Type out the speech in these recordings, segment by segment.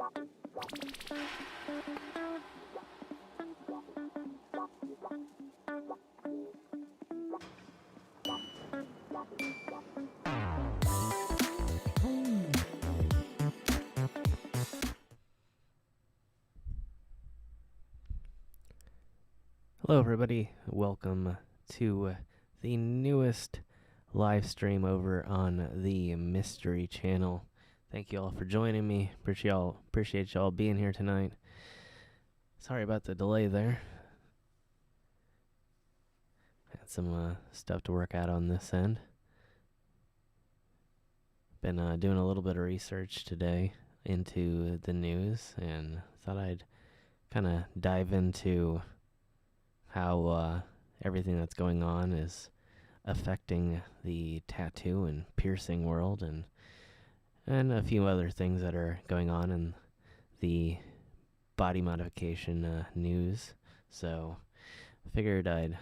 Hello, everybody. Welcome to the newest live stream over on the Mystery Channel. Thank you all for joining me. Appreciate y'all being here tonight. Sorry about the delay there. Had some stuff to work out on this end. Been doing a little bit of research today into the news, and thought I'd kind of dive into how everything that's going on is affecting the tattoo and piercing world, and a few other things that are going on in the body modification news. So I figured I'd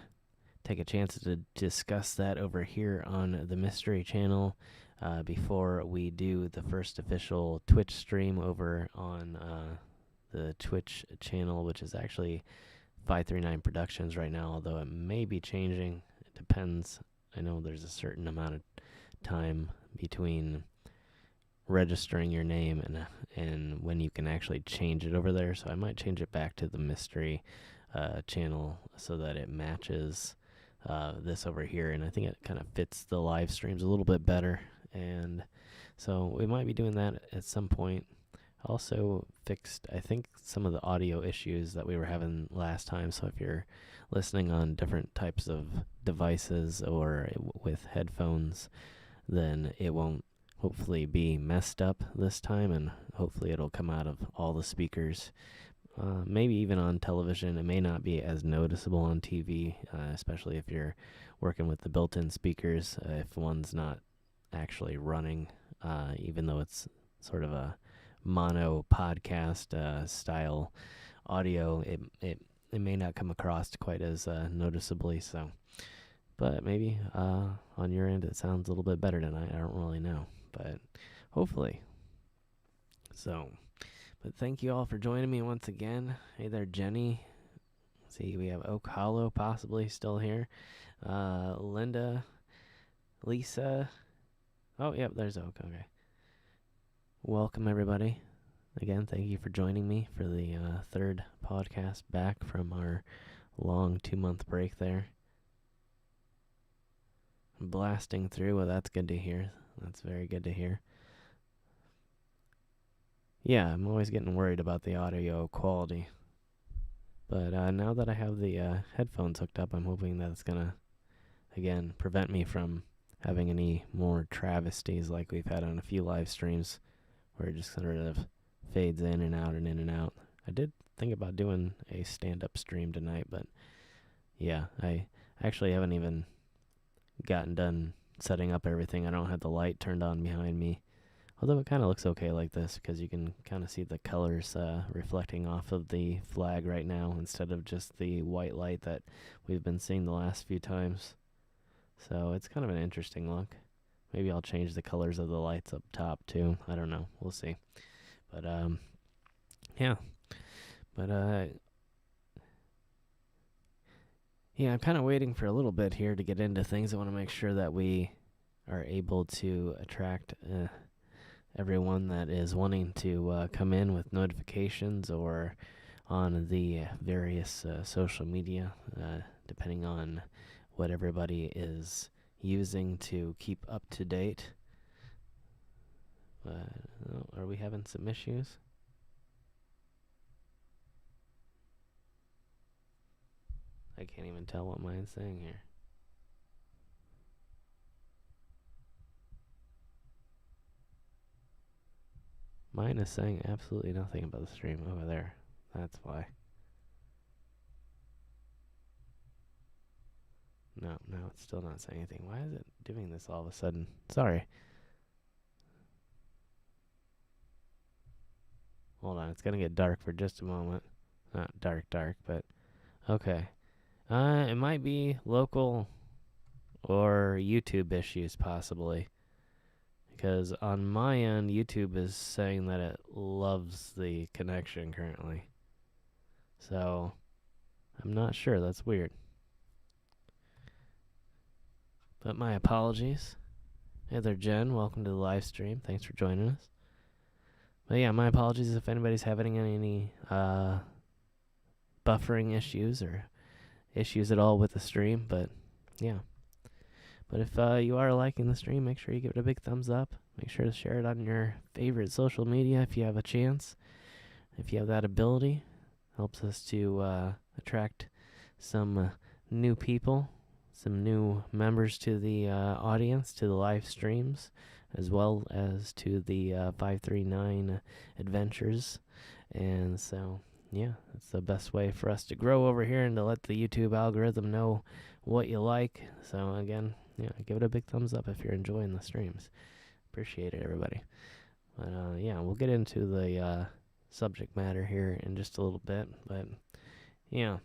take a chance to discuss that over here on the Mystery Channel before we do the first official Twitch stream over on the Twitch channel, which is actually 539 Productions right now, although it may be changing. It depends. I know there's a certain amount of time between registering your name and when you can actually change it over there, so I might change it back to the Mystery channel so that it matches this over here, and I think it kind of fits the live streams a little bit better, and so we might be doing that at some point. Also fixed, I think, some of the audio issues that we were having last time, so if you're listening on different types of devices or with headphones, then it won't hopefully be messed up this time, and hopefully it'll come out of all the speakers. Maybe even on television. It may not be as noticeable on TV, especially if you're working with the built-in speakers, if one's not actually running, even though it's sort of a mono podcast style audio, it may not come across quite as noticeably, so, but maybe on your end it sounds a little bit better tonight. I don't really know, but hopefully. So, but thank you all for joining me once again. Hey there, Jenny. See, we have Oak Hollow possibly still here. Linda, Lisa. Oh, yep, there's Oak. Okay. Welcome, everybody. Again, thank you for joining me for the third podcast back from our long 2-month break there. Blasting through. Well, that's good to hear. That's very good to hear. Yeah, I'm always getting worried about the audio quality. But now that I have the headphones hooked up, I'm hoping that it's going to, again, prevent me from having any more travesties like we've had on a few live streams, where it just sort of fades in and out and in and out. I did think about doing a stand-up stream tonight, but yeah, I actually haven't even gotten done setting up everything. I don't have the light turned on behind me, although it kind of looks okay like this because you can kind of see the colors reflecting off of the flag right now instead of just the white light that we've been seeing the last few times. So it's kind of an interesting look. Maybe I'll change the colors of the lights up top too. I don't know. We'll see. But yeah. But yeah, I'm kind of waiting for a little bit here to get into things. I want to make sure that we are able to attract everyone that is wanting to come in with notifications or on the various social media, depending on what everybody is using to keep up to date. Are we having some issues? I can't even tell what mine's saying here. Mine is saying absolutely nothing about the stream over there. That's why. No, it's still not saying anything. Why is it doing this all of a sudden? Sorry. Hold on, it's going to get dark for just a moment. Not dark, but okay. It might be local or YouTube issues, possibly. because on my end, YouTube is saying that it loves the connection currently. So I'm not sure. That's weird. But my apologies. Hey there, Jen. Welcome to the live stream. Thanks for joining us. But yeah, my apologies if anybody's having any buffering issues or issues at all with the stream. But yeah. But if you are liking the stream, make sure you give it a big thumbs up. Make sure to share it on your favorite social media if you have a chance. If you have that ability, helps us to attract some new people, some new members to the audience, to the live streams, as well as to the 539 adventures. And so, yeah, that's the best way for us to grow over here and to let the YouTube algorithm know what you like. So again, yeah, give it a big thumbs up if you're enjoying the streams. Appreciate it, everybody. But yeah, we'll get into the subject matter here in just a little bit. But yeah,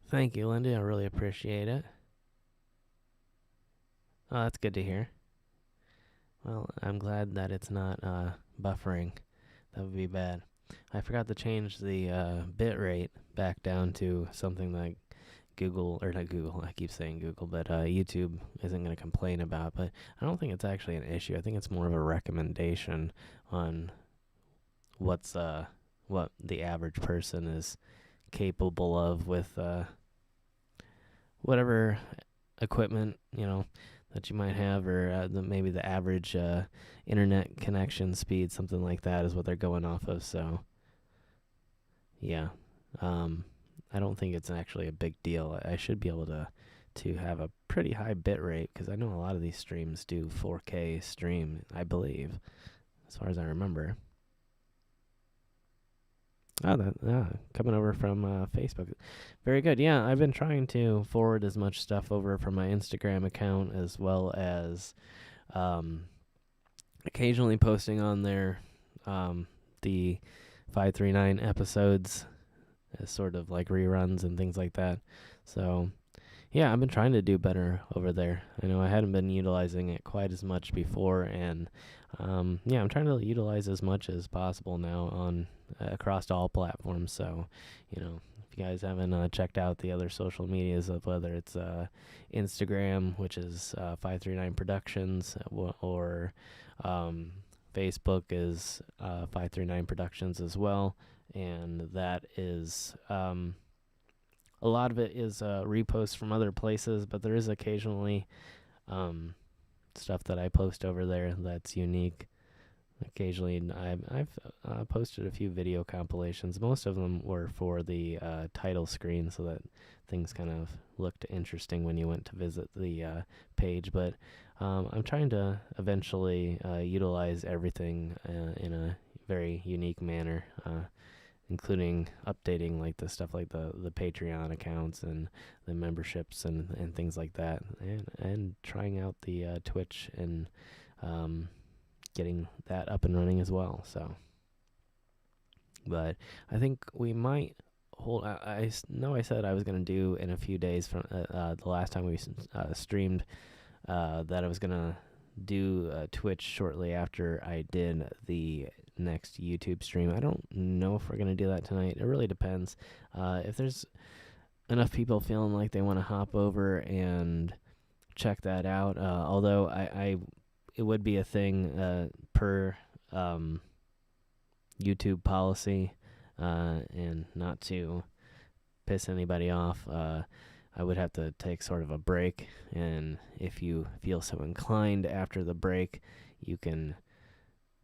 thank you, Lindy. I really appreciate it. Oh, that's good to hear. Well, I'm glad that it's not buffering. That would be bad. I forgot to change the bit rate back down to something that Google, or not Google, I keep saying Google, but YouTube isn't going to complain about. But I don't think it's actually an issue. I think it's more of a recommendation on what the average person is capable of with whatever equipment, that you might have, or maybe the average internet connection speed, something like that is what they're going off of. So, yeah. I don't think it's actually a big deal. I should be able to have a pretty high bit rate, because I know a lot of these streams do 4K stream, I believe, as far as I remember. Coming over from Facebook. Very good. Yeah, I've been trying to forward as much stuff over from my Instagram account, as well as occasionally posting on there the 539 episodes as sort of like reruns and things like that. So, yeah, I've been trying to do better over there. I know I hadn't been utilizing it quite as much before, and yeah, I'm trying to utilize as much as possible now on across all platforms. So, if you guys haven't checked out the other social medias, of whether it's Instagram, which is 539 Productions, or Facebook is 539 Productions as well. And that is a lot of it is reposts from other places, but there is occasionally stuff that I post over there that's unique. Occasionally, I've posted a few video compilations. Most of them were for the title screen, so that things kind of looked interesting when you went to visit the page. But I'm trying to eventually utilize everything in a very unique manner, including updating like the stuff like the Patreon accounts and the memberships and things like that, and trying out the Twitch and getting that up and running as well. So, but I think we might hold. I know I said I was going to do in a few days from the last time we streamed that I was going to do Twitch shortly after I did the next YouTube stream. I don't know if we're going to do that tonight. It really depends. If there's enough people feeling like they want to hop over and check that out, although it would be a thing per YouTube policy, and not to piss anybody off, I would have to take sort of a break, and if you feel so inclined after the break, you can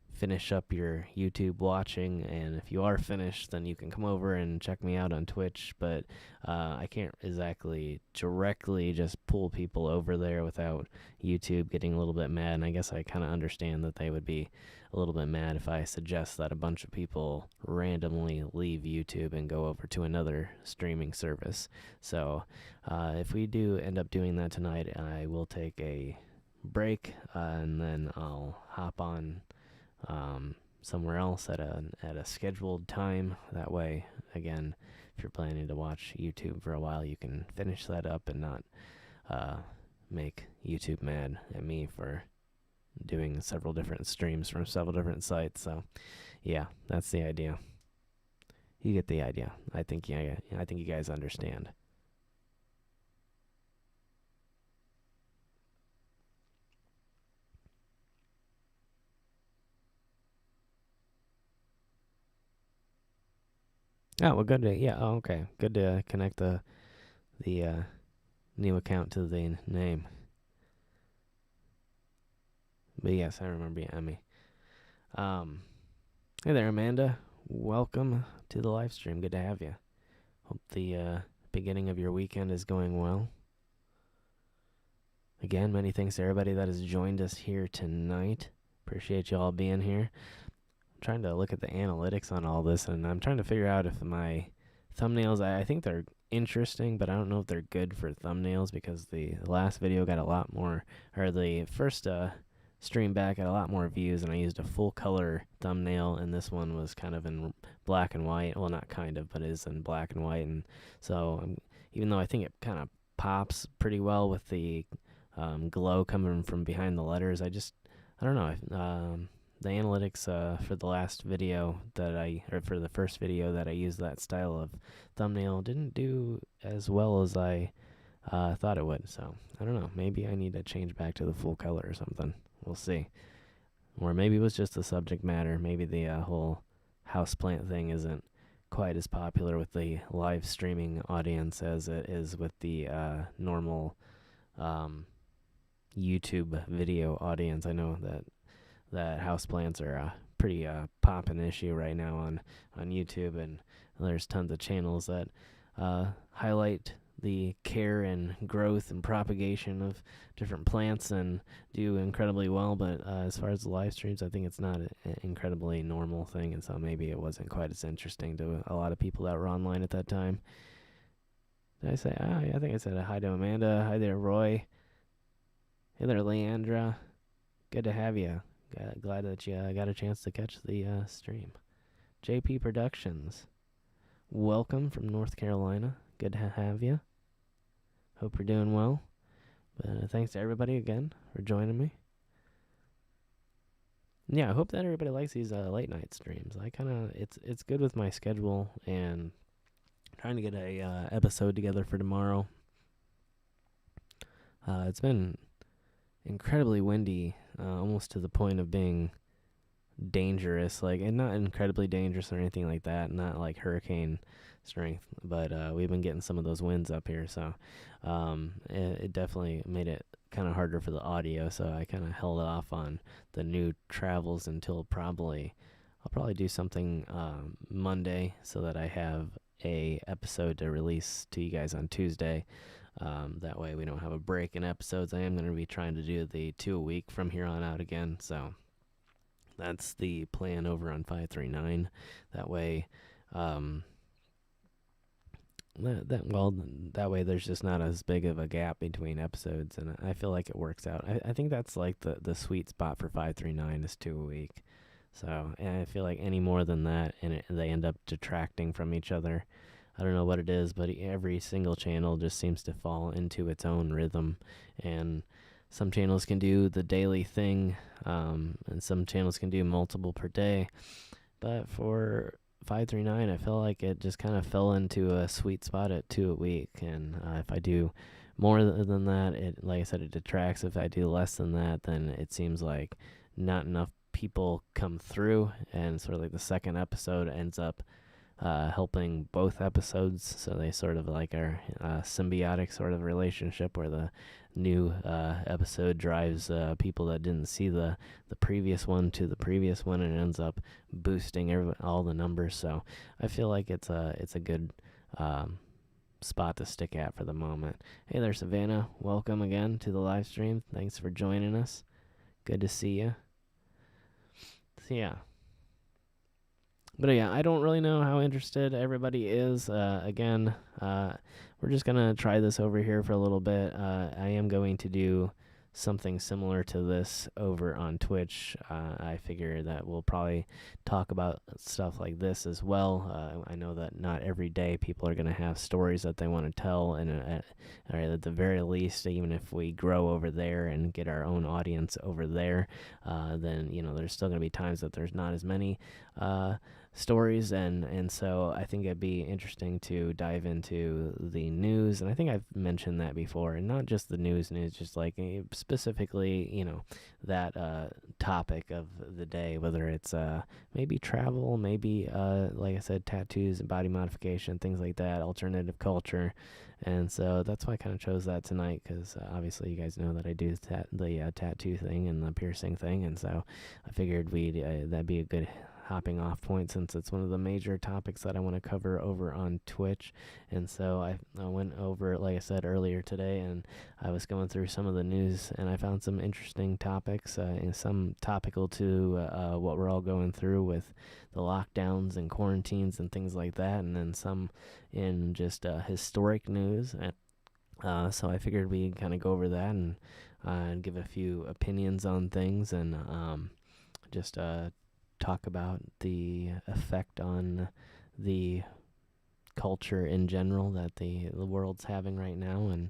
finish up your YouTube watching, and if you are finished, then you can come over and check me out on Twitch. But I can't exactly directly just pull people over there without YouTube getting a little bit mad, and I guess I kind of understand that they would be a little bit mad if I suggest that a bunch of people randomly leave YouTube and go over to another streaming service. So if we do end up doing that tonight, I will take a break, and then I'll hop on somewhere else at a scheduled time. That way, again, if you're planning to watch YouTube for a while, you can finish that up and not make YouTube mad at me for doing several different streams from several different sites. So, yeah, that's the idea. You get the idea. I think you guys understand. Oh, well, good to, yeah, oh, okay. Good to connect the new account to the name. But yes, I remember you, Emmy. Hey there, Amanda. Welcome to the live stream. Good to have you. Hope the beginning of your weekend is going well. Again, many thanks to everybody that has joined us here tonight. Appreciate you all being here. I'm trying to look at the analytics on all this, and I'm trying to figure out if my thumbnails, I think they're interesting, but I don't know if they're good for thumbnails, because the last video got a lot more, or the first stream back got a lot more views, and I used a full color thumbnail, and this one was kind of in black and white. Well, not kind of, but it is in black and white. And so even though I think it kind of pops pretty well with the glow coming from behind the letters, I don't know. The analytics for the last video or for the first video that I used that style of thumbnail didn't do as well as I thought it would. So I don't know. Maybe I need to change back to the full color or something. We'll see. Or maybe it was just the subject matter. Maybe the whole houseplant thing isn't quite as popular with the live streaming audience as it is with the normal YouTube video audience. I know that houseplants are a pretty poppin' issue right now on YouTube, and there's tons of channels that highlight the care and growth and propagation of different plants and do incredibly well. But as far as the live streams, I think it's not an incredibly normal thing, and so maybe it wasn't quite as interesting to a lot of people that were online at that time. Did I say? I think I said hi to Amanda. Hi there, Roy. Hey there, Leandra. Good to have you. Glad that you got a chance to catch the stream. JP Productions. Welcome from North Carolina. Good to have you. Hope you're doing well. But thanks to everybody again for joining me. Yeah, I hope that everybody likes these late night streams. It's good with my schedule, and trying to get a episode together for tomorrow. It's been incredibly windy, almost to the point of being dangerous, and not incredibly dangerous or anything like that, not like hurricane strength, but we've been getting some of those winds up here, so it definitely made it kind of harder for the audio, so I kind of held off on the new travels until I'll probably do something Monday, so that I have a episode to release to you guys on Tuesday. That way we don't have a break in episodes. I am going to be trying to do the 2 a week from here on out again, so that's the plan over on 539. That way, that way there's just not as big of a gap between episodes, and I feel like it works out. I think that's like the sweet spot for 539 is 2 a week. So, and I feel like any more than that, and they end up detracting from each other. I don't know what it is, but every single channel just seems to fall into its own rhythm, and some channels can do the daily thing, and some channels can do multiple per day. But for 539, I felt like it just kind of fell into a sweet spot at 2 a week, and if I do more than that, like I said, it detracts. If I do less than that, then it seems like not enough people come through, and sort of like the second episode ends up helping both episodes, so they sort of like are a symbiotic sort of relationship, where the new episode drives people that didn't see the previous one to the previous one, and it ends up boosting all the numbers. So I feel like it's a good spot to stick at for the moment. Hey there, Savannah. Welcome again to the live stream. Thanks for joining us. Good to see you. So yeah. But yeah, I don't really know how interested everybody is. Again, we're just going to try this over here for a little bit. I am going to do something similar to this over on Twitch. I figure that we'll probably talk about stuff like this as well. I know that not every day people are going to have stories that they want to tell, and at the very least, even if we grow over there and get our own audience over there, then there's still going to be times that there's not as many stories, and so I think it'd be interesting to dive into the news, and I think I've mentioned that before, and not just the news, just like specifically, that topic of the day, whether it's maybe travel, maybe like I said, tattoos and body modification, things like that, alternative culture. And so that's why I kind of chose that tonight, because obviously you guys know that I do the tattoo thing and the piercing thing, and so I figured that'd be a good hopping off point, since it's one of the major topics that I want to cover over on Twitch. And so I went over, like I said earlier today, and I was going through some of the news, and I found some interesting topics, and some topical to what we're all going through with the lockdowns and quarantines and things like that, and then some in just historic news. And so I figured we'd kind of go over that and give a few opinions on things, and just talk about the effect on the culture in general that the world's having right now, and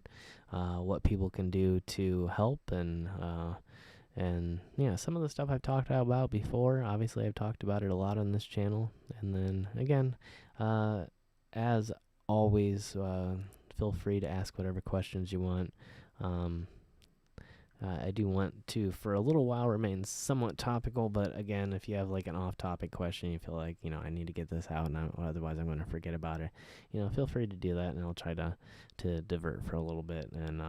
what people can do to help, and yeah, some of the stuff I've talked about before. Obviously, I've talked about it a lot on this channel. And then again, as always, feel free to ask whatever questions you want. I do want to, for a little while, remain somewhat topical, but again, if you have like an off-topic question, you feel like, I need to get this out, and otherwise I'm going to forget about it, feel free to do that, and I'll try to divert for a little bit and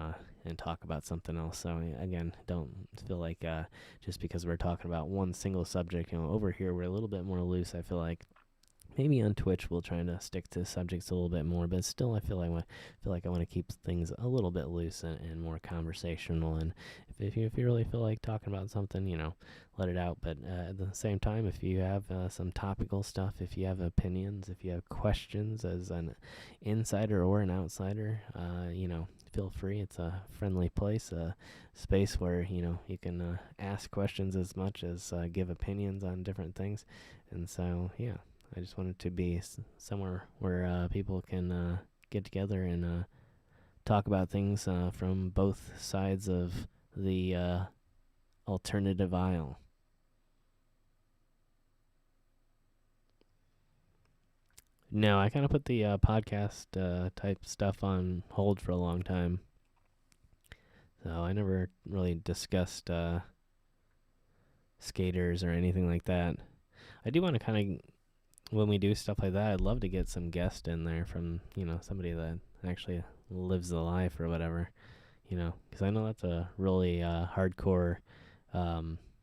talk about something else. So again, don't feel like just because we're talking about one single subject, over here we're a little bit more loose. I feel like maybe on Twitch we'll try to stick to subjects a little bit more, but still I feel like I want to keep things a little bit loose and more conversational. And if you really feel like talking about something, let it out. But at the same time, if you have some topical stuff, if you have opinions, if you have questions as an insider or an outsider, feel free. It's a friendly place, a space where you can ask questions as much as give opinions on different things. And so yeah, I just want it to be somewhere where people can get together and talk about things from both sides of the alternative aisle. No, I kind of put the podcast type stuff on hold for a long time. So I never really discussed skaters or anything like that. I do want to kind of, when we do stuff like that, I'd love to get some guest in there from, somebody that actually lives the life or whatever, because I know that's a really hardcore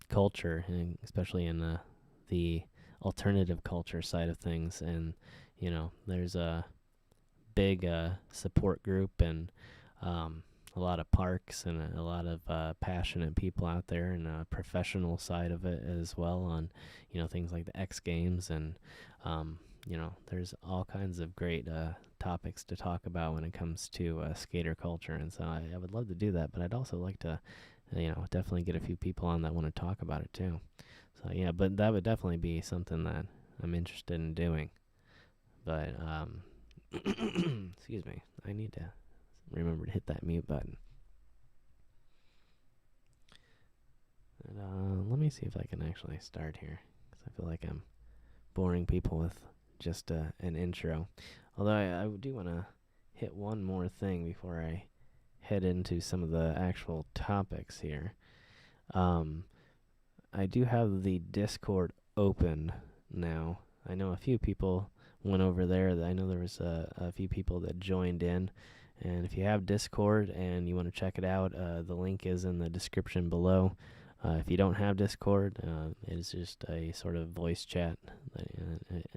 culture, and especially in the alternative culture side of things. And, there's a big support group, and a lot of parks, and a lot of passionate people out there, and a professional side of it as well on, things like the X Games, and there's all kinds of great topics to talk about when it comes to skater culture. And so I would love to do that, but I'd also like to, definitely get a few people on that want to talk about it too. So yeah, but that would definitely be something that I'm interested in doing. But excuse me, I need to remember to hit that mute button. And, let me see if I can actually start here, because I feel like I'm boring people with just an intro. Although I do want to hit one more thing before I head into some of the actual topics here. I do have the Discord open now. I know a few people went over there. I know there was a few people that joined in. And if you have Discord and you want to check it out, the link is in the description below. If you don't have Discord, it's just a sort of voice chat.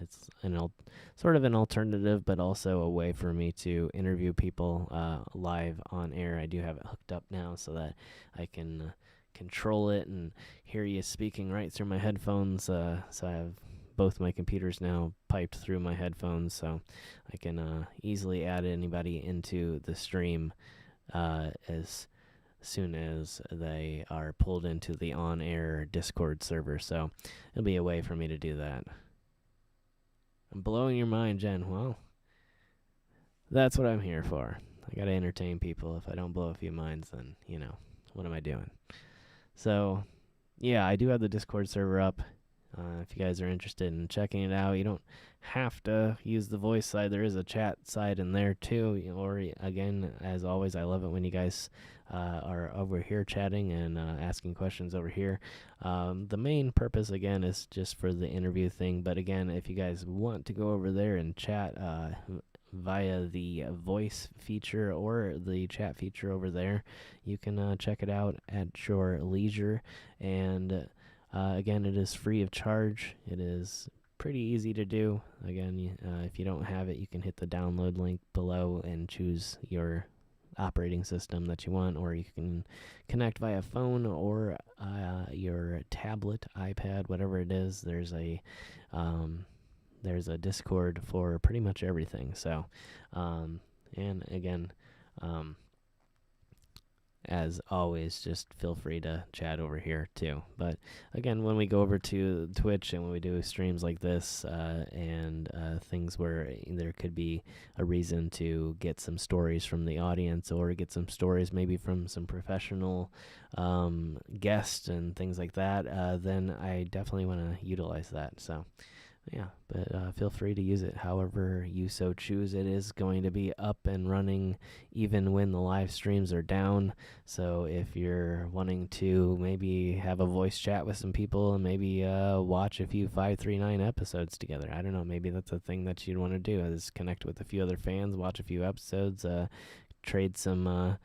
It's sort of an alternative, but also a way for me to interview people live on air. I do have it hooked up now so that I can control it and hear you speaking right through my headphones. So I have both my computers now piped through my headphones, so I can easily add anybody into the stream as soon as they are pulled into the on-air Discord server. So it'll be a way for me to do that. I'm blowing your mind, Jen. Well, that's what I'm here for. I gotta entertain people. If I don't blow a few minds, then, what am I doing? So, yeah, I do have the Discord server up. If you guys are interested in checking it out, you don't have to use the voice side. There is a chat side in there too. Or again, as always, I love it when you guys are over here chatting and asking questions over here. The main purpose, again, is just for the interview thing. But again, if you guys want to go over there and chat via the voice feature or the chat feature over there, you can check it out at your leisure. And again, it is free of charge. It is pretty easy to do. Again, if you don't have it, you can hit the download link below and choose your operating system that you want, or you can connect via phone or your tablet, iPad, whatever it is. There's a Discord for pretty much everything. So, and again, as always, just feel free to chat over here too. But again, when we go over to Twitch and when we do streams like this and things where there could be a reason to get some stories from the audience or get some stories maybe from some professional guests and things like that, then I definitely want to utilize that. So yeah, but feel free to use it however you so choose. It is going to be up and running even when the live streams are down. So if you're wanting to maybe have a voice chat with some people and maybe watch a few 539 episodes together, I don't know, maybe that's a thing that you'd want to do, is connect with a few other fans, watch a few episodes, trade some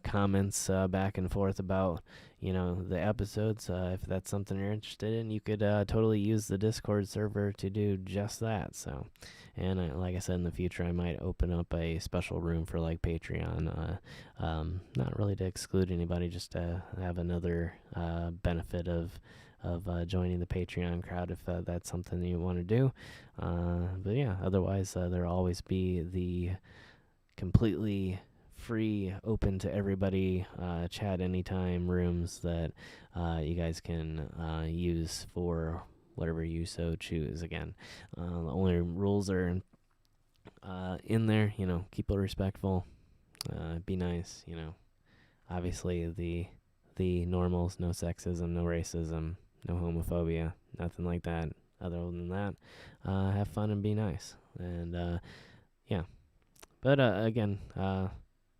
comments back and forth about the episodes. If that's something you're interested in, you could totally use the Discord server to do just that. So, and like I said, in the future I might open up a special room for like Patreon, not really to exclude anybody, just to have another benefit of joining the Patreon crowd if that's something you want to do. But yeah, otherwise there'll always be the completely free, open to everybody, chat anytime rooms that you guys can use for whatever you so choose. Again, the only rules are in there, keep it respectful, be nice, obviously the normals, no sexism, no racism, no homophobia, nothing like that. Other than that, have fun and be nice. And yeah. But again,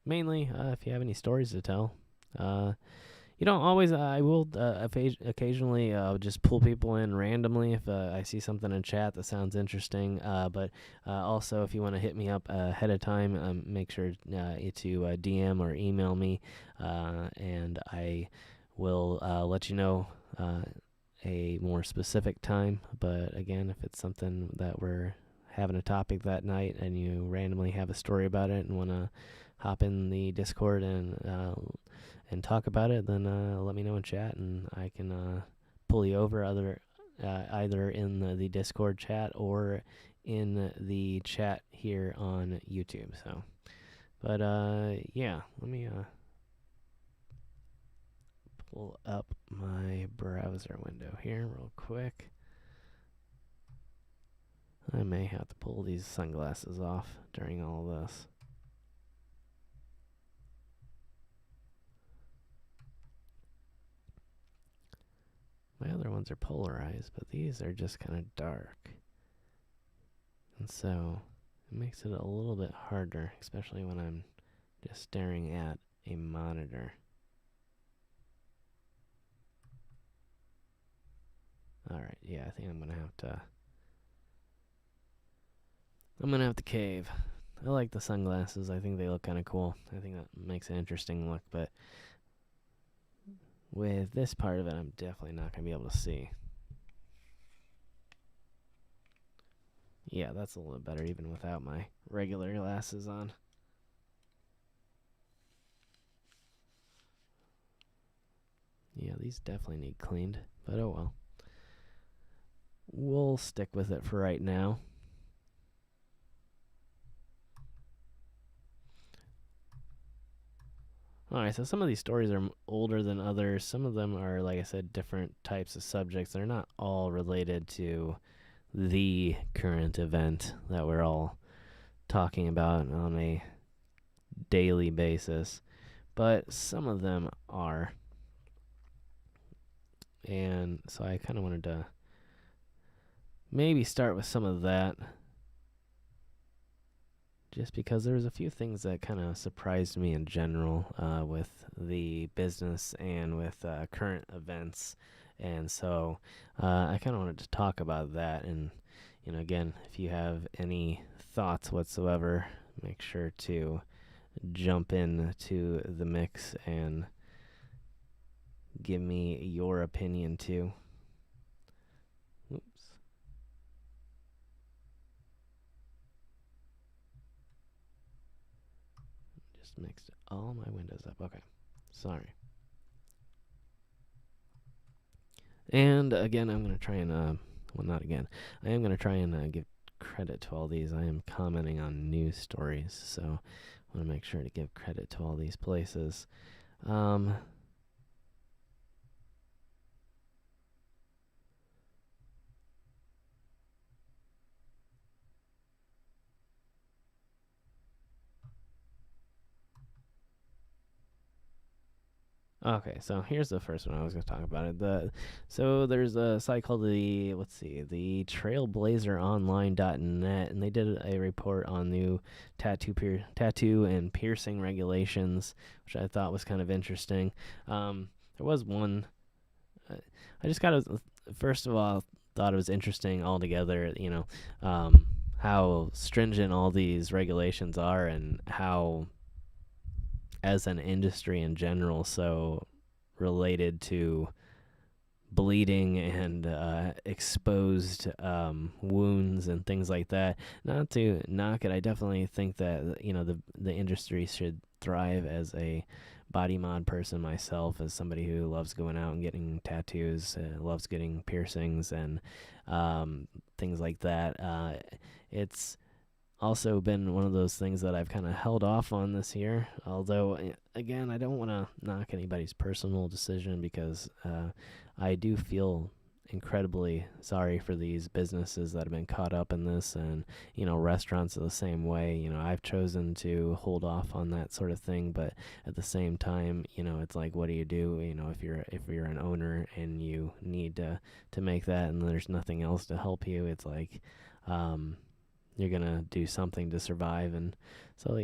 mainly, if you have any stories to tell, you don't always. I will occasionally just pull people in randomly if I see something in chat that sounds interesting. But also, if you want to hit me up ahead of time, make sure to DM or email me, and I will let you know a more specific time. But again, if it's something that we're having a topic that night and you randomly have a story about it and want to hop in the Discord and talk about it, then let me know in chat and I can pull you over either in the Discord chat or in the chat here on YouTube. So, but yeah, let me pull up my browser window here real quick. I may have to pull these sunglasses off during all this. My other ones are polarized, but these are just kind of dark. And so it makes it a little bit harder, especially when I'm just staring at a monitor. Alright, yeah, I think I'm going to have to cave. I like the sunglasses. I think they look kind of cool. I think that makes an interesting look, but with this part of it, I'm definitely not going to be able to see. Yeah, that's a little bit better even without my regular glasses on. Yeah, these definitely need cleaned, but oh well. We'll stick with it for right now. All right, so some of these stories are older than others. Some of them are, like I said, different types of subjects. They're not all related to the current event that we're all talking about on a daily basis, but some of them are. And so I kind of wanted to maybe start with some of that, just because there was a few things that kind of surprised me in general with the business and with current events. And so I kind of wanted to talk about that. And, again, if you have any thoughts whatsoever, make sure to jump in to the mix and give me your opinion too. Oops. Just mixed all my windows up. Okay. Sorry. And again, I'm going to try and, well, not again. I am going to try and give credit to all these. I am commenting on news stories, so I want to make sure to give credit to all these places. Okay, so here's the first one I was going to talk about. So there's a site called the trailblazeronline.net, and they did a report on new tattoo and piercing regulations, which I thought was kind of interesting. There was one. I just first of all, thought it was interesting altogether. How stringent all these regulations are, and how, as an industry in general, so related to bleeding and exposed wounds and things like that. Not to knock it, I definitely think that the industry should thrive. As a body mod person myself, as somebody who loves going out and getting tattoos, loves getting piercings and things like that, it's also been one of those things that I've kind of held off on this year. Although, again, I don't want to knock anybody's personal decision, because I do feel incredibly sorry for these businesses that have been caught up in this, and restaurants are the same way. I've chosen to hold off on that sort of thing, but at the same time, it's like, what do you do? If you're an owner and you need to make that, and there's nothing else to help you, it's like you're gonna do something to survive. And so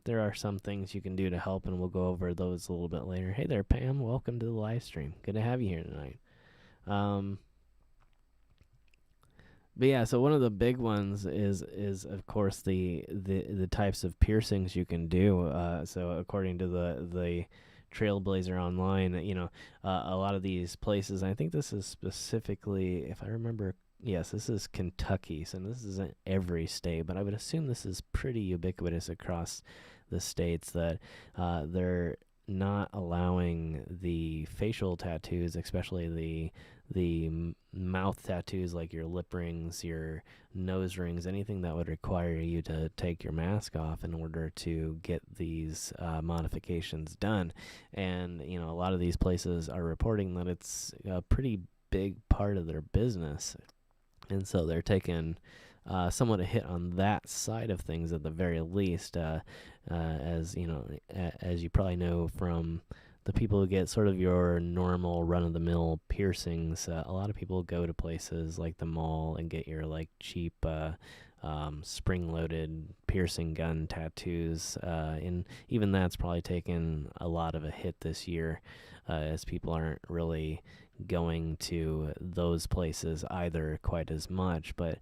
there are some things you can do to help, and we'll go over those a little bit later. Hey there, Pam, welcome to the live stream. Good to have you here tonight. But yeah, so one of the big ones is of course the types of piercings you can do. So according to the Trailblazer Online, a lot of these places, and I think this is specifically, if I remember, yes, this is Kentucky, so this isn't every state, but I would assume this is pretty ubiquitous across the states, that they're not allowing the facial tattoos, especially the mouth tattoos, like your lip rings, your nose rings, anything that would require you to take your mask off in order to get these modifications done. And a lot of these places are reporting that it's a pretty big part of their business, and so they're taking somewhat a hit on that side of things at the very least. As you probably know from the people who get sort of your normal run-of-the-mill piercings, a lot of people go to places like the mall and get your cheap spring-loaded piercing gun tattoos, and even that's probably taken a lot of a hit this year, as people aren't really going to those places either quite as much. But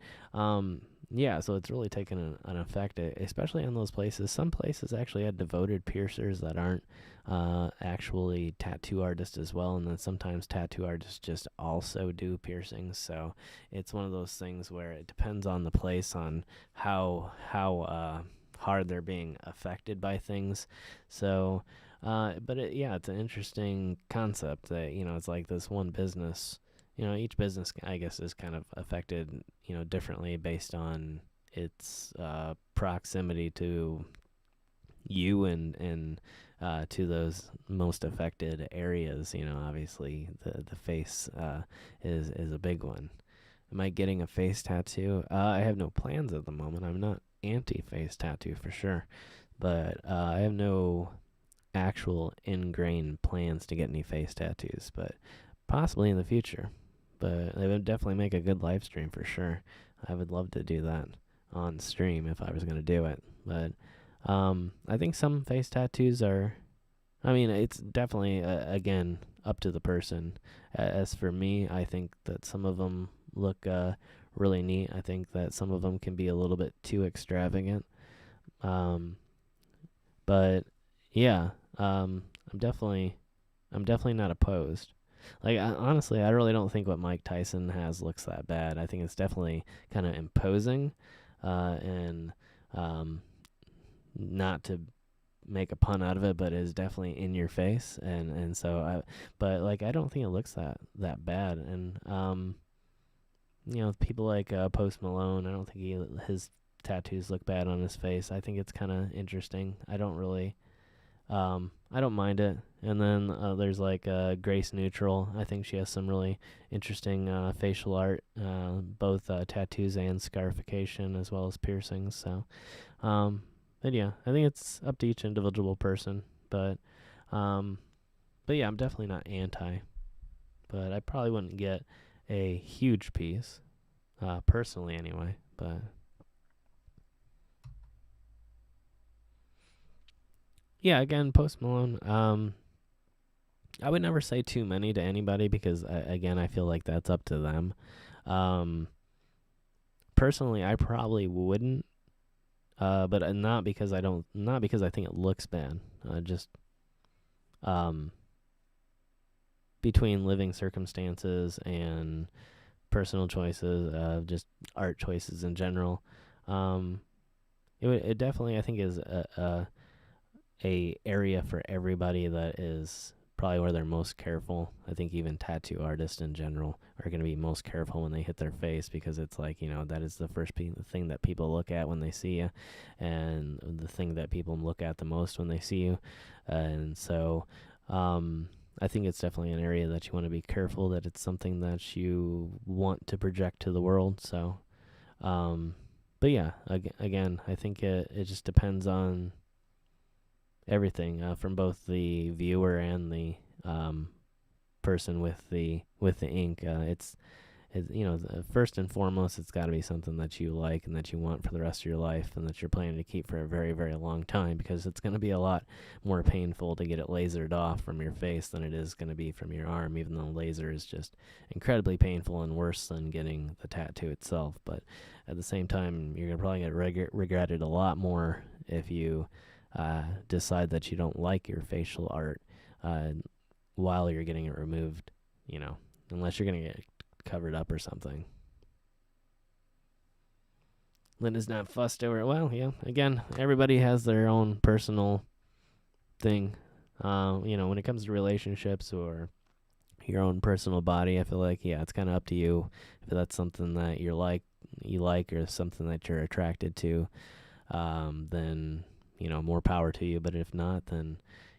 yeah, so it's really taken an effect, especially on those places. Some places actually had devoted piercers that aren't actually tattoo artists as well, and then sometimes tattoo artists just also do piercings. So it's one of those things where it depends on the place, on how hard they're being affected by things. So but it's an interesting concept that it's like this one business. Each business, I guess, is kind of affected differently based on its proximity to you and to those most affected areas. Obviously the face is a big one. Am I getting a face tattoo? I have no plans at the moment. I'm not anti-face tattoo for sure, but I have no actual ingrained plans to get any face tattoos, but possibly in the future. But it would definitely make a good live stream for sure. I would love to do that on stream if I was going to do it. But I think some face tattoos are, I mean, it's definitely, again, up to the person. As for me, I think that some of them look really neat. I think that some of them can be a little bit too extravagant. Um, but yeah, I'm definitely not opposed. Like honestly, I really don't think what Mike Tyson has looks that bad. I think it's definitely kind of imposing, and not to make a pun out of it, but is definitely in your face, and so but like I don't think it looks that bad, and people like Post Malone, I don't think his tattoos look bad on his face. I think it's kind of interesting. I don't mind it. And then there's like Grace Neutral. I think she has some really interesting facial art, both tattoos and scarification, as well as piercings. So, but yeah, I think it's up to each individual person. Um, but yeah, I'm definitely not anti. But I probably wouldn't get a huge piece, personally anyway. But yeah, again, Post Malone. I would never say too many to anybody because, again, I feel like that's up to them. Personally, I probably wouldn't, but not because not because I think it looks bad. Just between living circumstances and personal choices, just art choices in general. It definitely, I think, is a area for everybody that is probably where they're most careful. I think even tattoo artists in general are going to be most careful when they hit their face, because it's like, that is the first thing that people look at when they see you, and the thing that people look at the most when they see you. And so I think it's definitely an area that you want to be careful that it's something that you want to project to the world. So but yeah, again, I think it just depends on everything, from both the viewer and the person with the ink. It's first and foremost, it's got to be something that you like and that you want for the rest of your life, and that you're planning to keep for a very, very long time, because it's going to be a lot more painful to get it lasered off from your face than it is going to be from your arm, even though laser is just incredibly painful and worse than getting the tattoo itself. But at the same time, you're probably going to regret it a lot more if you decide that you don't like your facial art while you're getting it removed, unless you're going to get covered up or something. Linda's not fussed over it. Well, yeah, again, everybody has their own personal thing. When it comes to relationships or your own personal body, I feel like, yeah, it's kind of up to you if that's something that you like, or something that you're attracted to. Then more power to you. But if not, then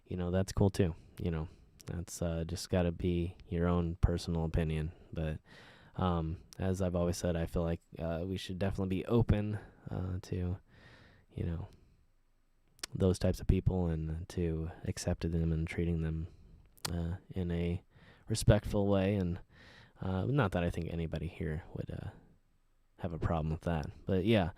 that's cool too. That's just got to be your own personal opinion. But as I've always said, I feel like we should definitely be open to those types of people, and to accepting them and treating them in a respectful way. And not that I think anybody here would have a problem with that. But yeah,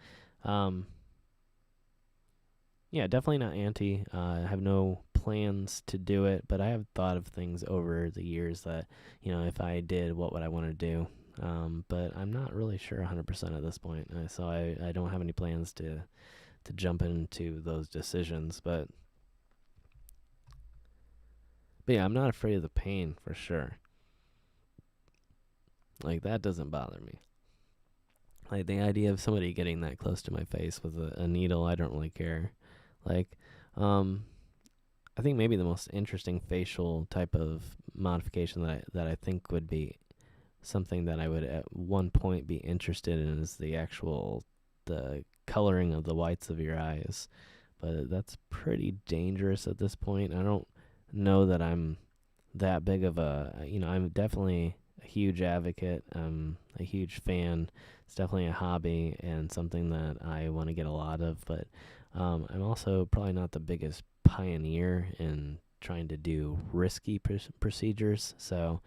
definitely not anti. I have no plans to do it, but I have thought of things over the years that, if I did, what would I want to do? But I'm not really sure 100% at this point. So I don't have any plans to jump into those decisions. But yeah, I'm not afraid of the pain for sure. Like, that doesn't bother me. Like, the idea of somebody getting that close to my face with a needle, I don't really care. Like, I think maybe the most interesting facial type of modification that I think would be something that I would at one point be interested in is the coloring of the whites of your eyes. but that's pretty dangerous at this point. I don't know that I'm that big of a, I'm definitely a huge advocate. I'm a huge fan. It's definitely a hobby and something that I want to get a lot of, but I'm also probably not the biggest pioneer in trying to do risky procedures. So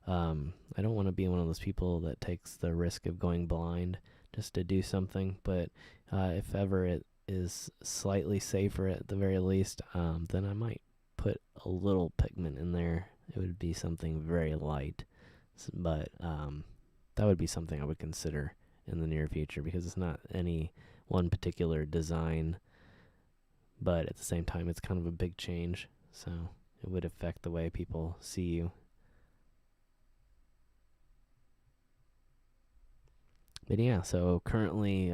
I don't want to be one of those people that takes the risk of going blind just to do something. But if ever it is slightly safer at the very least, then I might put a little pigment in there. It would be something very light, but that would be something I would consider in the near future because it's not any one particular design, but at the same time, it's kind of a big change. So it would affect the way people see you. But yeah, so currently,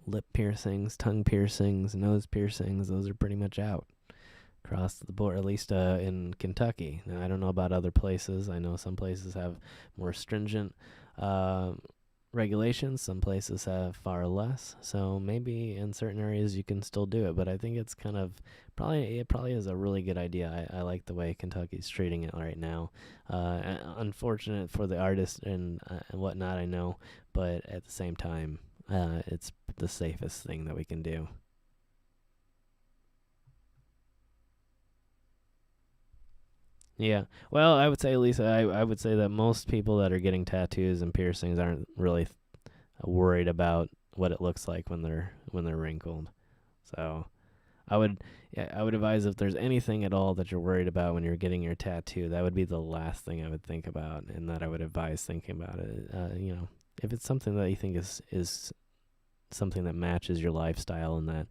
lip piercings, tongue piercings, nose piercings, those are pretty much out across the board, at least in Kentucky. Now, I don't know about other places. I know some places have more stringent uh, regulations. Some places have far less. So maybe in certain areas you can still do it. But I think it's kind of it probably is a really good idea. I like the way Kentucky's treating it right now. Unfortunate for the artist and whatnot, I know. But at the same time, it's the safest thing that we can do. Yeah. Well, I would say, Lisa, I would say that most people that are getting tattoos and piercings aren't really worried about what it looks like when they're wrinkled. So I would yeah, I would advise if there's anything at all that you're worried about when you're getting your tattoo, that would be the last thing I would think about, and that I would advise thinking about it. If it's something that you think is something that matches your lifestyle and that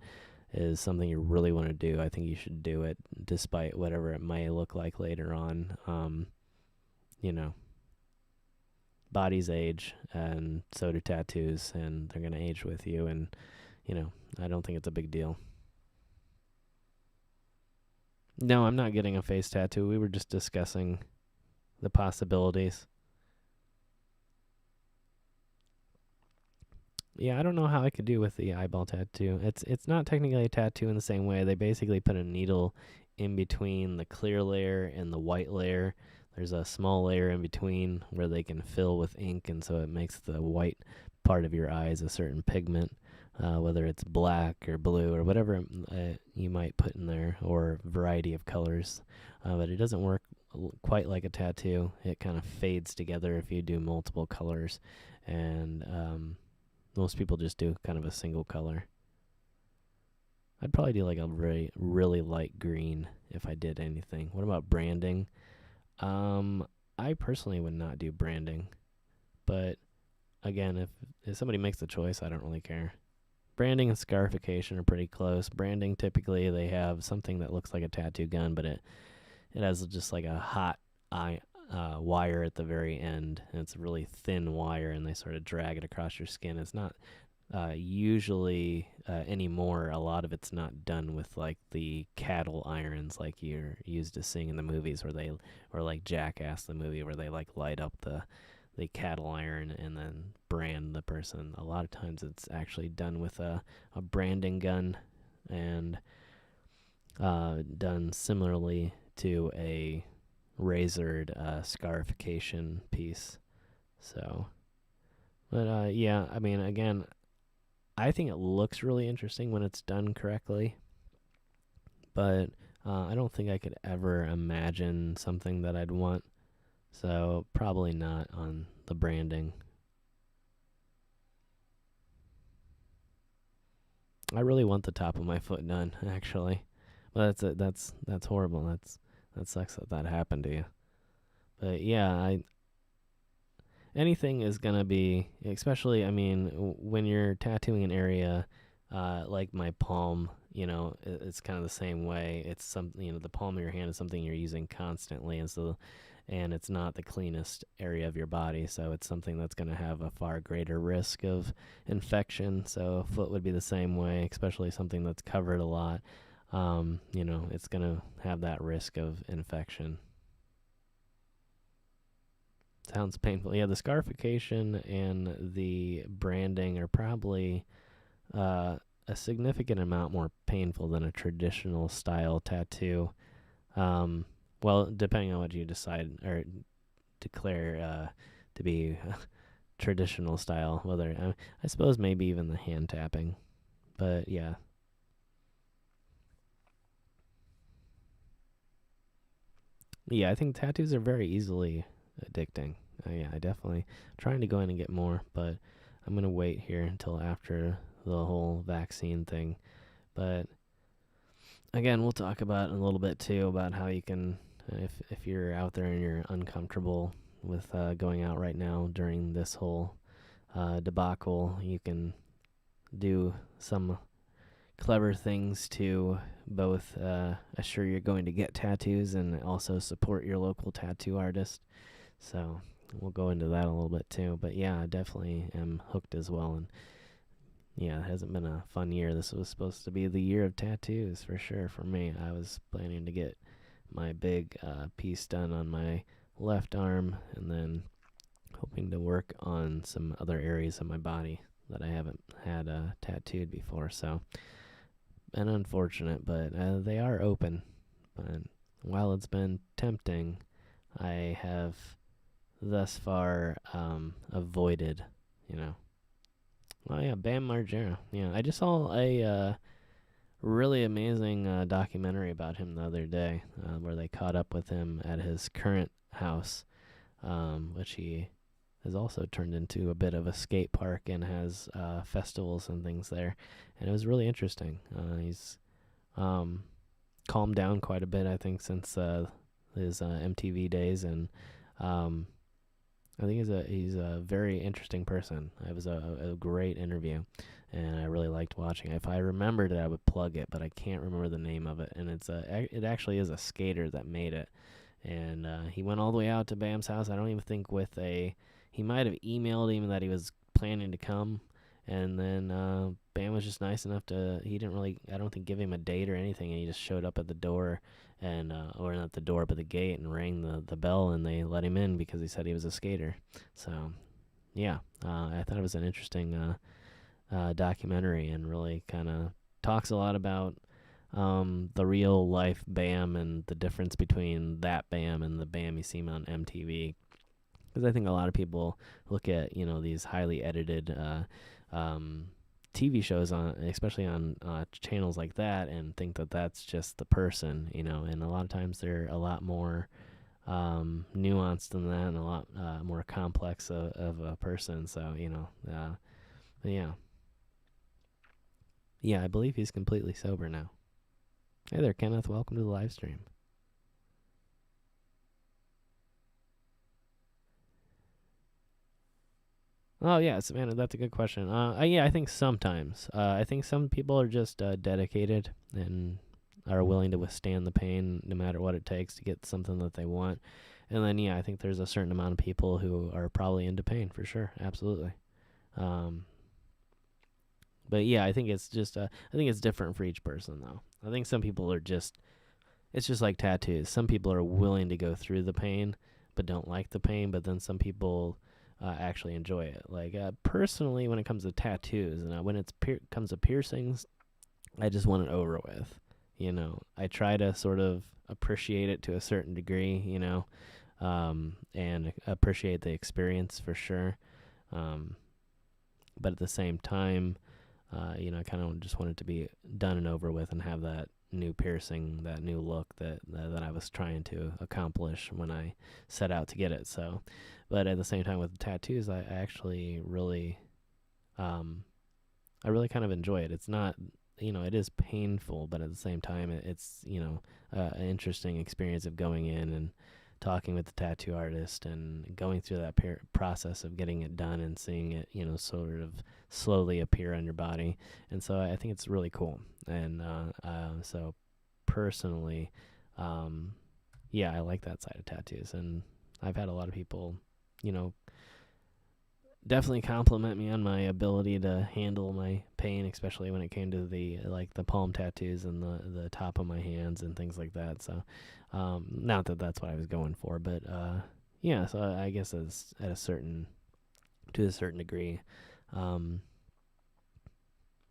is something you really want to do, I think you should do it despite whatever it may look like later on. You know, bodies age, and so do tattoos, and they're going to age with you. And, I don't think it's a big deal. No, I'm not getting a face tattoo. We were just discussing the possibilities. Yeah, I don't know how I could do with the eyeball tattoo. It's not technically a tattoo in the same way. They basically put a needle in between the clear layer and the white layer. There's a small layer in between where they can fill with ink, and so it makes the white part of your eyes a certain pigment, whether it's black or blue or whatever you might put in there, or variety of colors. But it doesn't work quite like a tattoo. It kind of fades together if you do multiple colors, and most people just do kind of a single color. I'd probably do like a really, really light green if I did anything. What about branding? I personally would not do branding, but again, if somebody makes the choice, I don't really care. Branding and scarification are pretty close. Branding, typically, they have something that looks like a tattoo gun, but it has just like a hot eye wire at the very end, and it's a really thin wire, and they sort of drag it across your skin. It's not usually anymore. A lot of it's not done with like the cattle irons like you're used to seeing in the movies, or like Jackass, the movie, where they like light up the cattle iron and then brand the person. A lot of times it's actually done with a branding gun, and done similarly to a razored scarification piece. So, but yeah, I mean, again, I think it looks really interesting when it's done correctly, but I don't think I could ever imagine something that I'd want. So probably not on the branding. I really want the top of my foot done, actually. Well, that's horrible. That sucks that happened to you. But yeah, anything is gonna be, especially, I mean, when you're tattooing an area, like my palm, it's kind of the same way. It's something, the palm of your hand is something you're using constantly, and it's not the cleanest area of your body, so it's something that's going to have a far greater risk of infection. So foot would be the same way, especially something that's covered a lot. It's going to have that risk of infection. Sounds painful. Yeah, the scarification and the branding are probably a significant amount more painful than a traditional style tattoo. Um, well, depending on what you decide or declare to be traditional style, whether I suppose maybe even the hand tapping, but yeah. Yeah, I think tattoos are very easily addicting. Yeah, I definitely trying to go in and get more, but I'm gonna wait here until after the whole vaccine thing. But again, we'll talk about in a little bit too about how you can, if you're out there and you're uncomfortable with going out right now during this whole debacle, you can do some clever things to both assure you're going to get tattoos and also support your local tattoo artist. So we'll go into that a little bit too. But yeah, I definitely am hooked as well. And yeah, it hasn't been a fun year. This was supposed to be the year of tattoos for sure for me. I was planning to get my big piece done on my left arm and then hoping to work on some other areas of my body that I haven't had tattooed before. So, been unfortunate, but they are open. But while it's been tempting, I have thus far avoided, you know. Oh yeah, Bam Margera. Yeah, I just saw a really amazing documentary about him the other day, where they caught up with him at his current house, which he has also turned into a bit of a skate park and has festivals and things there, and it was really interesting. He's calmed down quite a bit, I think, since his MTV days, and um, I think he's a very interesting person. It was a great interview, and I really liked watching it. If I remembered it, I would plug it, but I can't remember the name of it. And it actually is a skater that made it, and he went all the way out to Bam's house. I don't even think he might have emailed him that he was planning to come, and then Bam was just nice enough to, he didn't really, I don't think, give him a date or anything, and he just showed up at the door, and or not the door but the gate, and rang the bell, and they let him in because he said he was a skater. So yeah, I thought it was an interesting documentary, and really kind of talks a lot about the real life Bam and the difference between that Bam and the Bam you see on MTV. Because I think a lot of people look at these highly edited TV shows on, especially on channels like that, and think that that's just the person, and a lot of times they're a lot more nuanced than that, and a lot more complex of a person. So yeah, I believe he's completely sober now. Hey there, Kenneth. Welcome to the live stream. Oh yeah, Savannah, that's a good question. Yeah, I think sometimes. I think some people are just dedicated and are willing to withstand the pain no matter what it takes to get something that they want. And then yeah, I think there's a certain amount of people who are probably into pain for sure, absolutely. Um, but yeah, I think it's just I think it's different for each person though. I think some people are just, it's just like tattoos. Some people are willing to go through the pain but don't like the pain, but then some people actually enjoy it. Like personally, when it comes to tattoos, and when it comes to piercings, I just want it over with. I try to sort of appreciate it to a certain degree, and appreciate the experience for sure. But at the same time, I kind of just want it to be done and over with, and have that new piercing, that new look that I was trying to accomplish when I set out to get it. So, but at the same time with the tattoos, I actually really, I really kind of enjoy it. It's not, it is painful, but at the same time, it's an interesting experience of going in and talking with the tattoo artist and going through that process of getting it done and seeing it, sort of slowly appear on your body. And so I think it's really cool. And so personally, yeah, I like that side of tattoos. And I've had a lot of people, definitely compliment me on my ability to handle my pain, especially when it came to the palm tattoos and the top of my hands and things like that. So, not that that's what I was going for, but yeah. So I guess it's to a certain degree.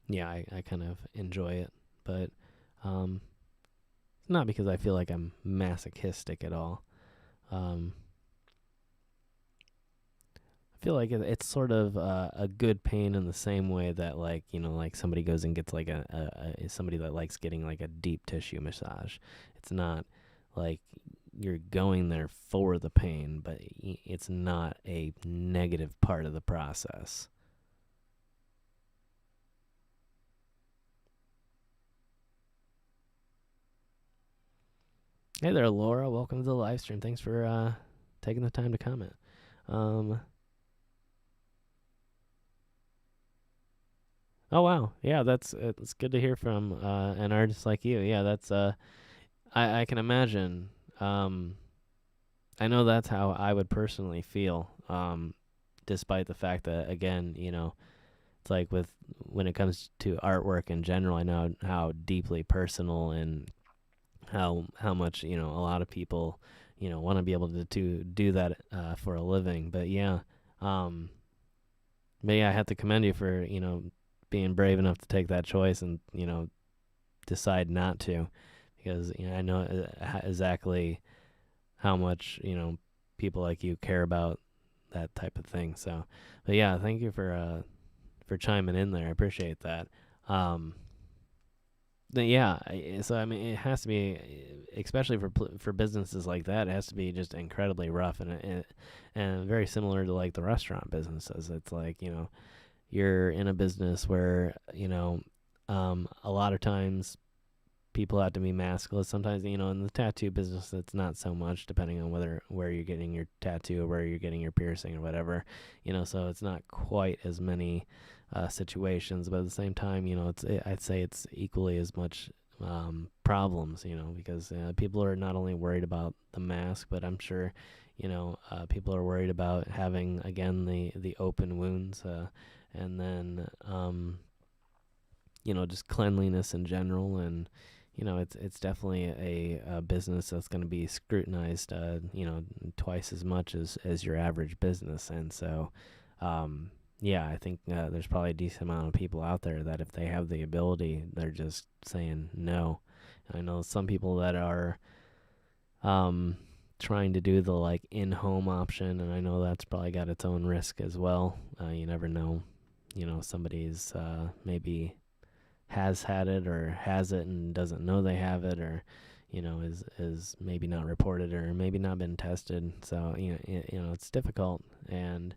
yeah, I kind of enjoy it, but um, not because I feel like I'm masochistic at all. Um, I feel like it's sort of a good pain in the same way that, like, like somebody goes and gets like somebody that likes getting like a deep tissue massage. It's not like you're going there for the pain, but it's not a negative part of the process. Hey there, Laura. Welcome to the live stream. Thanks for taking the time to comment. Um, oh wow, yeah, that's it's good to hear from an artist like you. Yeah, that's I can imagine. I know that's how I would personally feel. Despite the fact that, again, it's like with when it comes to artwork in general, I know how deeply personal and how much a lot of people want to be able to do that for a living. But yeah, um, but yeah, I have to commend you for being brave enough to take that choice and decide not to, because I know exactly how much people like you care about that type of thing. So, but yeah, thank you for chiming in there. I appreciate that. Um, yeah, so I mean, it has to be, especially for businesses like that, it has to be just incredibly rough, and very similar to like the restaurant businesses. It's like you're in a business where a lot of times people have to be maskless. Sometimes in the tattoo business, it's not so much, depending on where you're getting your tattoo or where you're getting your piercing or whatever. So it's not quite as many situations, but at the same time, I'd say it's equally as much problems, because people are not only worried about the mask, but I'm sure people are worried about having, again, the open wounds, and then just cleanliness in general. And it's definitely a business that's going to be scrutinized twice as much as your average business. And so yeah, I think there's probably a decent amount of people out there that if they have the ability, they're just saying no. I know some people that are um trying to do the like in-home option, and I know that's probably got its own risk as well. You never know, somebody's maybe has had it or has it and doesn't know they have it, or is maybe not reported or maybe not been tested. So it's difficult. And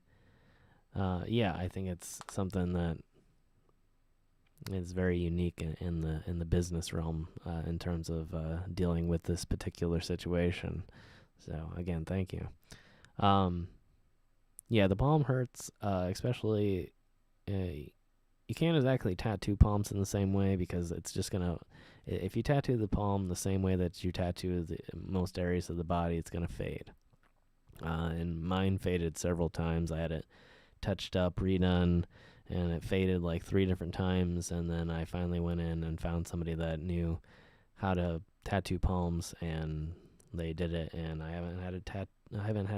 yeah, I think it's something that is very unique in the business realm, in terms of dealing with this particular situation. So again, thank you. um yeah, the palm hurts, especially you can't exactly tattoo palms in the same way, because it's just gonna, if you tattoo the palm the same way that you tattoo most areas of the body, it's gonna fade. And mine faded several times. I had it touched up, redone, and it faded like 3 different times. And then I finally went in and found somebody that knew how to tattoo palms, and they did it. And I haven't had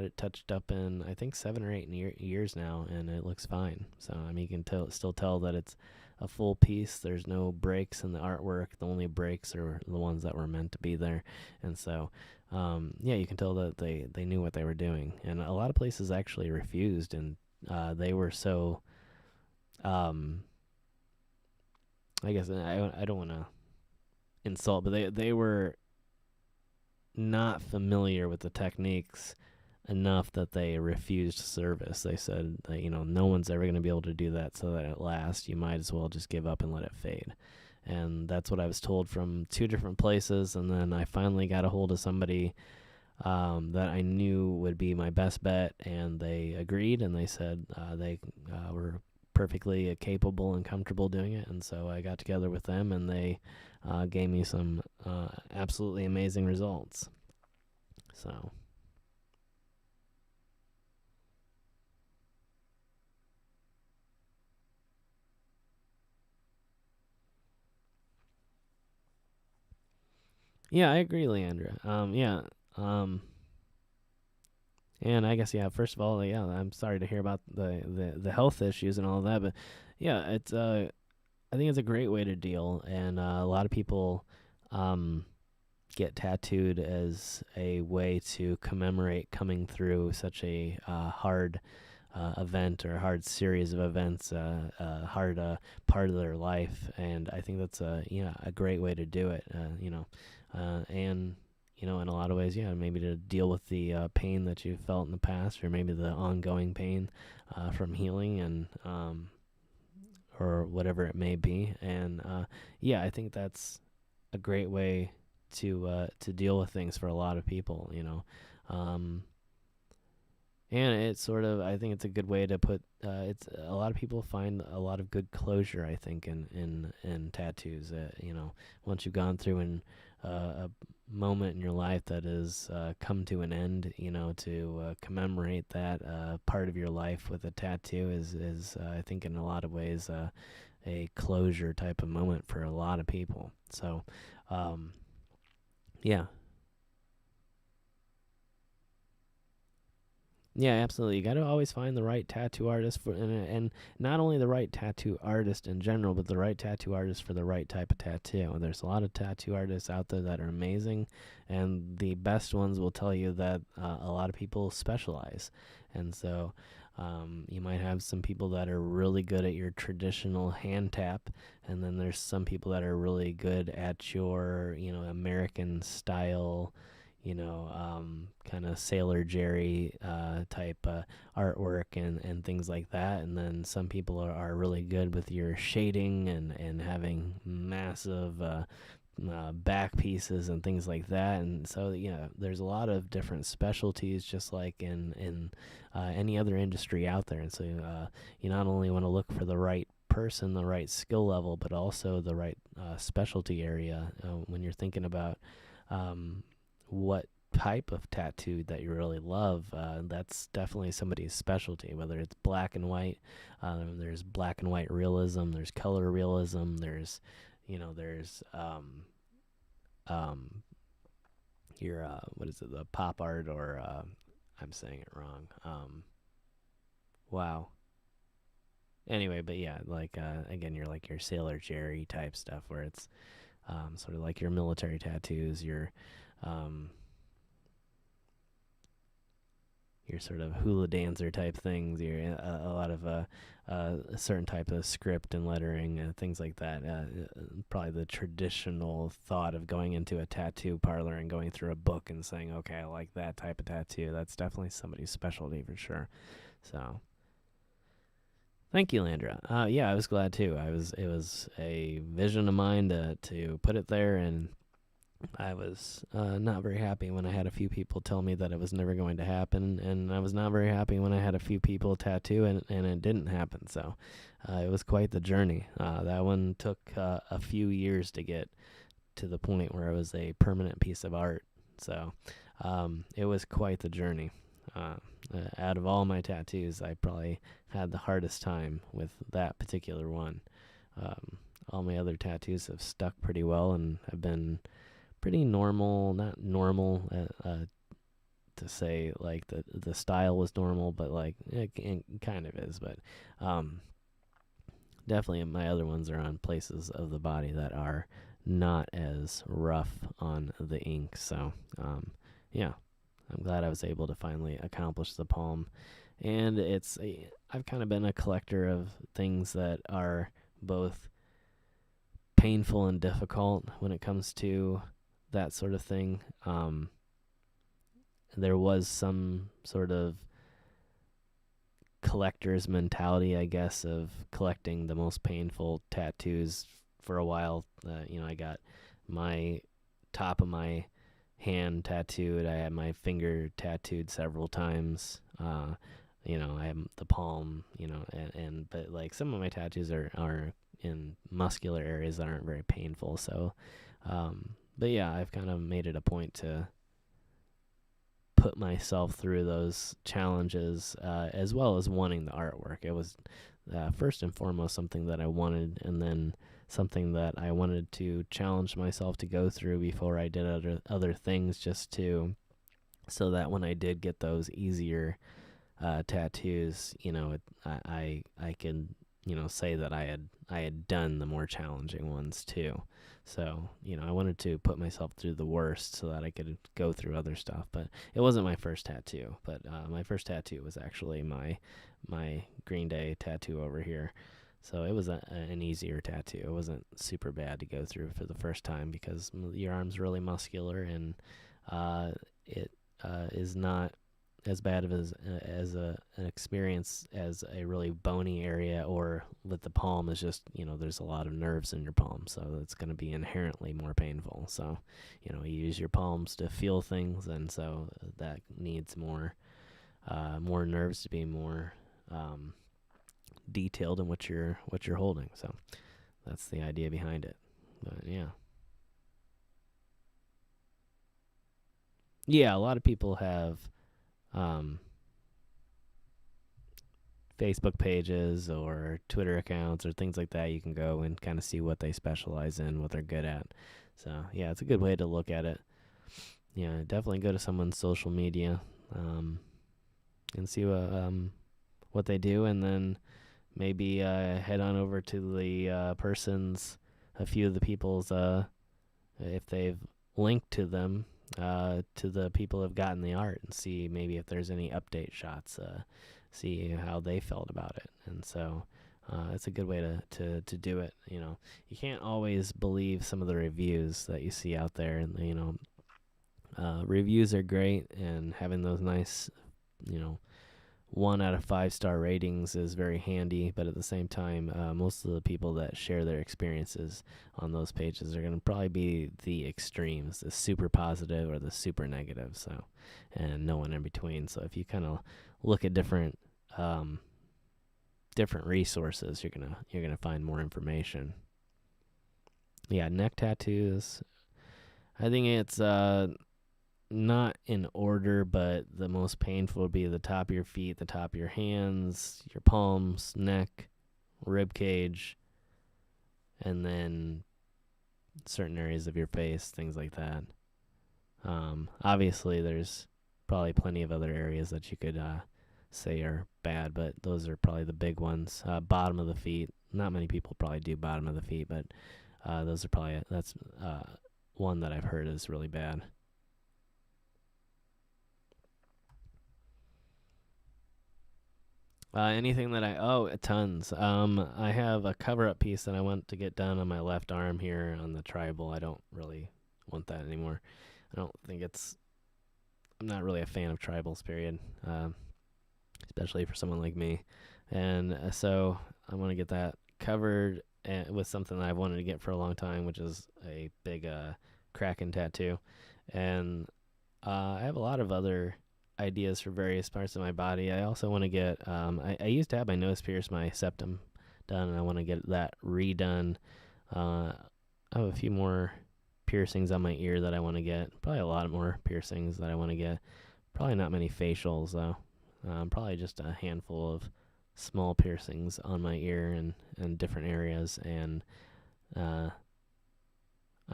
it touched up in, I think, 7 or 8 years now, and it looks fine. So I mean, you can still tell that it's a full piece. There's no breaks in the artwork. The only breaks are the ones that were meant to be there. And so yeah, you can tell that they knew what they were doing. And a lot of places actually refused, and they were so um I guess I don't want to insult, but they were not familiar with the techniques enough that they refused service. They said that, no one's ever going to be able to do that, so that it lasts, you might as well just give up and let it fade. And that's what I was told from 2 different places. And then I finally got a hold of somebody that I knew would be my best bet, and they agreed, and they said they were perfectly capable and comfortable doing it. And so I got together with them, and they gave me some absolutely amazing results. So yeah, I agree, Leandra. Yeah. Um, and I guess, yeah, first of all, yeah, I'm sorry to hear about the health issues and all of that, but yeah, it's I think it's a great way to deal, and a lot of people um, get tattooed as a way to commemorate coming through such a hard event or a hard series of events, hard part of their life, and I think that's a great way to do it. And in a lot of ways, yeah, maybe to deal with the pain that you felt in the past, or maybe the ongoing pain from healing, and or whatever it may be. And yeah, I think that's a great way to deal with things for a lot of people. Um, and it's sort of, I think it's a good way to put. It's a lot of people find a lot of good closure, I think, in tattoos. Once you've gone through a moment in your life that has come to an end, to commemorate that part of your life with a tattoo is I think in a lot of ways a closure type of moment for a lot of people. So, yeah. Yeah, absolutely. You got to always find the right tattoo artist and not only the right tattoo artist in general, but the right tattoo artist for the right type of tattoo. There's a lot of tattoo artists out there that are amazing, and the best ones will tell you that a lot of people specialize. And so you might have some people that are really good at your traditional hand tap, and then there's some people that are really good at your, American style, kind of Sailor Jerry type artwork and things like that. And then some people are really good with your shading and having massive back pieces and things like that. And so, yeah, there's a lot of different specialties, just like in any other industry out there. And so you not only want to look for the right person, the right skill level, but also the right specialty area when you're thinking about what type of tattoo that you really love. That's definitely somebody's specialty, whether it's black and white. There's black and white realism, there's color realism, there's um, your what is it, the pop art, or I'm saying it wrong. Wow. Anyway, but yeah, like again, you're like your Sailor Jerry type stuff, where it's sort of like your military tattoos, um, your sort of hula dancer type things, your a lot of a certain type of script and lettering, things like that. Probably the traditional thought of going into a tattoo parlor and going through a book and saying, okay, I like that type of tattoo. That's definitely somebody's specialty for sure. So thank you, Landra. Yeah, I was glad too. It was a vision of mine to put it there, and I was not very happy when I had a few people tell me that it was never going to happen, and I was not very happy when I had a few people tattoo and it didn't happen. So it was quite the journey. That one took a few years to get to the point where it was a permanent piece of art. So it was quite the journey. Out of all my tattoos, I probably had the hardest time with that particular one. All my other tattoos have stuck pretty well and have been pretty normal. Not normal to say like the style was normal, but like it kind of is. But definitely my other ones are on places of the body that are not as rough on the ink. So yeah, I'm glad I was able to finally accomplish the palm. And I've kind of been a collector of things that are both painful and difficult when it comes to that sort of thing. There was some sort of collector's mentality, I guess, of collecting the most painful tattoos for a while. I got my top of my hand tattooed. I had my finger tattooed several times. I have the palm, but like some of my tattoos are in muscular areas that aren't very painful. So, but yeah, I've kind of made it a point to put myself through those challenges, as well as wanting the artwork. It was first and foremost something that I wanted, and then something that I wanted to challenge myself to go through before I did other things, so that when I did get those easier tattoos, I could say that I had done the more challenging ones too. So, I wanted to put myself through the worst so that I could go through other stuff. But it wasn't my first tattoo. But my first tattoo was actually my Green Day tattoo over here. So it was an easier tattoo. It wasn't super bad to go through for the first time because your arm's really muscular, and it is not as bad of an experience as a really bony area, or with the palm is just, there's a lot of nerves in your palm, so it's going to be inherently more painful. So, you use your palms to feel things, and so that needs more nerves to be more detailed in what you're holding. So that's the idea behind it. But yeah, a lot of people have um, Facebook pages or Twitter accounts or things like that. You can go and kind of see what they specialize in, what they're good at. So yeah, it's a good way to look at it. Yeah, definitely go to someone's social media and see what they do, and then maybe head on over to the a few of the people's, if they've linked to them, to the people who have gotten the art, and see maybe if there's any update shots, see how they felt about it. And so it's a good way to do it. You can't always believe some of the reviews that you see out there, and reviews are great, and having those nice, 1 out of 5 star ratings is very handy, but at the same time, most of the people that share their experiences on those pages are going to probably be the extremes, the super positive or the super negative. So, and no one in between. So if you kind of look at different resources, you're gonna find more information. Yeah, neck tattoos. I think it's not in order, but the most painful would be the top of your feet, the top of your hands, your palms, neck, rib cage, and then certain areas of your face, things like that. Obviously, there's probably plenty of other areas that you could say are bad, but those are probably the big ones. Bottom of the feet. Not many people probably do bottom of the feet, but those are probably that's one that I've heard is really bad. Anything that tons. I have a cover-up piece that I want to get done on my left arm here on the tribal. I don't really want that anymore. I don't think I'm not really a fan of tribals, period. Especially for someone like me. And so I want to get that covered with something that I've wanted to get for a long time, which is a big Kraken tattoo. And I have a lot of other ideas for various parts of my body. I also want to get, I used to have my nose pierced, my septum done, and I want to get that redone. I have a few more piercings on my ear that I want to get. Probably a lot more piercings that I want to get. Probably not many facials, though. Probably just a handful of small piercings on my ear and different areas. And I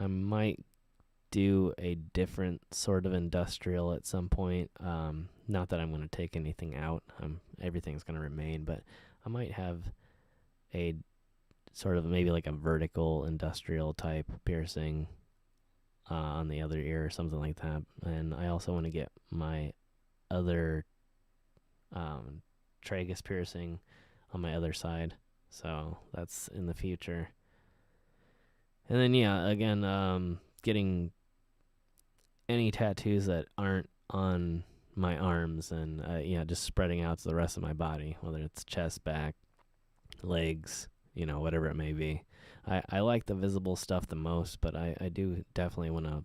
might do a different sort of industrial at some point. Not that I'm going to take anything out. Everything's going to remain, but I might have a sort of maybe like a vertical industrial type piercing on the other ear or something like that. And I also want to get my other tragus piercing on my other side. So that's in the future. And then, yeah, again, getting any tattoos that aren't on my arms, and just spreading out to the rest of my body, whether it's chest, back, legs, whatever it may be. I like the visible stuff the most, but I do definitely want to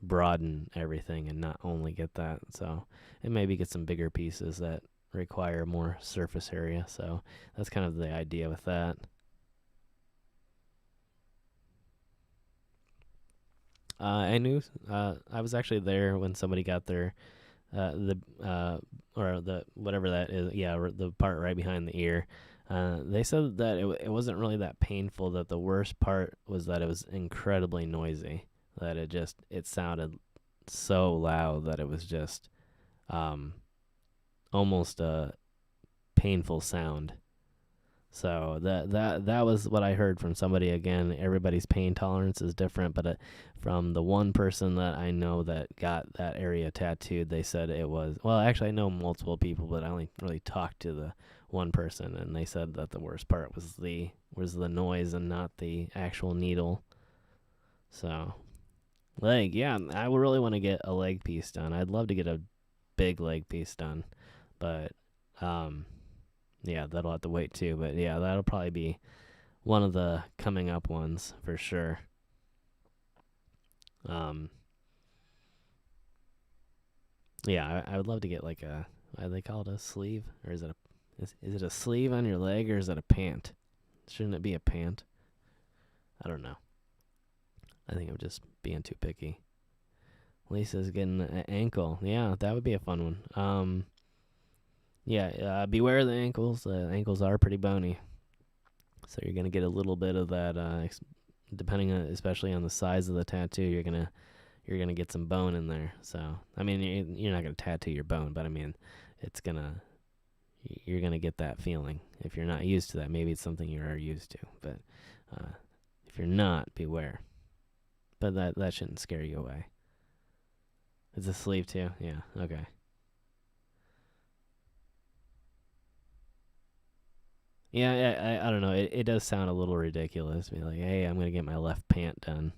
broaden everything and not only get that. So, and maybe get some bigger pieces that require more surface area. So that's kind of the idea with that. I knew I was actually there when somebody got their or the whatever that is, the part right behind the ear. They said that it wasn't really that painful. That the worst part was that it was incredibly noisy. That it sounded so loud that it was just almost a painful sound. So that was what I heard from somebody. Again, everybody's pain tolerance is different, but from the one person that I know that got that area tattooed, they said it was, well, actually I know multiple people, but I only really talked to the one person, and they said that the worst part was the noise and not the actual needle. So, leg, yeah, I would really want to get a leg piece done. I'd love to get a big leg piece done, but um yeah, that'll have to wait too. But yeah, that'll probably be one of the coming up ones for sure. Um, yeah, I would love to get like a, what do they call it, a sleeve, or is it is it a sleeve on your leg, or is it a pant? Shouldn't it be a pant? I don't know. I think I'm just being too picky. Lisa's getting an ankle. Yeah, that would be a fun one. Yeah, beware of the ankles. The ankles are pretty bony, so you're gonna get a little bit of that. Depending on, especially on the size of the tattoo, you're gonna get some bone in there. So I mean, you're not gonna tattoo your bone, but I mean, it's gonna you're gonna get that feeling if you're not used to that. Maybe it's something you are used to, but if you're not, beware. But that shouldn't scare you away. It's a sleeve too. Yeah. Okay. Yeah. Yeah. I don't know. It does sound a little ridiculous. Be like, hey, I'm gonna get my left pant done.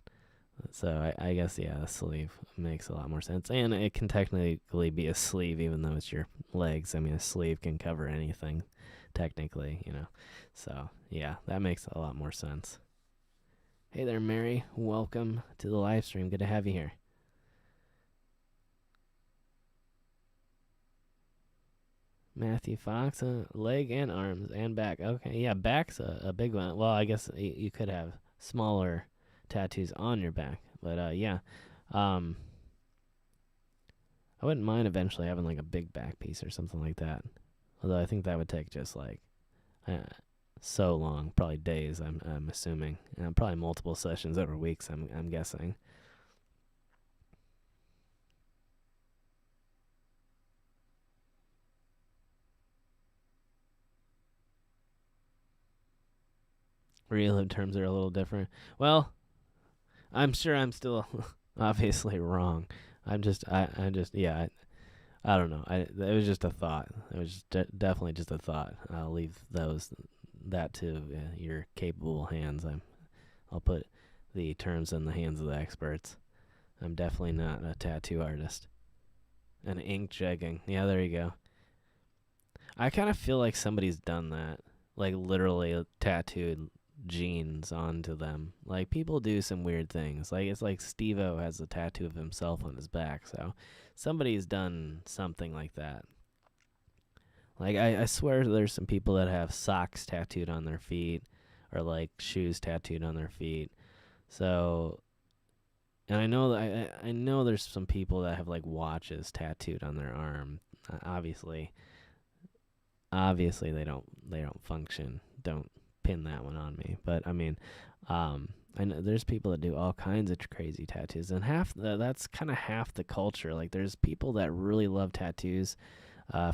So I guess, yeah, a sleeve makes a lot more sense, and it can technically be a sleeve even though it's your legs. I mean, a sleeve can cover anything, technically, you know. So yeah, that makes a lot more sense. Hey there, Mary. Welcome to the live stream. Good to have you here. Matthew Fox, leg and arms and back. Okay, yeah, back's a big one. Well, I guess you could have smaller tattoos on your back, but yeah. Um, I wouldn't mind eventually having like a big back piece or something like that. Although I think that would take just like uh, so long, probably days. I'm assuming, and probably multiple sessions over weeks. I'm guessing. Real terms are a little different. Well, I'm sure I'm still obviously wrong. I just, yeah. I don't know. It was just a thought. It was definitely just a thought. I'll leave that to your capable hands. I'll put the terms in the hands of the experts. I'm definitely not a tattoo artist. An ink jegging. Yeah, there you go. I kind of feel like somebody's done that. Like literally tattooed genes onto them. Like people do some weird things. Like it's like Steve-O has a tattoo of himself on his back. So somebody's done something like that. Like I swear there's some people that have socks tattooed on their feet or like shoes tattooed on their feet. So, and I know there's some people that have like watches tattooed on their arm. Obviously, they don't function. Don't pin that one on me. But I mean, I know there's people that do all kinds of crazy tattoos, and that's kind of half the culture. Like there's people that really love tattoos,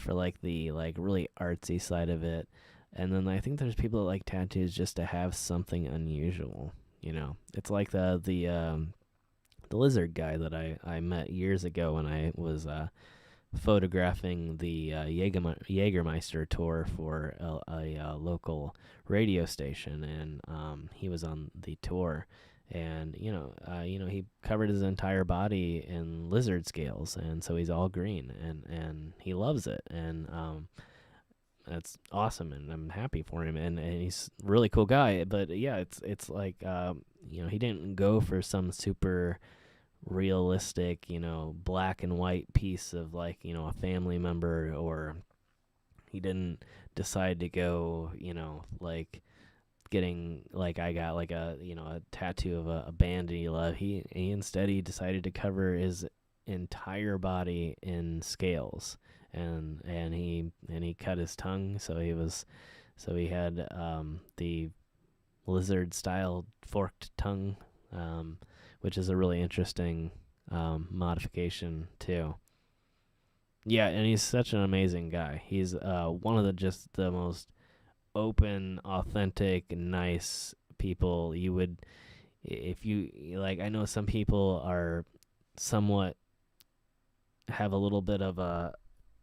for like the like really artsy side of it, and then I think there's people that like tattoos just to have something unusual. You know, it's like the lizard guy that I met years ago when I was photographing the Jägermeister tour for a local radio station, and he was on the tour, and he covered his entire body in lizard scales, and so he's all green, and he loves it, and that's awesome, and I'm happy for him, and he's a really cool guy. But yeah, it's like he didn't go for some super realistic, black and white piece of like, a family member, or he didn't decide to go, like getting like I got like a tattoo of a band he loved. He instead he decided to cover his entire body in scales, and he cut his tongue, so he had the lizard style forked tongue, which is a really interesting modification too. Yeah, and he's such an amazing guy. He's one of the most open, authentic, nice people. You would, if you like, I know some people are somewhat have a little bit of a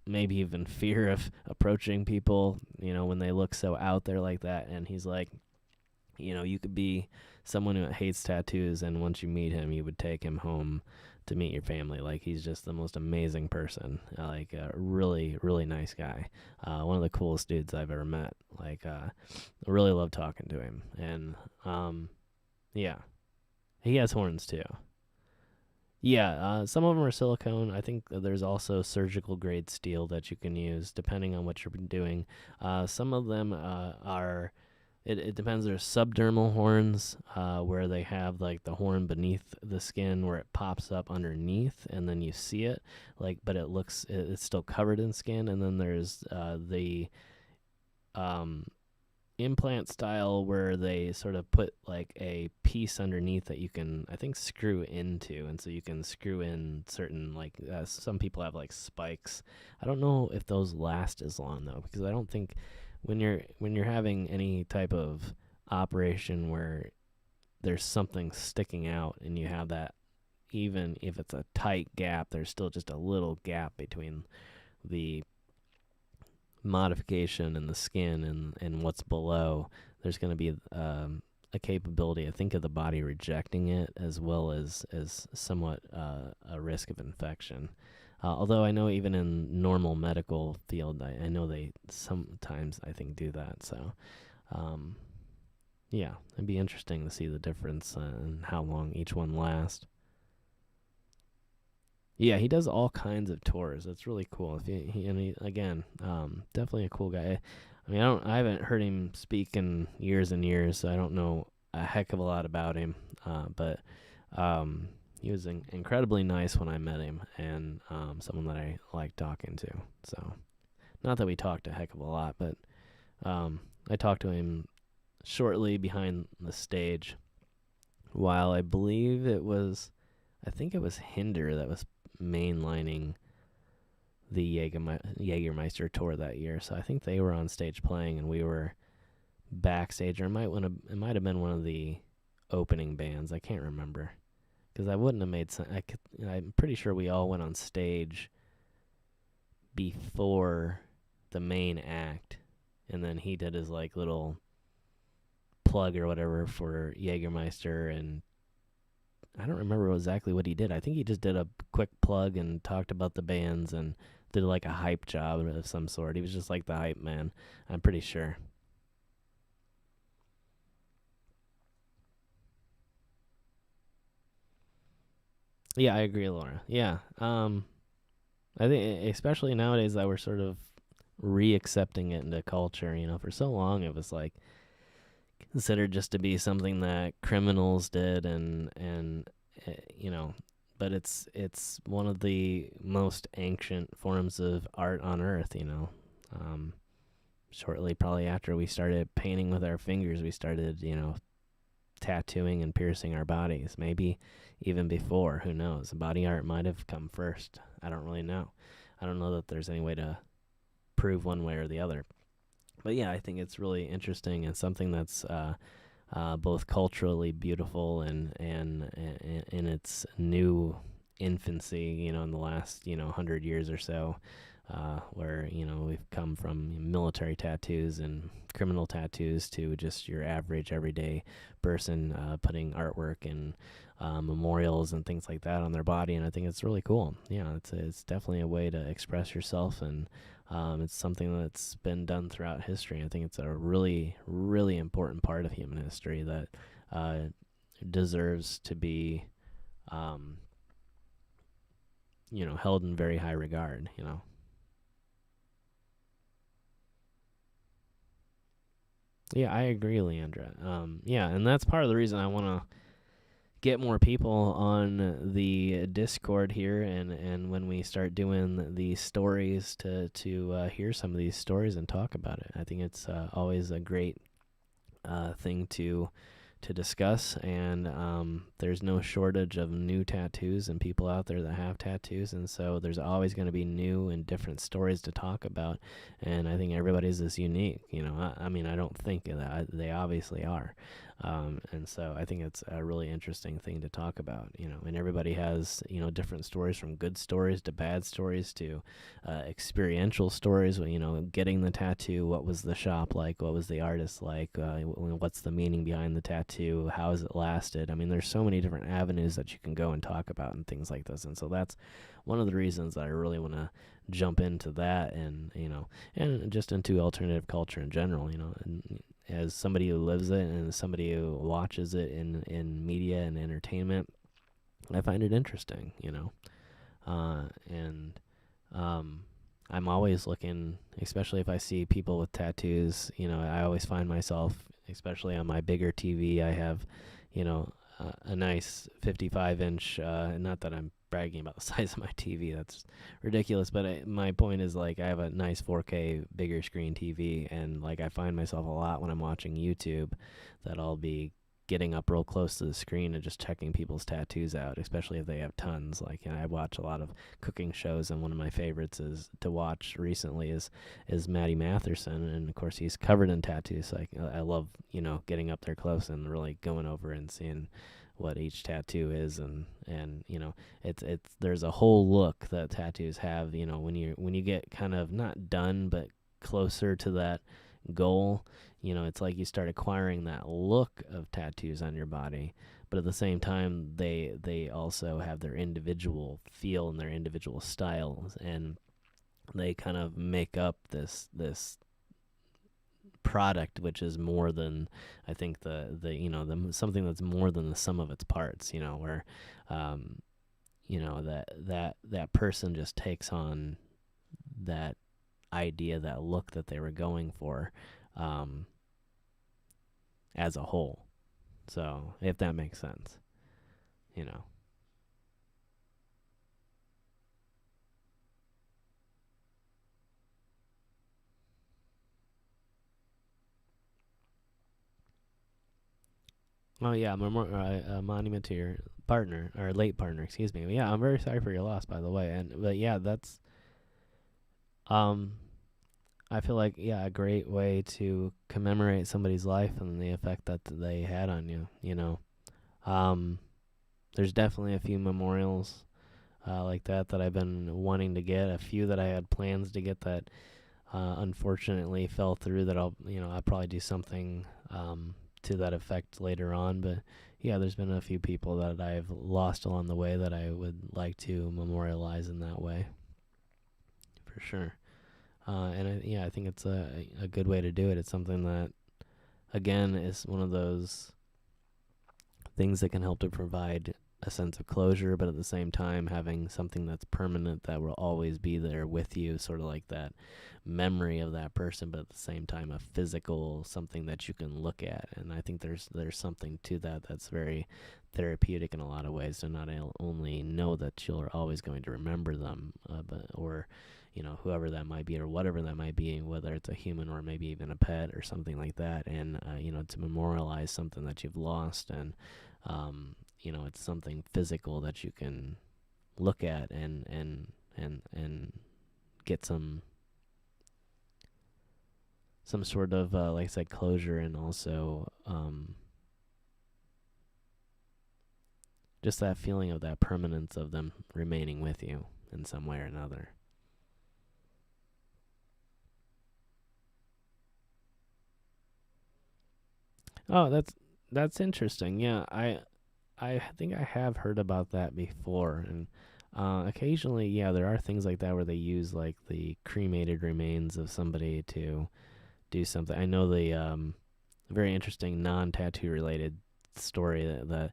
maybe even fear of approaching people, when they look so out there like that. And he's like, you could be someone who hates tattoos, and once you meet him, you would take him home to meet your family. Like, he's just the most amazing person. Like, a really, really nice guy. One of the coolest dudes I've ever met. Like, I really love talking to him. And, yeah. He has horns, too. Yeah, some of them are silicone. I think there's also surgical grade steel that you can use depending on what you're doing. Some of them are, it depends. There's subdermal horns where they have like the horn beneath the skin where it pops up underneath and then you see it, like, but it's still covered in skin. And then there's the implant style where they sort of put like a piece underneath that you can, I think, screw into, and so you can screw in certain, like, some people have like spikes. I don't know if those last as long though, because I don't think when you're having any type of operation where there's something sticking out and you have that, even if it's a tight gap, there's still just a little gap between the modification in the skin and what's below. There's going to be a capability, I think, of the body rejecting it, as well as somewhat a risk of infection. Although I know even in normal medical field, I know they sometimes, I think, do that. So, yeah, it'd be interesting to see the difference and how long each one lasts. Yeah, he does all kinds of tours. It's really cool. Again, definitely a cool guy. I mean, I haven't heard him speak in years and years, so I don't know a heck of a lot about him. But he was incredibly nice when I met him, and someone that I like talking to. So, not that we talked a heck of a lot, but I talked to him shortly behind the stage, while I think it was Hinder that was mainlining the Jägermeister tour that year. So I think they were on stage playing, and we were backstage, or it might have been one of the opening bands. I can't remember, because I wouldn't have made sense. I'm pretty sure we all went on stage before the main act, and then he did his like little plug or whatever for Jägermeister, and I don't remember exactly what he did. I think he just did a quick plug and talked about the bands and did like a hype job of some sort. He was just like the hype man, I'm pretty sure. Yeah, I agree, Laura. Yeah. I think especially nowadays that we're sort of re-accepting it into culture. For so long it was like considered just to be something that criminals did, and but it's one of the most ancient forms of art on earth. Shortly probably after we started painting with our fingers, we started tattooing and piercing our bodies. Maybe even before, who knows? Body art might have come first. I don't really know. I don't know that there's any way to prove one way or the other. But yeah, I think it's really interesting and something that's both culturally beautiful and in its new infancy, in the last 100 years or so, where we've come from military tattoos and criminal tattoos to just your average everyday person putting artwork and memorials and things like that on their body, and I think it's really cool. Yeah, it's definitely a way to express yourself, and it's something that's been done throughout history. I think it's a really, really important part of human history that deserves to be, held in very high regard. Yeah, I agree, Leandra. Yeah, and that's part of the reason I want to get more people on the Discord here, and when we start doing these stories to hear some of these stories and talk about it. I think it's always a great thing to to discuss, and there's no shortage of new tattoos and people out there that have tattoos, and so there's always going to be new and different stories to talk about, and I think everybody's is unique. I mean, I don't think that they obviously are, and so I think it's a really interesting thing to talk about. And everybody has different stories, from good stories to bad stories to experiential stories. Getting the tattoo, what was the shop like, what was the artist like, what's the meaning behind the tattoo, how has it lasted. I mean, there's so many different avenues that you can go and talk about and things like this, and so that's one of the reasons that I really want to jump into that, and just into alternative culture in general. And as somebody who lives it and somebody who watches it in media and entertainment, I find it interesting. And I'm always looking, especially if I see people with tattoos. I always find myself, especially on my bigger TV, I have, a nice 55-inch, not that I'm bragging about the size of my TV, that's ridiculous, but my point is, like, I have a nice 4K bigger screen TV, and, like, I find myself a lot when I'm watching YouTube that I'll be getting up real close to the screen and just checking people's tattoos out, especially if they have tons. Like, I watch a lot of cooking shows, and one of my favorites is to watch recently is Matty Matherson, and of course he's covered in tattoos. So I love getting up there close and really going over and seeing what each tattoo is, and it's there's a whole look that tattoos have. When you get kind of not done but closer to that goal, it's like you start acquiring that look of tattoos on your body, but at the same time they also have their individual feel and their individual styles, and they kind of make up this product, which is more than, I think, the something that's more than the sum of its parts, where that person just takes on that idea, that look that they were going for, as a whole. So, if that makes sense, Oh yeah, a monument to your partner, or late partner, excuse me. Yeah, I'm very sorry for your loss, by the way. But yeah, that's um I feel like, yeah, a great way to commemorate somebody's life and the effect that they had on you. Um, there's definitely a few memorials like that I've been wanting to get. A few that I had plans to get that unfortunately fell through. That I'll probably do something to that effect later on. But yeah, there's been a few people that I've lost along the way that I would like to memorialize in that way, for sure. I think it's a good way to do it. It's something that, again, is one of those things that can help to provide a sense of closure, but at the same time having something that's permanent that will always be there with you, sort of like that memory of that person, but at the same time a physical something that you can look at. And I think there's something to that that's very therapeutic in a lot of ways, to not only know that you're always going to remember them, or whoever that might be or whatever that might be, whether it's a human or maybe even a pet or something like that, and to memorialize something that you've lost. And it's something physical that you can look at and get some sort of like I said, closure, and also just that feeling of that permanence of them remaining with you in some way or another. Oh, that's interesting. Yeah, I think I have heard about that before, and occasionally, yeah, there are things like that where they use like the cremated remains of somebody to do something. I know the very interesting non-tattoo related story that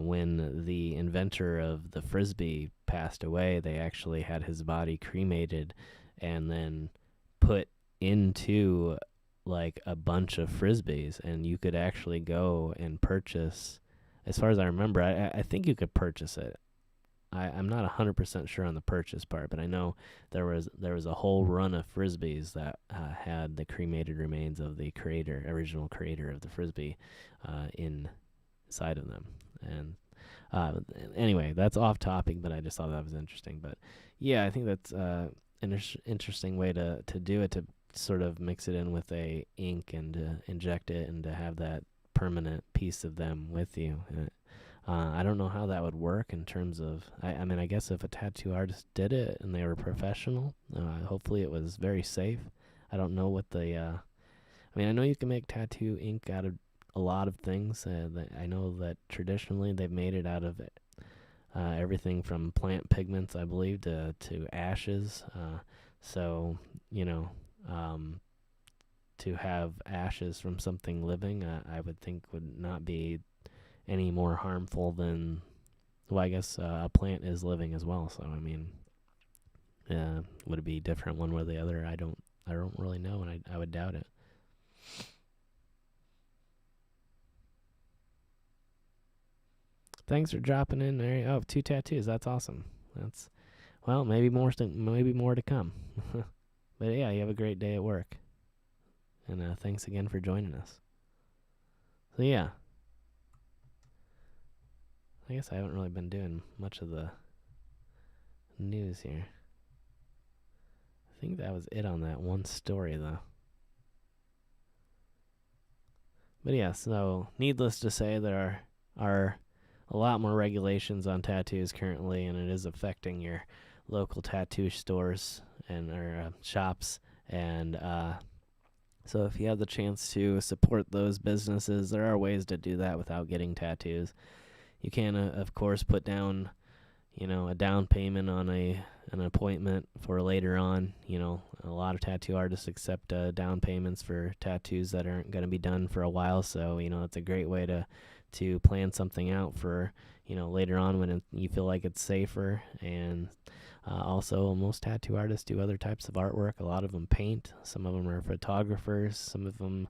when the inventor of the frisbee passed away, they actually had his body cremated and then put into like a bunch of frisbees, and you could actually go and purchase. As far as I remember, I think you could purchase it. I'm not 100% sure on the purchase part, but I know there was a whole run of frisbees that had the cremated remains of the original creator of the frisbee, inside of them. And uh, anyway, that's off topic, but I just thought that was interesting. But yeah, I think that's an interesting way to do it, to sort of mix it in with a ink and inject it and to have that permanent piece of them with you. I don't know how that would work in terms of. I mean, I guess if a tattoo artist did it and they were professional, hopefully it was very safe. I don't know what the. I mean, I know you can make tattoo ink out of a lot of things. I know that traditionally they've made it out of everything from plant pigments, I believe, to ashes. So you know, um, to have ashes from something living, I would think would not be any more harmful than. Well, I guess a plant is living as well. So I mean, would it be different one way or the other? I don't. I don't really know, and I would doubt it. Thanks for dropping in there. Oh, 2 tattoos. That's awesome. That's well, maybe more to come. But yeah, you have a great day at work, and thanks again for joining us. So yeah, I guess I haven't really been doing much of the news here. I think that was it on that one story, though. But yeah, so needless to say, there are a lot more regulations on tattoos currently, and it is affecting your local tattoo stores and or shops. And so, if you have the chance to support those businesses, there are ways to do that without getting tattoos. You can, of course, put down, a down payment on an appointment for later on. A lot of tattoo artists accept down payments for tattoos that aren't going to be done for a while. So, it's a great way to plan something out for, later on when you feel like it's safer. And also, most tattoo artists do other types of artwork. A lot of them paint. Some of them are photographers. Some of them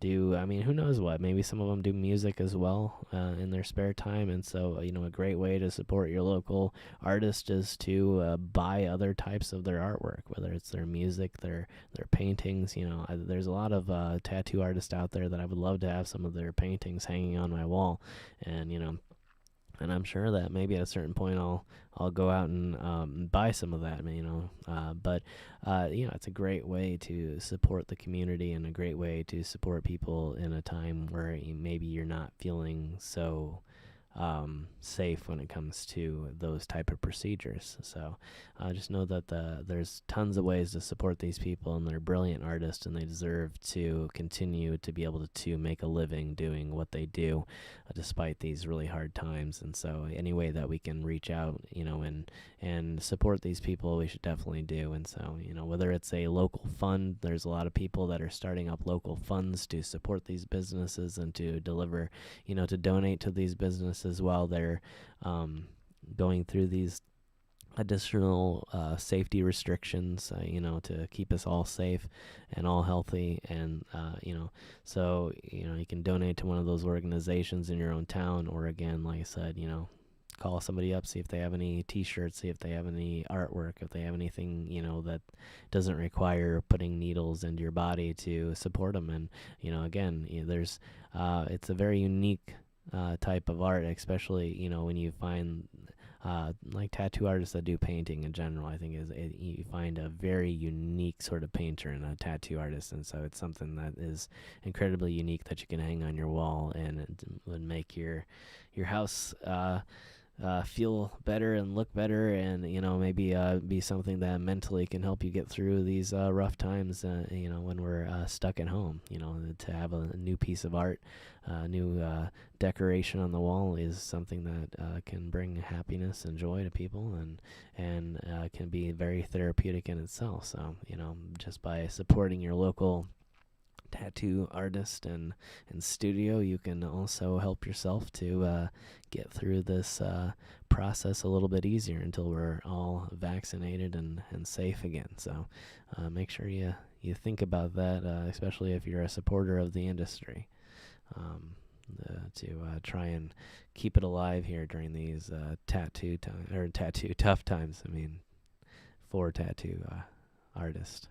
I mean, who knows what? Maybe some of them do music as well in their spare time. And so, a great way to support your local artist is to buy other types of their artwork, whether it's their music, their paintings. There's a lot of tattoo artists out there that I would love to have some of their paintings hanging on my wall. And I'm sure that maybe at a certain point I'll go out and buy some of that, but it's a great way to support the community and a great way to support people in a time where maybe you're not feeling so safe when it comes to those type of procedures. So just know that there's tons of ways to support these people, and they're brilliant artists, and they deserve to continue to be able to make a living doing what they do despite these really hard times. And so any way that we can reach out, and support these people, we should definitely do. And so, whether it's a local fund, there's a lot of people that are starting up local funds to support these businesses and to deliver, to donate to these businesses while they're going through these additional safety restrictions, to keep us all safe and all healthy. And, so, you can donate to one of those organizations in your own town, or again, like I said, call somebody up, see if they have any t-shirts, see if they have any artwork, if they have anything, that doesn't require putting needles into your body to support them. And, again, there's, it's a very unique type of art, especially, when you find like tattoo artists that do painting in general. I think you find a very unique sort of painter in a tattoo artist, and so it's something that is incredibly unique that you can hang on your wall, and it would make your house feel better and look better, and maybe be something that mentally can help you get through these rough times, when we're stuck at home. To have a new piece of art, new decoration on the wall is something that can bring happiness and joy to people, and can be very therapeutic in itself. So just by supporting your local tattoo artist and studio, you can also help yourself to get through this process a little bit easier until we're all vaccinated and safe again. So make sure you think about that, especially if you're a supporter of the industry. to try and keep it alive here during these tattoo tough times. I mean, for tattoo artists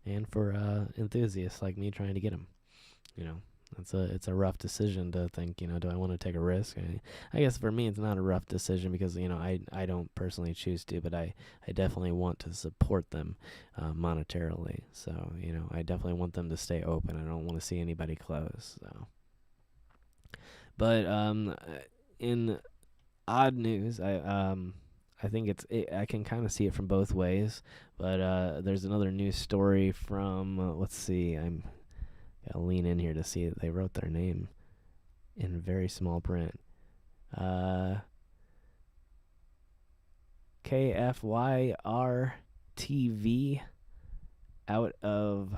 and for enthusiasts like me trying to get them. You know, it's a rough decision to think. Do I want to take a risk? I guess for me, it's not a rough decision because I don't personally choose to, but I definitely want to support them monetarily. So I definitely want them to stay open. I don't want to see anybody close. So, but in odd news, I think I can kind of see it from both ways, but there's another news story from let's see, I'm gotta lean in here to see that they wrote their name in very small print. KFYR TV out of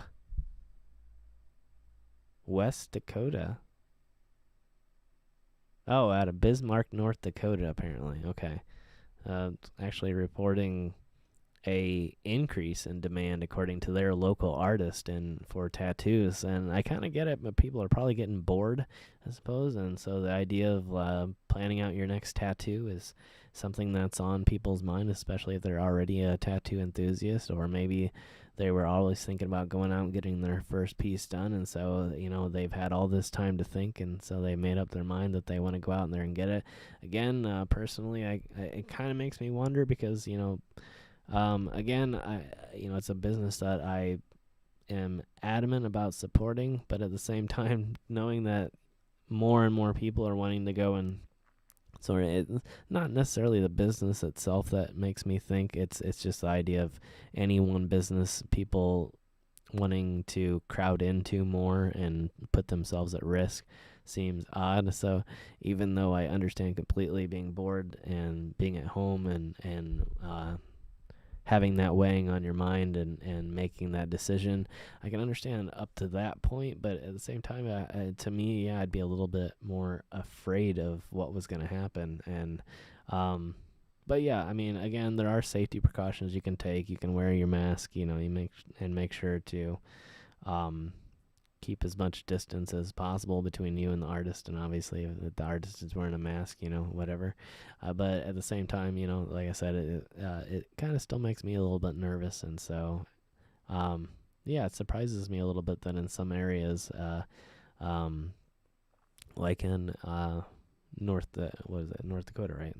West Dakota. Oh, out of Bismarck, North Dakota, apparently. Okay. Actually reporting a increase in demand according to their local artist and for tattoos, and I kind of get it, but people are probably getting bored, I suppose, and so the idea of planning out your next tattoo is something that's on people's mind, especially if they're already a tattoo enthusiast, or maybe they were always thinking about going out and getting their first piece done, and so they've had all this time to think, and so they made up their mind that they want to go out there and get it. Again, personally, it kind of makes me wonder because again, it's a business that I am adamant about supporting, but at the same time, knowing that more and more people are wanting to go and it's not necessarily the business itself that makes me think. It's just the idea of any one business, people wanting to crowd into more and put themselves at risk seems odd. So even though I understand completely being bored and being at home and having that weighing on your mind and making that decision, I can understand up to that point, but at the same time, to me, I'd be a little bit more afraid of what was going to happen. And but yeah, I mean, again, there are safety precautions you can take. You can wear your mask, you make sure to keep as much distance as possible between you and the artist, and obviously if the artist is wearing a mask, whatever. But at the same time, like I said, it kind of still makes me a little bit nervous, and so yeah, it surprises me a little bit that in some areas, like in North Dakota, right?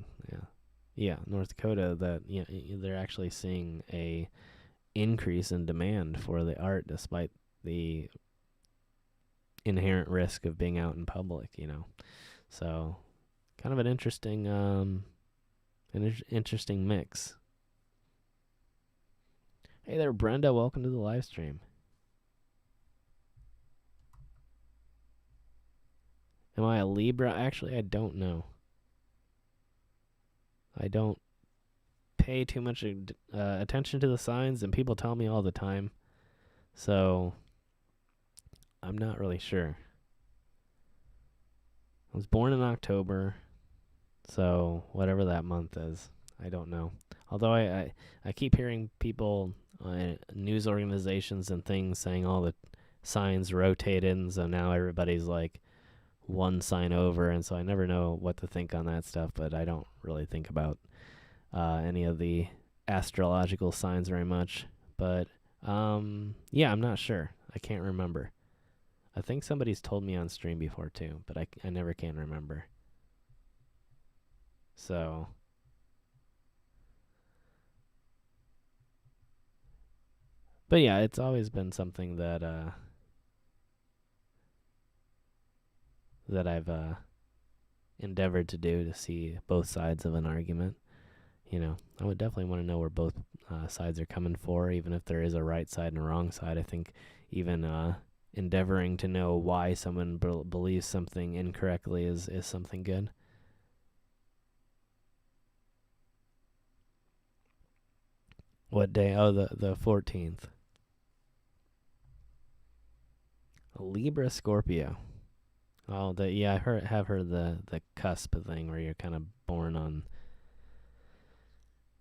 Yeah, North Dakota, that they're actually seeing a increase in demand for the art despite the inherent risk of being out in public, So, kind of an interesting interesting mix. Hey there, Brenda. Welcome to the live stream. Am I a Libra? Actually, I don't know. I don't pay too much attention to the signs, and people tell me all the time. So, I'm not really sure. I was born in October, so whatever that month is, I don't know. Although I keep hearing people, news organizations and things saying all the signs rotated, and so now everybody's like one sign over, and so I never know what to think on that stuff, but I don't really think about any of the astrological signs very much. But yeah, I'm not sure. I can't remember. I think somebody's told me on stream before too, but I never can remember. So, but yeah, it's always been something that I've endeavored to do, to see both sides of an argument. I would definitely want to know where both sides are coming for, even if there is a right side and a wrong side. I think even endeavoring to know why someone believes something incorrectly is something good. What day? Oh, the 14th. Libra Scorpio. Oh, I have heard the cusp thing where you're kind of born on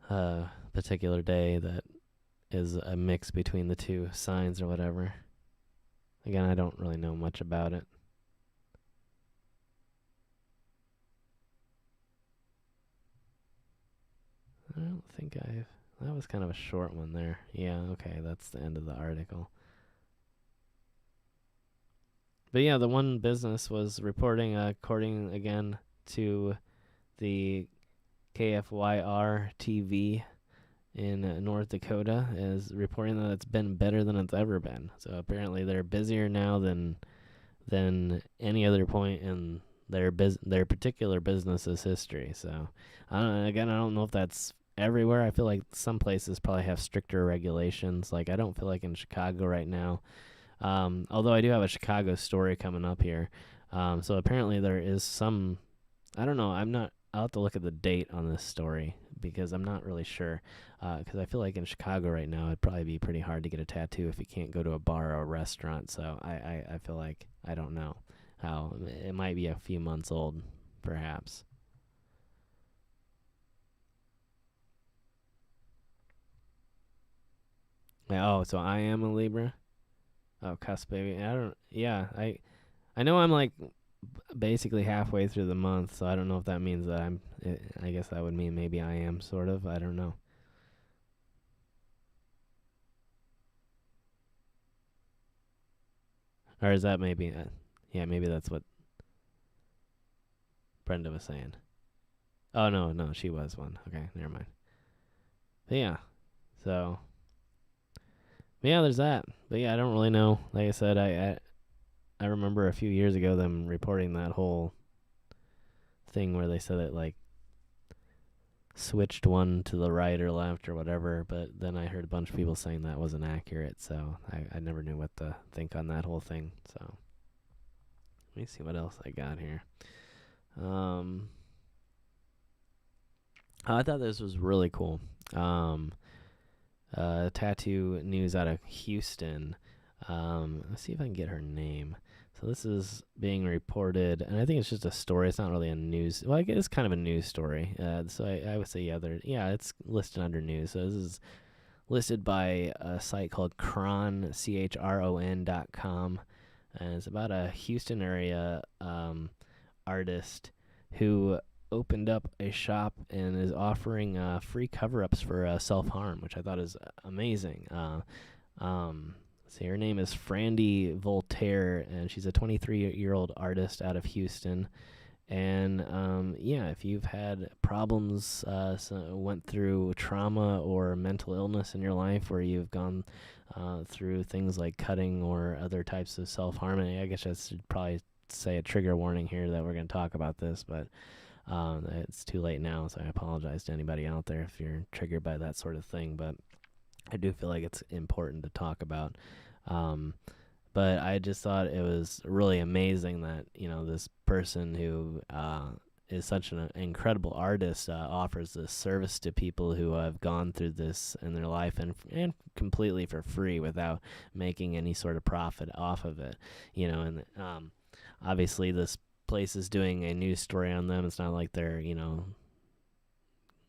a particular day that is a mix between the two signs or whatever. Again, I don't really know much about it. I don't think I've. That was kind of a short one there. Yeah, okay, that's the end of the article. But yeah, the one business was reporting, according again to the KFYR TV in North Dakota, is reporting that it's been better than it's ever been. So apparently they're busier now than any other point in their particular business's history. So I don't know if that's everywhere. I feel like some places probably have stricter regulations. Like I don't feel like in Chicago right now. Although I do have a Chicago story coming up here. So apparently there is some. I don't know. I'll have to look at the date on this story because I'm not really sure. Because I feel like in Chicago right now, it'd probably be pretty hard to get a tattoo if you can't go to a bar or a restaurant. So I feel like I don't know how. It might be a few months old, perhaps. Oh, so I am a Libra. Oh, cusp baby. I don't. Yeah, I know I'm like basically halfway through the month, so I don't know if that means that I'm. I guess that would mean maybe I am sort of. I don't know. Or is that maybe? Yeah, maybe that's what Brenda was saying. Oh no, no, she was one. Okay, never mind. But yeah, so yeah, there's that. But yeah, I don't really know. Like I said, I remember a few years ago them reporting that whole thing where they said it like switched one to the right or left or whatever. But then I heard a bunch of people saying that wasn't accurate, so I never knew what to think on that whole thing. So let me see what else I got here. Um, I thought this was really cool. Um, tattoo news out of Houston. Let's see if I can get her name. So this is being reported, and I think it's just a story. It's not really a news. Well, I guess it's kind of a news story. So I would say it's listed under news. So this is listed by a site called chron.com, and it's about a Houston area artist who opened up a shop and is offering free cover-ups for self-harm, which I thought is amazing. So her name is Frandy Voltaire, and she's a 23-year-old artist out of Houston. And yeah, if you've had problems, went through trauma or mental illness in your life, where you've gone through things like cutting or other types of self-harm, and I guess I should probably say a trigger warning here that we're going to talk about this, but it's too late now, so I apologize to anybody out there if you're triggered by that sort of thing. But I do feel like it's important to talk about. But I just thought it was really amazing that, this person who is such an incredible artist offers this service to people who have gone through this in their life, and completely for free without making any sort of profit off of it. And obviously this place is doing a news story on them. It's not like they're,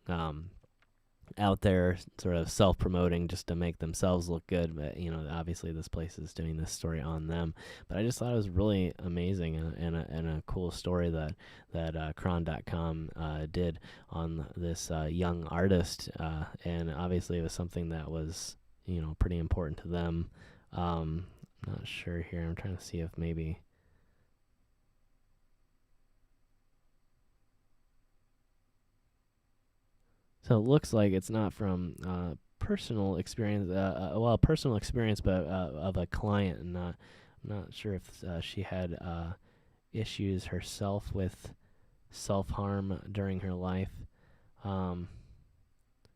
um, out there sort of self-promoting just to make themselves look good, but obviously this place is doing this story on them. But I just thought it was really amazing and a cool story that Chron.com did on this young artist, and obviously it was something that was pretty important to them. I'm not sure here. I'm trying to see if maybe. So it looks like it's not from personal experience, personal experience, but of a client, and I'm not sure if she had issues herself with self-harm during her life. Um,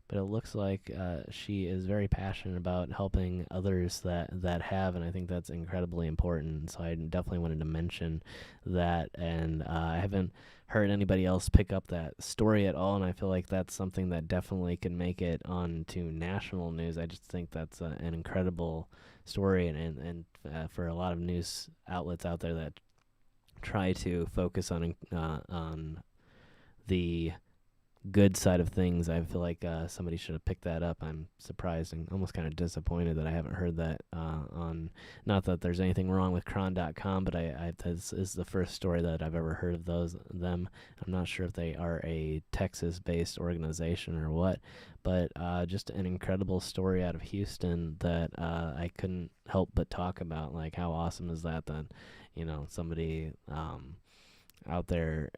but it looks like she is very passionate about helping others that have, and I think that's incredibly important. So I definitely wanted to mention that, and I haven't heard anybody else pick up that story at all, and I feel like that's something that definitely can make it on to national news. I just think that's an incredible story, and for a lot of news outlets out there that try to focus on the good side of things. I feel like somebody should have picked that up. I'm surprised and almost kind of disappointed that I haven't heard that on. Not that there's anything wrong with Cron.com, but this is the first story that I've ever heard of them. I'm not sure if they are a Texas-based organization or what, but just an incredible story out of Houston that I couldn't help but talk about. Like, how awesome is that? That somebody. Out there,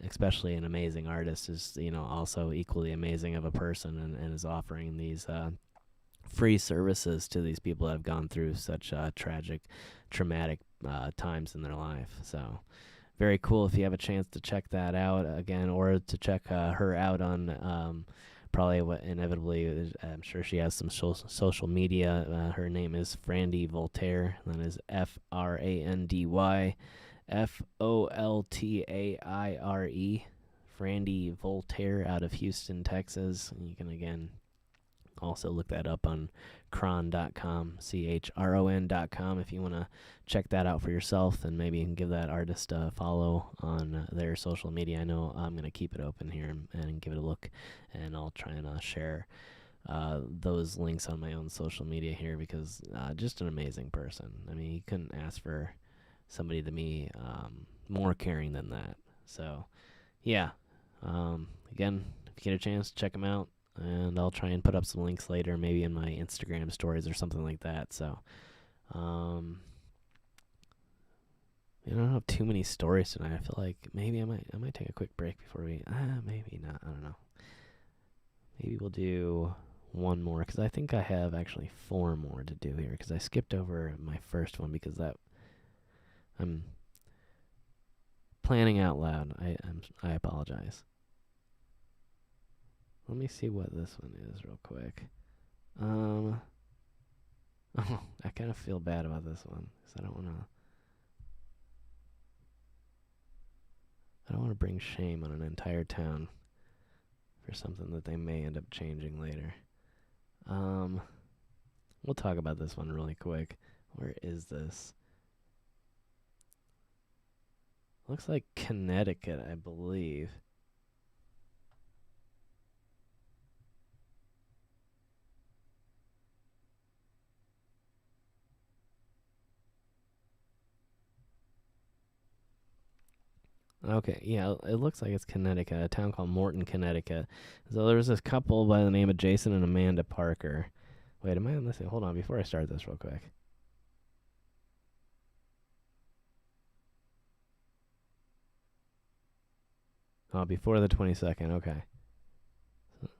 especially an amazing artist, is also equally amazing of a person, and is offering these free services to these people that have gone through such tragic, traumatic times in their life. So very cool. If you have a chance to check that out again, or to check her out on probably what inevitably, I'm sure she has some social media. Her name is Frandy Voltaire. That is Frandy, Frandy Voltaire, out of Houston, Texas. And you can again also look that up on chron.com, chron.com, if you want to check that out for yourself, and maybe you can give that artist a follow on their social media. I know I'm going to keep it open here and give it a look, and I'll try and share those links on my own social media here, because just an amazing person. I mean, you couldn't ask for somebody to me more caring than that. So yeah, again, if you get a chance, check them out, and I'll try and put up some links later, maybe in my Instagram stories or something like that. So I don't have too many stories tonight. I feel like maybe I might take a quick break before we maybe not, I don't know. Maybe we'll do one more, because I think I have actually 4 more to do here, because I skipped over my first one because I'm planning out loud. I apologize. Let me see what this one is real quick. Oh, I kind of feel bad about this one, because I don't want to bring shame on an entire town for something that they may end up changing later. We'll talk about this one really quick. Where is this? Looks like Connecticut, I believe. Okay, yeah, it looks like it's Connecticut, a town called Morton, Connecticut. So there was this couple by the name of Jason and Amanda Parker. Wait, am I on this? Hold on, before I start this real quick. Oh, before the 22nd, okay.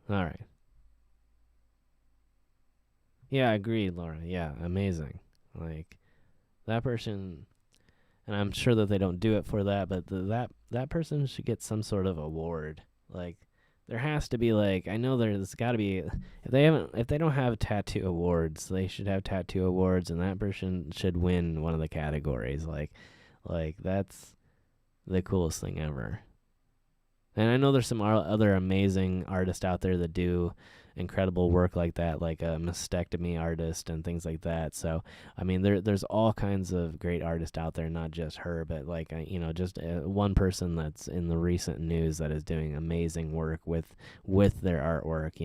All right. Yeah, agreed, Laura. Yeah, amazing. Like, that person, and I'm sure that they don't do it for that, but that person should get some sort of award. Like, there has to be, like, I know there's got to be, if they don't have tattoo awards, they should have tattoo awards, and that person should win one of the categories. Like that's the coolest thing ever. And I know there's some other amazing artists out there that do incredible work like that, like a mastectomy artist and things like that. So, I mean, there's all kinds of great artists out there, not just her, but like, just one person that's in the recent news that is doing amazing work with their artwork,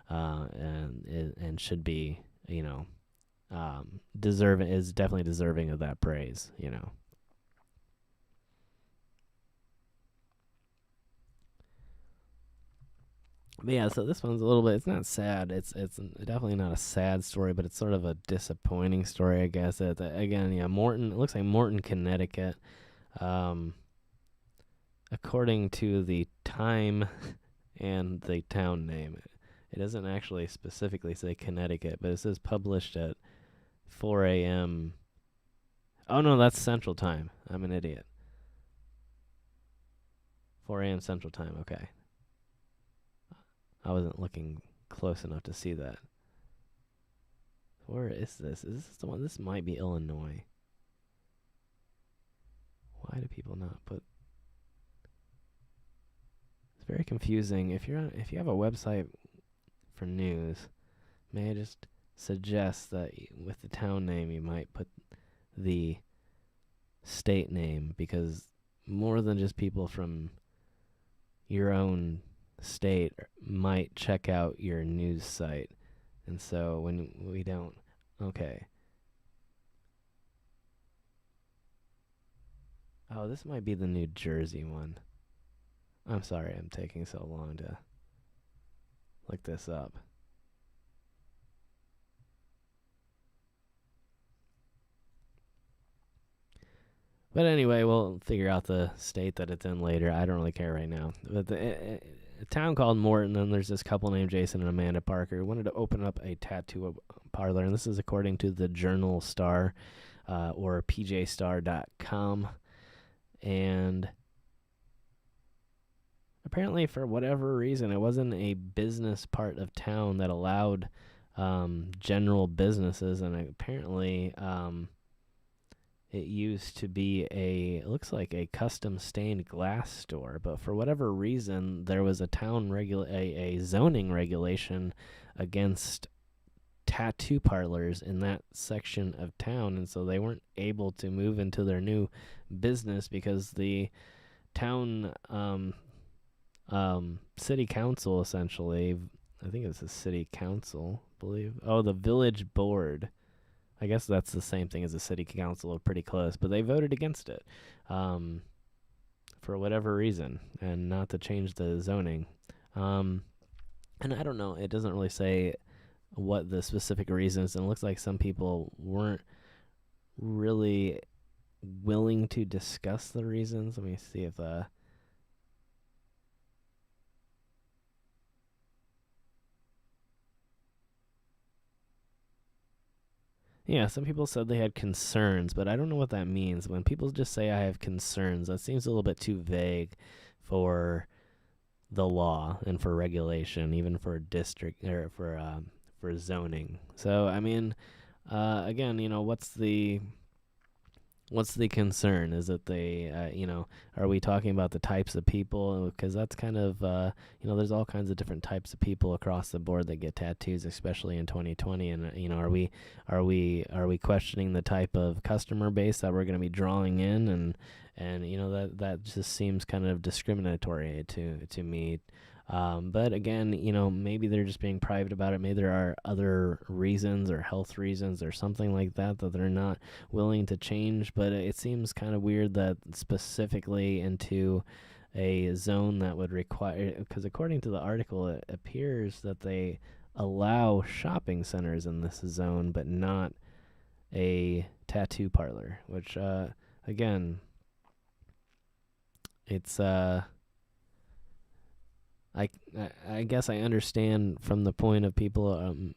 and should be, is definitely deserving of that praise. But yeah, so this one's a little bit, it's not sad. It's definitely not a sad story, but it's sort of a disappointing story, I guess. Again, yeah, Morton, it looks like Morton, Connecticut. According to the time and the town name, it doesn't actually specifically say Connecticut, but it says published at 4 a.m. Oh, no, that's Central Time. I'm an idiot. 4 a.m. Central Time, okay. I wasn't looking close enough to see that. Where is this? Is this the one? This might be Illinois. Why do people not put? It's very confusing. If you have a website for news, may I just suggest that with the town name you might put the state name, because more than just people from your own state might check out your news site. And so when we don't, okay. Oh, this might be the New Jersey one. I'm sorry I'm taking so long to look this up. But anyway, we'll figure out the state that it's in later. I don't really care right now. But a town called Morton, and there's this couple named Jason and Amanda Parker who wanted to open up a tattoo parlor, and this is according to the Journal Star, or pjstar.com. And apparently, for whatever reason, it wasn't a business part of town that allowed general businesses, and apparently it used to be it looks like a custom stained glass store, but for whatever reason, there was a a zoning regulation against tattoo parlors in that section of town, and so they weren't able to move into their new business because the town city council, essentially, I think it's a city council, I believe. Oh, the village board. I guess that's the same thing as the city council, pretty close, but they voted against it for whatever reason, and not to change the zoning. And I don't know, it doesn't really say what the specific reasons, and it looks like some people weren't really willing to discuss the reasons. Let me see if yeah, some people said they had concerns, but I don't know what that means. When people just say I have concerns, that seems a little bit too vague for the law and for regulation, even for district or for zoning. So I mean, again, what's the concern? Is it are we talking about the types of people? Because that's kind of, there's all kinds of different types of people across the board that get tattoos, especially in 2020. And are we questioning the type of customer base that we're going to be drawing in? And that just seems kind of discriminatory to me. But again, maybe they're just being private about it. Maybe there are other reasons or health reasons or something like that they're not willing to change. But it seems kind of weird that specifically into a zone that would require, because according to the article, it appears that they allow shopping centers in this zone, but not a tattoo parlor, which, again, it's, I guess I understand from the point of people's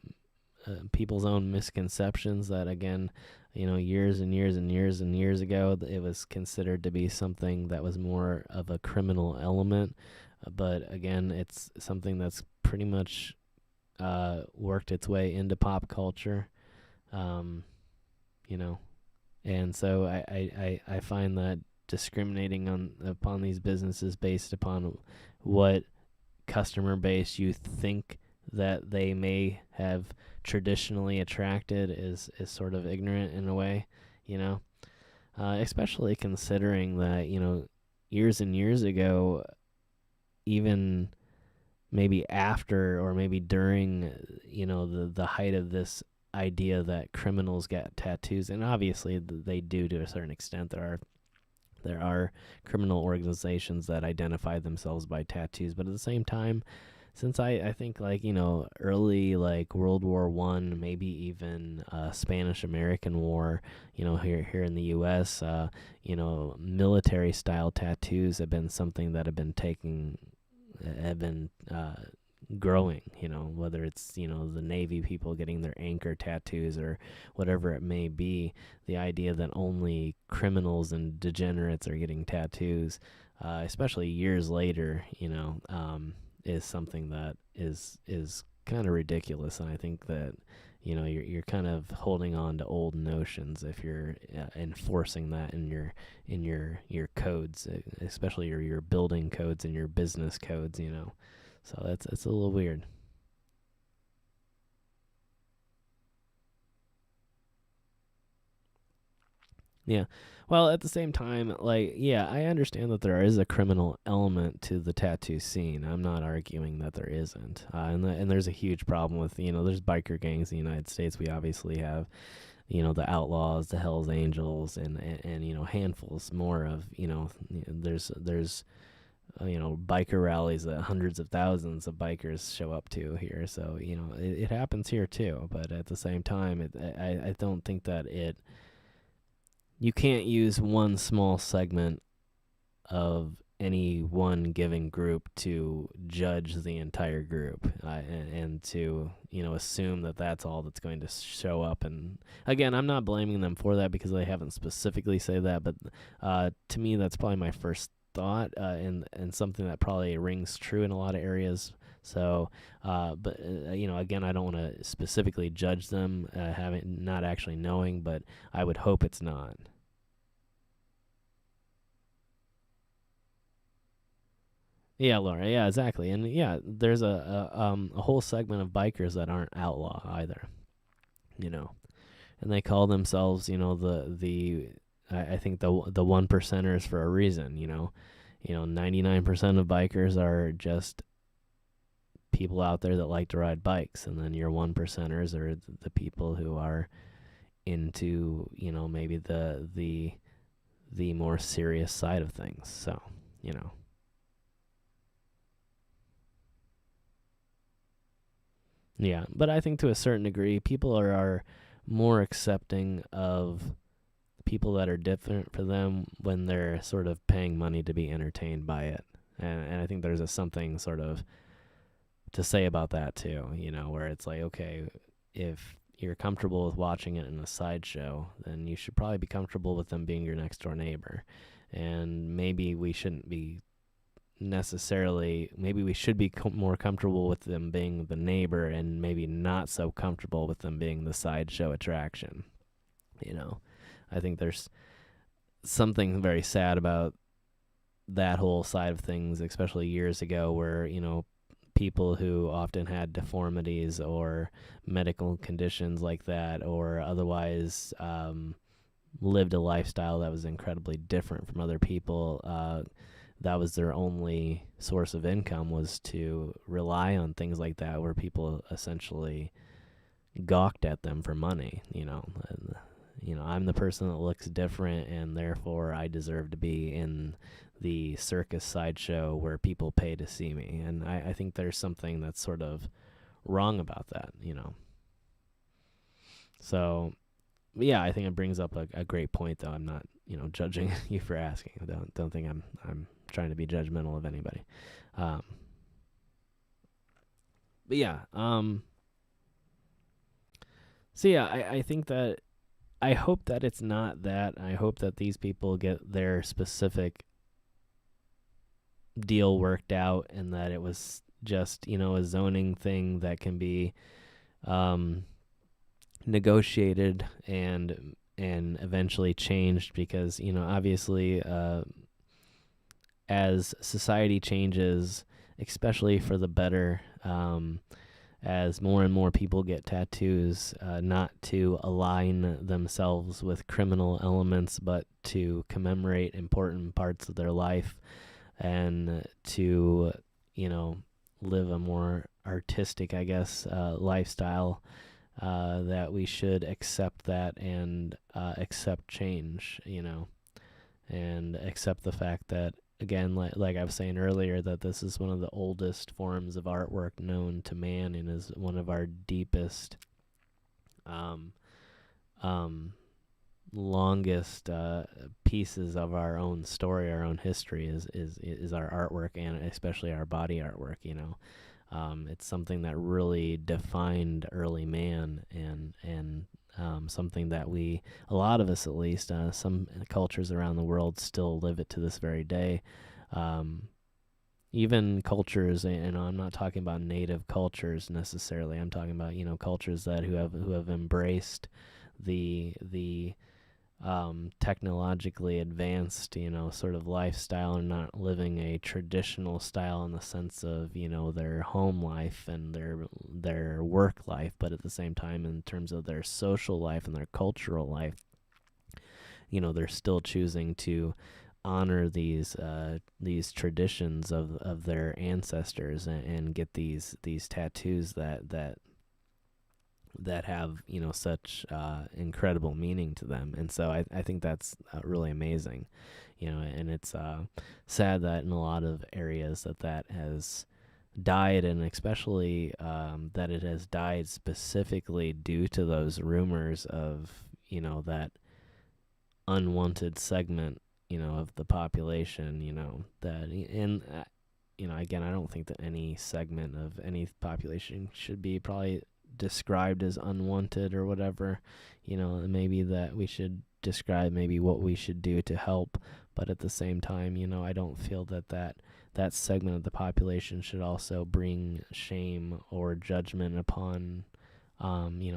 own misconceptions that, again, years and years and years and years ago, it was considered to be something that was more of a criminal element. But again, it's something that's pretty much worked its way into pop culture, and so I find that discriminating upon these businesses based upon what customer base you think that they may have traditionally attracted is sort of ignorant in a way, especially considering that, years and years ago, even maybe after or maybe during, the height of this idea that criminals get tattoos, and obviously they do to a certain extent. There are criminal organizations that identify themselves by tattoos, but at the same time, since I think early World War I, maybe even Spanish American War, here in the U.S., military style tattoos have been something that have been growing, whether it's, the Navy people getting their anchor tattoos or whatever it may be. The idea that only criminals and degenerates are getting tattoos, especially years later, is something that is kind of ridiculous. And I think that, you're kind of holding on to old notions if you're enforcing that in your codes, especially your building codes and your business codes, So it's a little weird. Yeah. Well, at the same time, like, yeah, I understand that there is a criminal element to the tattoo scene. I'm not arguing that there isn't. And there's a huge problem with, there's biker gangs in the United States. We obviously have, the Outlaws, the Hells Angels, and handfuls more of, there's biker rallies that hundreds of thousands of bikers show up to here. So, it happens here too. But at the same time, I don't think that you can't use one small segment of any one given group to judge the entire group, and to assume that that's all that's going to show up. And again, I'm not blaming them for that because they haven't specifically said that, but to me that's probably my first thought, and something that probably rings true in a lot of areas. So, but again, I don't want to specifically judge them, having not actually knowing, but I would hope it's not. Yeah, Laura. Yeah, exactly. And yeah, there's a whole segment of bikers that aren't outlaw either. You know, and they call themselves, the I think the one percenters for a reason. 99% of bikers are just people out there that like to ride bikes, and then your one percenters are the people who are into, maybe the more serious side of things. So, you know. Yeah, but I think to a certain degree, people are more accepting of people that are different for them when they're sort of paying money to be entertained by it. And I think there's something sort of to say about that too, where it's like, okay, if you're comfortable with watching it in a sideshow, then you should probably be comfortable with them being your next door neighbor. And maybe we shouldn't be necessarily, maybe we should be more comfortable with them being the neighbor and maybe not so comfortable with them being the sideshow attraction. I think there's something very sad about that whole side of things, especially years ago, where people who often had deformities or medical conditions like that, or otherwise lived a lifestyle that was incredibly different from other people, that was their only source of income, was to rely on things like that, where people essentially gawked at them for money. I'm the person that looks different, and therefore I deserve to be in the circus sideshow where people pay to see me. And I think there's something that's sort of wrong about that. So, yeah, I think it brings up a great point, though. I'm not, judging you for asking. Don't think I'm trying to be judgmental of anybody. But yeah, so yeah, I think that, I hope that it's not that. I hope that these people get their specific deal worked out, and that it was just, a zoning thing that can be negotiated and eventually changed, because obviously, as society changes, especially for the better, as more and more people get tattoos, not to align themselves with criminal elements, but to commemorate important parts of their life, and to, live a more artistic, I guess, lifestyle, that we should accept that, and accept change, and accept the fact that, again, like I was saying earlier, that this is one of the oldest forms of artwork known to man, and is one of our deepest, longest pieces of our own story, our own history, is our artwork, and especially our body artwork. It's something that really defined early man, and something that a lot of us at least, some cultures around the world still live it to this very day. Even cultures, and I'm not talking about native cultures necessarily. I'm talking about cultures that who have embraced the technologically advanced, sort of lifestyle, and not living a traditional style in the sense of, their home life and their work life, but at the same time, in terms of their social life and their cultural life, they're still choosing to honor these traditions of their ancestors, and get these tattoos that have such incredible meaning to them. And so I think that's really amazing, and it's sad that in a lot of areas that has died, and especially that it has died specifically due to those rumors of that unwanted segment of the population, that and again, I don't think that any segment of any population should be probably described as unwanted or whatever. Maybe that we should describe maybe what we should do to help, but at the same time, I don't feel that segment of the population should also bring shame or judgment upon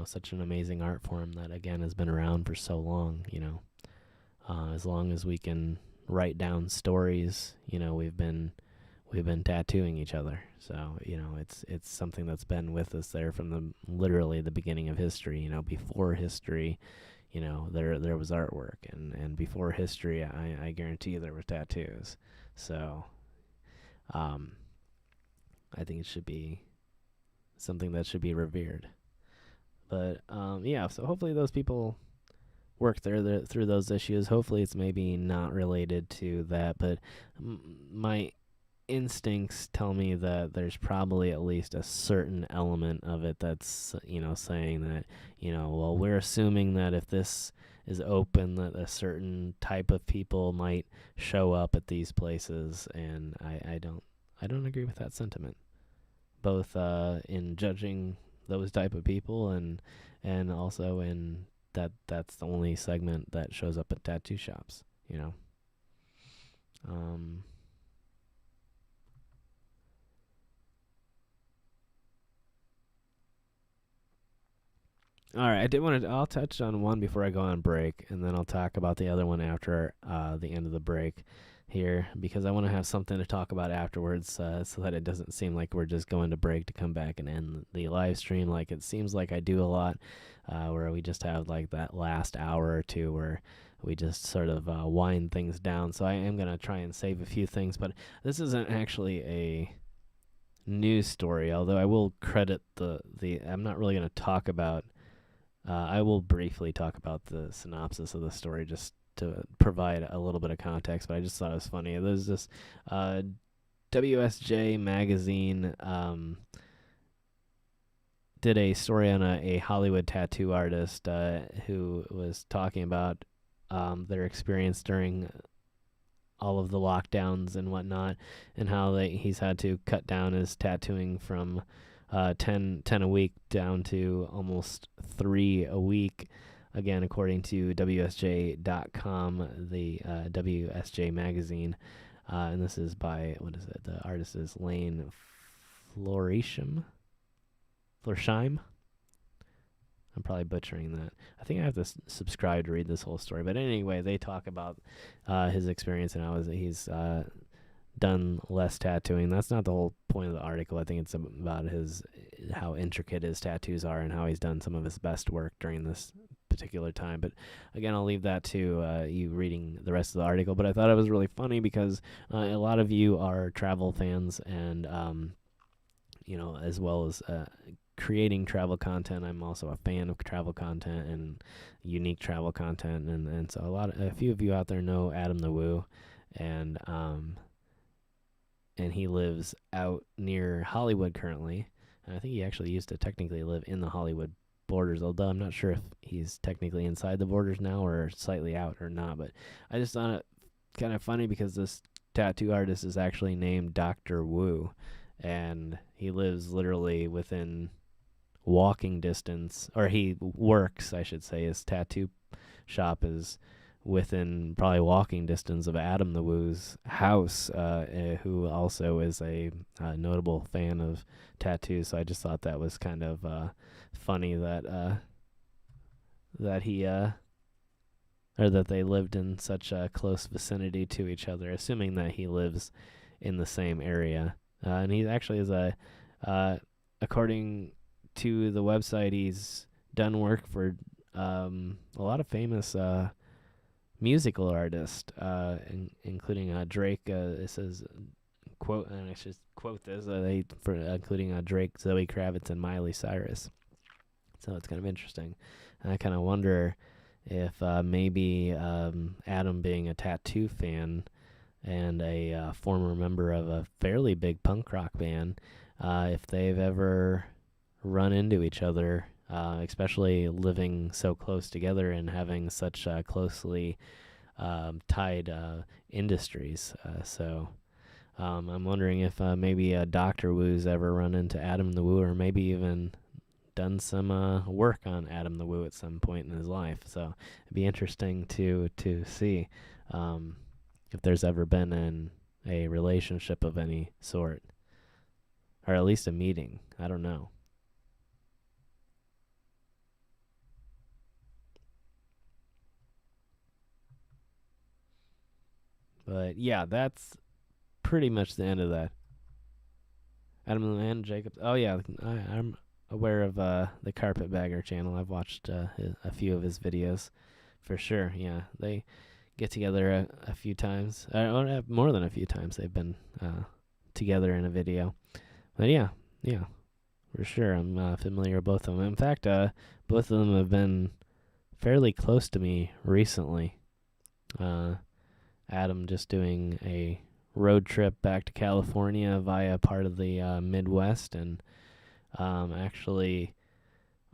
such an amazing art form that again has been around for so long. As long as we can write down stories, we've been tattooing each other. So it's something that's been with us there from literally the beginning of history. Before history, there was artwork, and before history, I guarantee you there were tattoos. So I think it should be something that should be revered. But so hopefully those people work through those issues. Hopefully it's maybe not related to that, but my instincts tell me that there's probably at least a certain element of it that's saying that well, we're assuming that if this is open, that a certain type of people might show up at these places, and I don't agree with that sentiment, both in judging those type of people, and also in that's the only segment that shows up at tattoo shops. All right, I'll touch on one before I go on break, and then I'll talk about the other one after the end of the break here, because I want to have something to talk about afterwards, so that it doesn't seem like we're just going to break to come back and end the live stream like it seems like I do a lot, where we just have like that last hour or two where we just sort of wind things down. So I am going to try and save a few things, but this isn't actually a news story, although I will credit the I'm not really going to talk about I will briefly talk about the synopsis of the story just to provide a little bit of context, but I just thought it was funny. There's this WSJ magazine did a story on a Hollywood tattoo artist who was talking about their experience during all of the lockdowns and whatnot, and how he's had to cut down his tattooing from 10 a week down to almost 3 a week, again according to WSJ.com, the WSJ magazine, and this is by, the artist is Lane Florsheim. I'm probably butchering that. I think I have to subscribe to read this whole story, but anyway, they talk about his experience and how he's done less tattooing. That's not the whole point of the article. I think it's about how intricate his tattoos are and how he's done some of his best work during this particular time. But again, I'll leave that to you reading the rest of the article. But I thought it was really funny because a lot of you are travel fans, and as well as creating travel content. I'm also a fan of travel content and unique travel content, and so a few of you out there know Adam the Woo, and he lives out near Hollywood currently. And I think he actually used to technically live in the Hollywood borders, although I'm not sure if he's technically inside the borders now or slightly out or not. But I just thought it kind of funny because this tattoo artist is actually named Dr. Wu, and he lives literally within walking distance, or he works, I should say. His tattoo shop is within probably walking distance of Adam the Woo's house, who also is a notable fan of tattoos. So I just thought that was kind of funny that he or that they lived in such a close vicinity to each other, assuming that he lives in the same area. And he actually is according to the website, he's done work for a lot of famous musical artist, including Drake. It says quote, and I should quote this: including Drake, Zoe Kravitz, and Miley Cyrus. So it's kind of interesting. And I kind of wonder if maybe Adam, being a tattoo fan and a former member of a fairly big punk rock band, if they've ever run into each other, especially living so close together and having such closely tied industries. So I'm wondering if maybe Dr. Wu's ever run into Adam the Woo, or maybe even done some work on Adam the Woo at some point in his life. So it'd be interesting to see if there's ever been a relationship of any sort, or at least a meeting. I don't know. But yeah, that's pretty much the end of that. Adam and Jacobs. Oh yeah, I'm aware of the Carpetbagger channel. I've watched a few of his videos, for sure. Yeah, they get together a few times. More than a few times they've been together in a video. But yeah, for sure. I'm familiar with both of them. In fact, both of them have been fairly close to me recently. Adam just doing a road trip back to California via part of the Midwest, and actually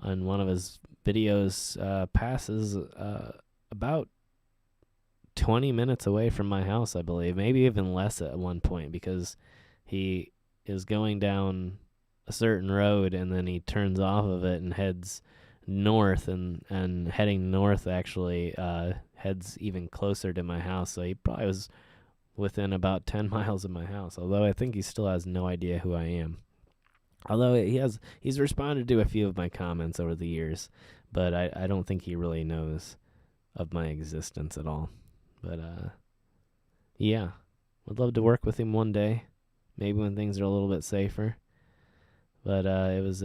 on one of his videos passes about 20 minutes away from my house, I believe, maybe even less at one point, because he is going down a certain road and then he turns off of it and heads north, and heading north actually heads even closer to my house. So he probably was within about 10 miles of my house, although I think he still has no idea who I am. Although he's responded to a few of my comments over the years, but I don't think he really knows of my existence at all. But yeah, would love to work with him one day, maybe when things are a little bit safer. But it was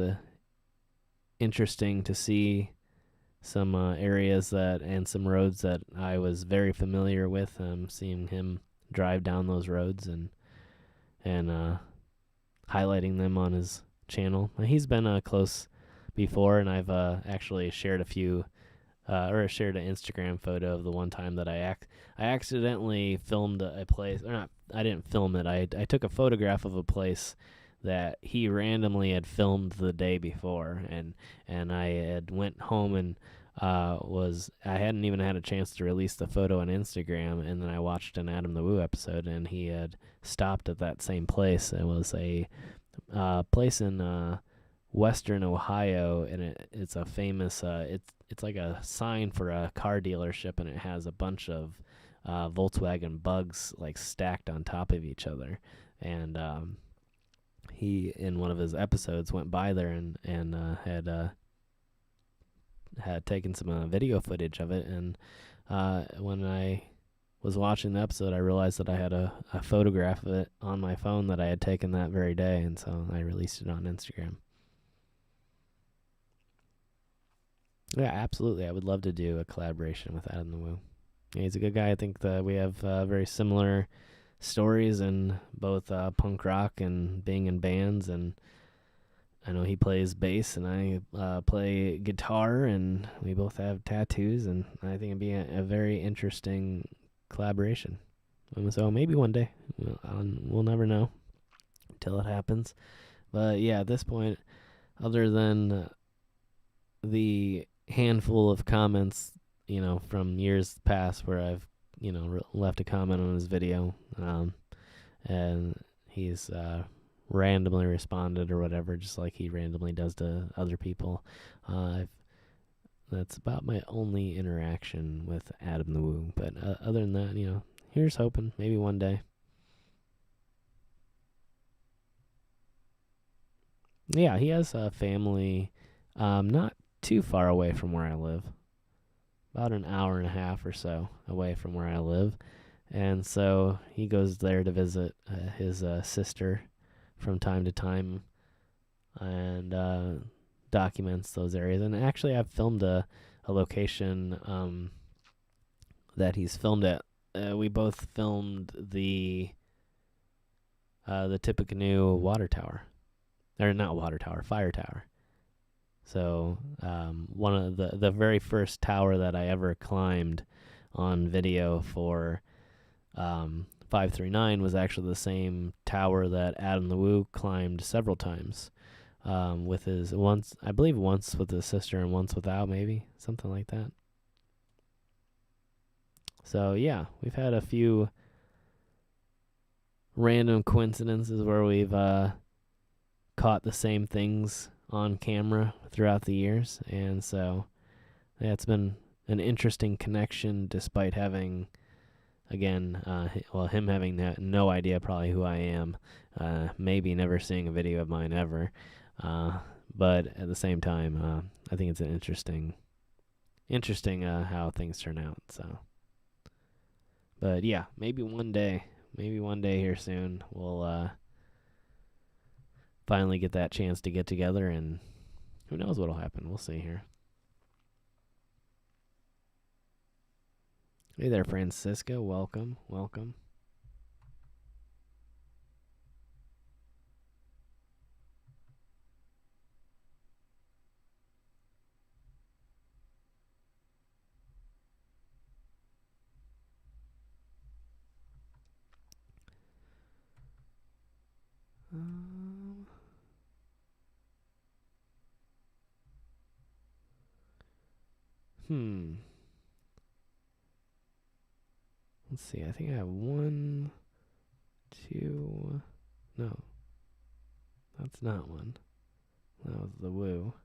interesting to see some areas and some roads that I was very familiar with. Seeing him drive down those roads and highlighting them on his channel. He's been close before, and I've actually shared a few, or shared an Instagram photo of the one time that I accidentally filmed a place, or not. I didn't film it. I took a photograph of a place that he randomly had filmed the day before, and I had went home and I hadn't even had a chance to release the photo on Instagram, and then I watched an Adam the Woo episode, and he had stopped at that same place. It was a place in Western Ohio, and it's a famous it's like a sign for a car dealership, and it has a bunch of Volkswagen Bugs like stacked on top of each other. And he, in one of his episodes, went by there and had taken some video footage of it. And when I was watching the episode, I realized that I had a photograph of it on my phone that I had taken that very day, and so I released it on Instagram. Yeah, absolutely. I would love to do a collaboration with Adam the Woo. Yeah, he's a good guy. I think that we have very similar stories in both punk rock and being in bands, and I know he plays bass and I play guitar, and we both have tattoos, and I think it'd be a very interesting collaboration. So maybe one day. We'll never know until it happens. But yeah, at this point, other than the handful of comments, from years past where I've, left a comment on his video, and he's randomly responded or whatever, just like he randomly does to other people. That's about my only interaction with Adam the Woo. But other than that, here's hoping maybe one day. Yeah, he has a family not too far away from where I live. About an hour and a half or so away from where I live. And so he goes there to visit his sister from time to time, and documents those areas. And actually, I've filmed a location that he's filmed at. We both filmed the Tippecanoe water tower, or not water tower, fire tower. So one of the very first tower that I ever climbed on video for 539 was actually the same tower that Adam the Woo climbed several times. With his I believe once with his sister and once without, maybe something like that. So yeah, we've had a few random coincidences where we've caught the same things on camera throughout the years, and so yeah, it's been an interesting connection despite having, again, him having no idea probably who I am, maybe never seeing a video of mine ever, but at the same time, I think it's an interesting how things turn out. So, but yeah, maybe one day here soon, we'll finally get that chance to get together, and who knows what'll happen. We'll see here. Hey there, Francisco. Welcome. Let's see. I think I have 1, 2. No, that's not one. That was the Woo.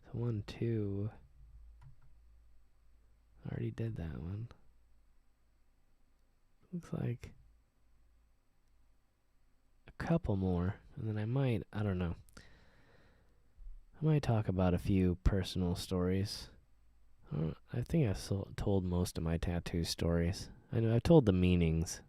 So 1, 2. I already did that one. Looks like a couple more, and then I don't know. I might talk about a few personal stories. I think I've told most of my tattoo stories. I know I've told the meanings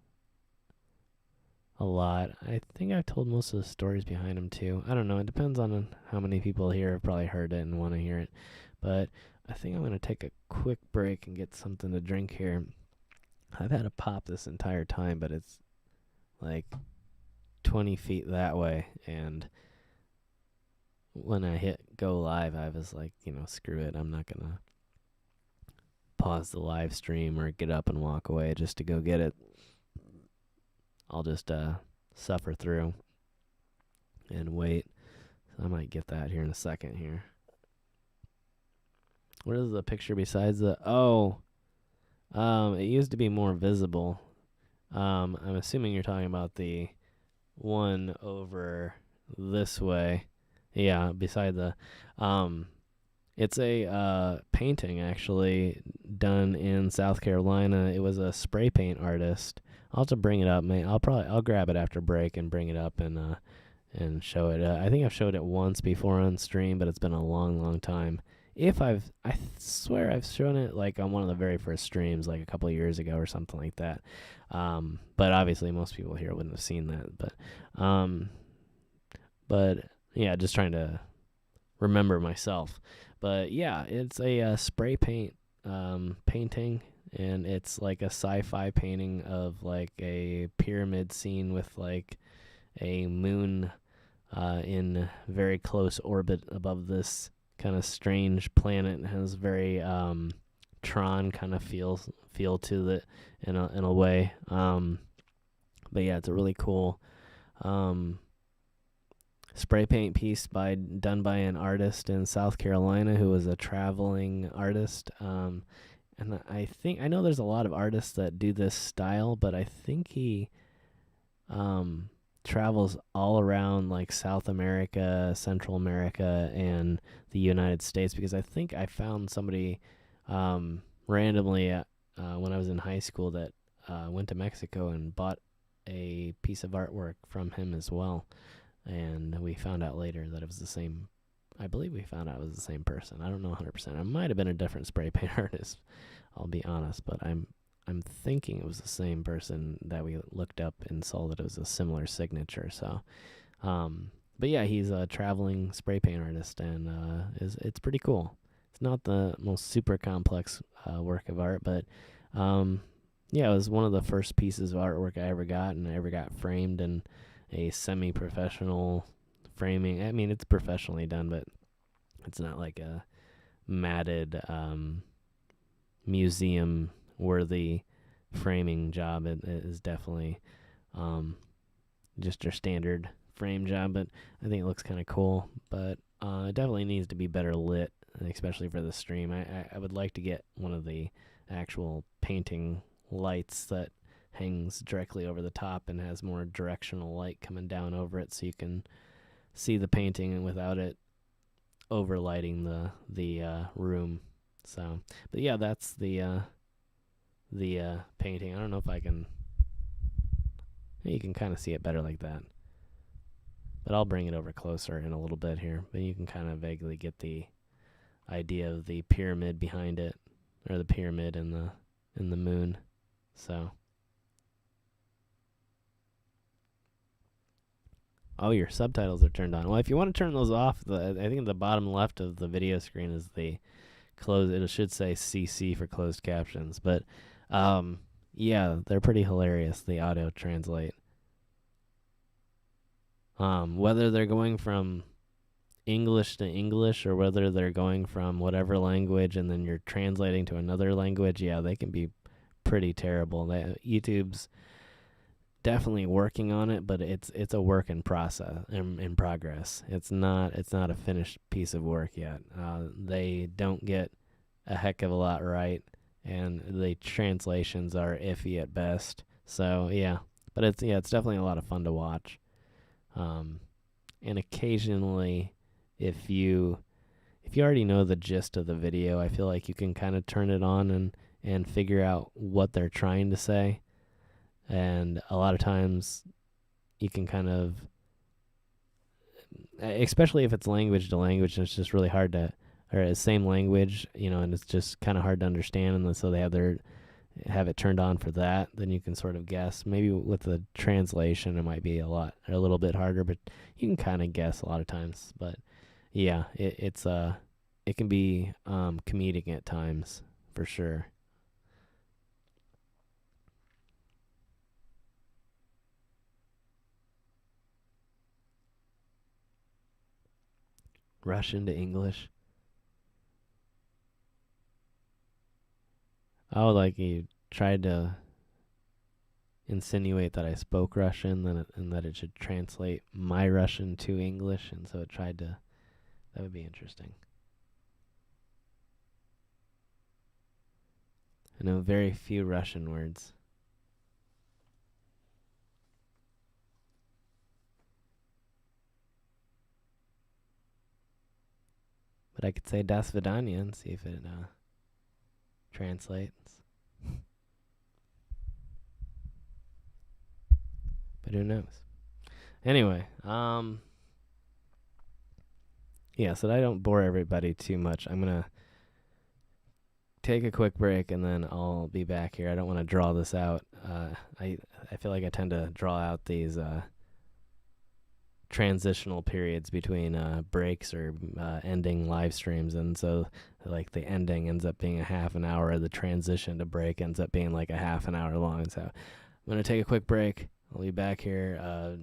a lot. I think I've told most of the stories behind them too. I don't know. It depends on how many people here have probably heard it and want to hear it. But I think I'm going to take a quick break and get something to drink here. I've had a pop this entire time, but it's like 20 feet that way. And when I hit go live, I was like, screw it. I'm not going to pause the live stream or get up and walk away just to go get it. I'll just suffer through and wait. So I might get that here in a second here. What is the picture besides the... it used to be more visible. I'm assuming you're talking about the one over this way. Yeah, beside the... It's a painting, actually, done in South Carolina. It was a spray paint artist. I'll have to bring it up, mate. I'll grab it after break and bring it up and show it. I think I've showed it once before on stream, but it's been a long time. I swear I've shown it like on one of the very first streams, like a couple of years ago or something like that. But obviously most people here wouldn't have seen that. But yeah, just trying to remember myself. But yeah, it's a spray paint painting, and it's like a sci-fi painting of like a pyramid scene with like a moon in very close orbit above this kind of strange planet. It has very Tron kind of feel to it in a way. But yeah, it's a really cool spray paint piece done by an artist in South Carolina who was a traveling artist. And I know there's a lot of artists that do this style, but I think he travels all around like South America, Central America, and the United States, because I think I found somebody randomly when I was in high school that went to Mexico and bought a piece of artwork from him as well. And we found out later that it was the same. I believe we found out it was the same person. I don't know 100%. It might have been a different spray paint artist, I'll be honest, but I'm thinking it was the same person that we looked up and saw that it was a similar signature. So, but yeah, he's a traveling spray paint artist, and it's pretty cool. It's not the most super complex work of art, but Um, yeah, it was one of the first pieces of artwork I ever got, and I ever got framed in a semi-professional framing. I mean, it's professionally done, but it's not like a matted museum worthy framing job. It is definitely just your standard frame job, but I think it looks kind of cool. But it definitely needs to be better lit, especially for the stream. I would like to get one of the actual painting lights that hangs directly over the top and has more directional light coming down over it, so you can see the painting without it overlighting the room. So, but yeah, that's the painting. I don't know if I can. You can kind of see it better like that, but I'll bring it over closer in a little bit here. But you can kind of vaguely get the idea of the pyramid behind it, or the pyramid in the moon. So, oh, your subtitles are turned on. Well, if you want to turn those off, I think the bottom left of the video screen is the close. It should say CC for closed captions, but yeah, they're pretty hilarious. The auto translate. Whether they're going from English to English or whether they're going from whatever language and then you're translating to another language, yeah, they can be pretty terrible. YouTube's definitely working on it, but it's a work in process, in progress. It's not a finished piece of work yet. They don't get a heck of a lot right, and the translations are iffy at best. So yeah, but it's definitely a lot of fun to watch. And occasionally, if you already know the gist of the video, I feel like you can kind of turn it on and figure out what they're trying to say. And a lot of times you can kind of, especially if it's language to language, and it's just really hard to, or same language, and it's just kind of hard to understand. And so they have it turned on for that, then you can sort of guess. Maybe with the translation it might be a little bit harder, but you can kind of guess a lot of times. But yeah, it can be comedic at times for sure. Russian to English. Oh, like you tried to insinuate that I spoke Russian, and that it should translate my Russian to English, and so it tried to. That would be interesting. I know very few Russian words. But I could say Das Vidania and see if it translates. But who knows? Anyway, yeah, so that I don't bore everybody too much, I'm going to take a quick break and then I'll be back here. I don't want to draw this out. I feel like I tend to draw out these transitional periods between breaks or ending live streams, and so like the ending ends up being a half an hour, the transition to break ends up being like a half an hour long. So I'm going to take a quick break. I'll be back here.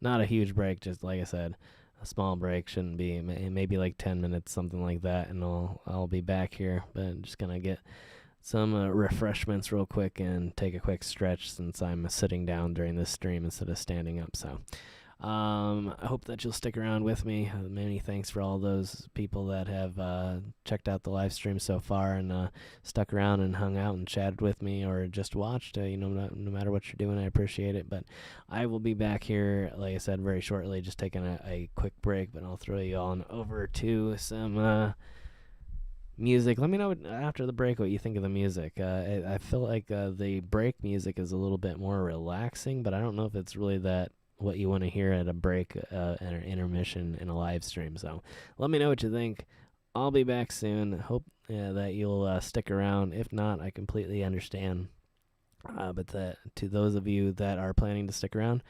Not a huge break, just like I said, a small break. Shouldn't be, maybe like 10 minutes, something like that, and I'll be back here. But I'm just gonna get some refreshments real quick and take a quick stretch, since I'm sitting down during this stream instead of standing up. So I hope that you'll stick around with me. Many thanks for all those people that have checked out the live stream so far and stuck around and hung out and chatted with me or just watched. No matter what you're doing, I appreciate it. But I will be back here, like I said, very shortly, just taking a quick break. But I'll throw you on over to some music. Let me know after the break what you think of the music. I feel like the break music is a little bit more relaxing, but I don't know if it's really that what you want to hear at a break and an intermission in a live stream. So let me know what you think. I'll be back soon. Hope that you'll stick around. If not, I completely understand. But to those of you that are planning to stick around,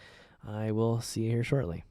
I will see you here shortly.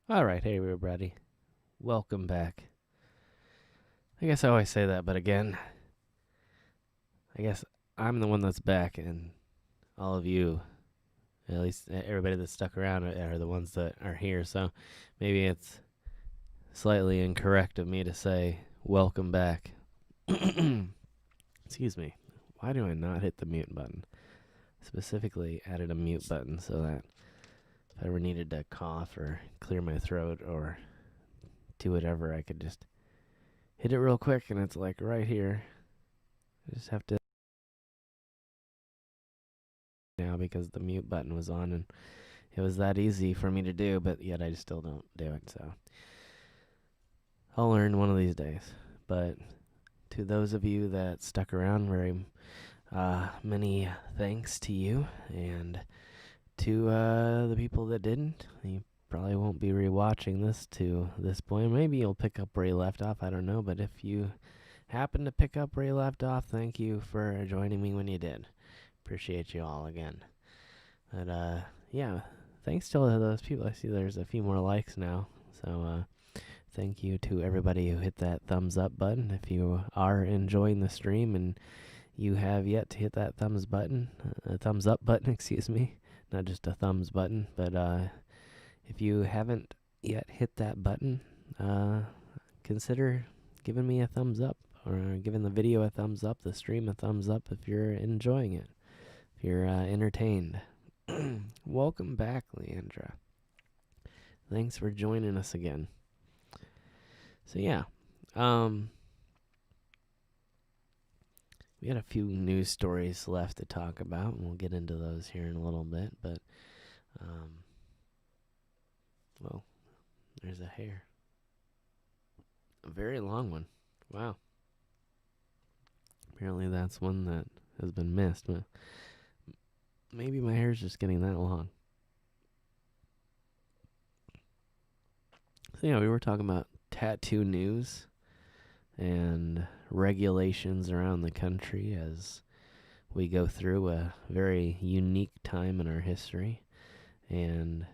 All right, hey everybody. Welcome back. I guess I always say that, but again, I guess I'm the one that's back, and all of you, at least everybody that's stuck around, are the ones that are here. So maybe it's slightly incorrect of me to say welcome back. Excuse me. Why do I not hit the mute button? Specifically added a mute button so that if I ever needed to cough or clear my throat or do whatever, I could just hit it real quick, and it's like right here. I just have to now because the mute button was on, and it was that easy for me to do, but yet I still don't do it. So I'll learn one of these days. But to those of you that stuck around, very many thanks to you, and to the people that didn't. You probably won't be rewatching this to this point. Maybe you'll pick up where you left off. I don't know, but if you happen to pick up where you left off, thank you for joining me when you did. Appreciate you all again. But yeah, thanks to all those people. I see there's a few more likes now, so thank you to everybody who hit that thumbs up button. If you are enjoying the stream and you have yet to hit that thumbs up button, excuse me, not just a thumbs button, but if you haven't yet hit that button, consider giving me a thumbs up, or giving the video a thumbs up, the stream a thumbs up if you're enjoying it, if you're entertained. Welcome back, Leandra. Thanks for joining us again. So yeah, we had a few news stories left to talk about, and we'll get into those here in a little bit, but well, there's a hair. A very long one. Wow. Apparently that's one that has been missed, but maybe my hair's just getting that long. So yeah, we were talking about tattoo news and regulations around the country as we go through a very unique time in our history, and